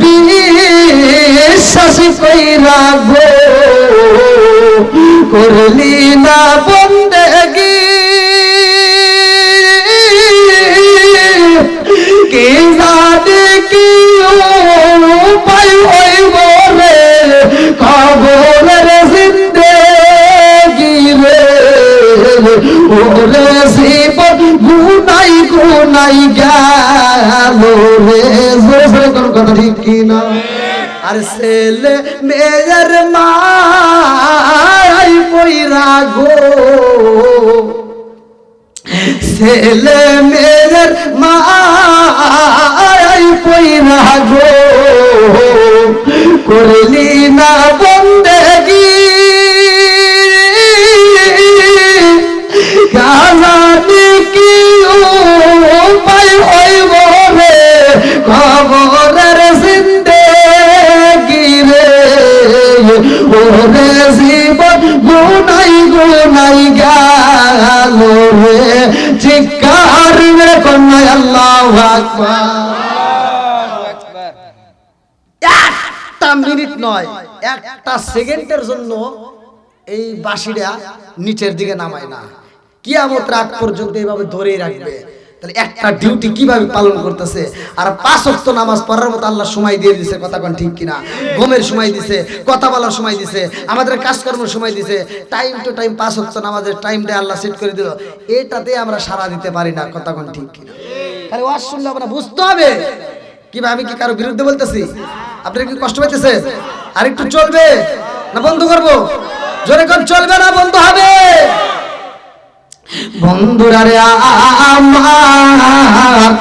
বিশ্বাস কইরা গো, করলি না বন্দেগি, কে জানে কি উপায় হইব রে, কবরের জিন্দেগি রে, ওরে জীবন গুনাই গুনাই গেল রে। জোরে কোন কথা ঠিক কিনা? আর ছেলে মেয়ের মাই পইরা গো, ছেলে মেয়ের মাই পইরা গো, করলি না বন্দেগি, জানি কি উপায় হইব রে, খবরের জিন্দেগি রে, ওরে জীবন গুনাই গুনাই গেল রে। চিৎকার রে কন্যা আল্লাহু আকবার। একটা মিনিট নয়, একটা সেকেন্ডের জন্য এই বাঁশিটা নিচের দিকে নামায় না, কিয়ামত রাত পর্যন্ত এইভাবে ধরেই রাখবে। তাহলে একটা ডিউটি কিভাবে পালন করতেছে। আর 5 ওয়াক্ত নামাজ পড়ার মতো আল্লাহ সময় দিয়ে দিয়েছে, কথা কোন ঠিক কিনা? ঘুমের সময় দিছে, কথা বলার সময় দিছে, আমাদের কাজকর্মের সময় দিছে, টাইম টু টাইম 5 ওয়াক্ত নামাজের টাইমটা আল্লাহ সেট করে দিল। এটাতে আমরা সারা দিতে পারি না, কথা কোন ঠিক কিনা? তাহলে ওয়াজ শুনলে আমরা বুঝতে হবে কিভাবে, আমি কি কারো বিরুদ্ধে বলতেছি? আপনারা কি কষ্ট পাইতেছে? আর একটু চলবে না বন্ধ করবো? জোরে কোন চলবে না বন্ধ হবে? বন্ধুরা রে আমার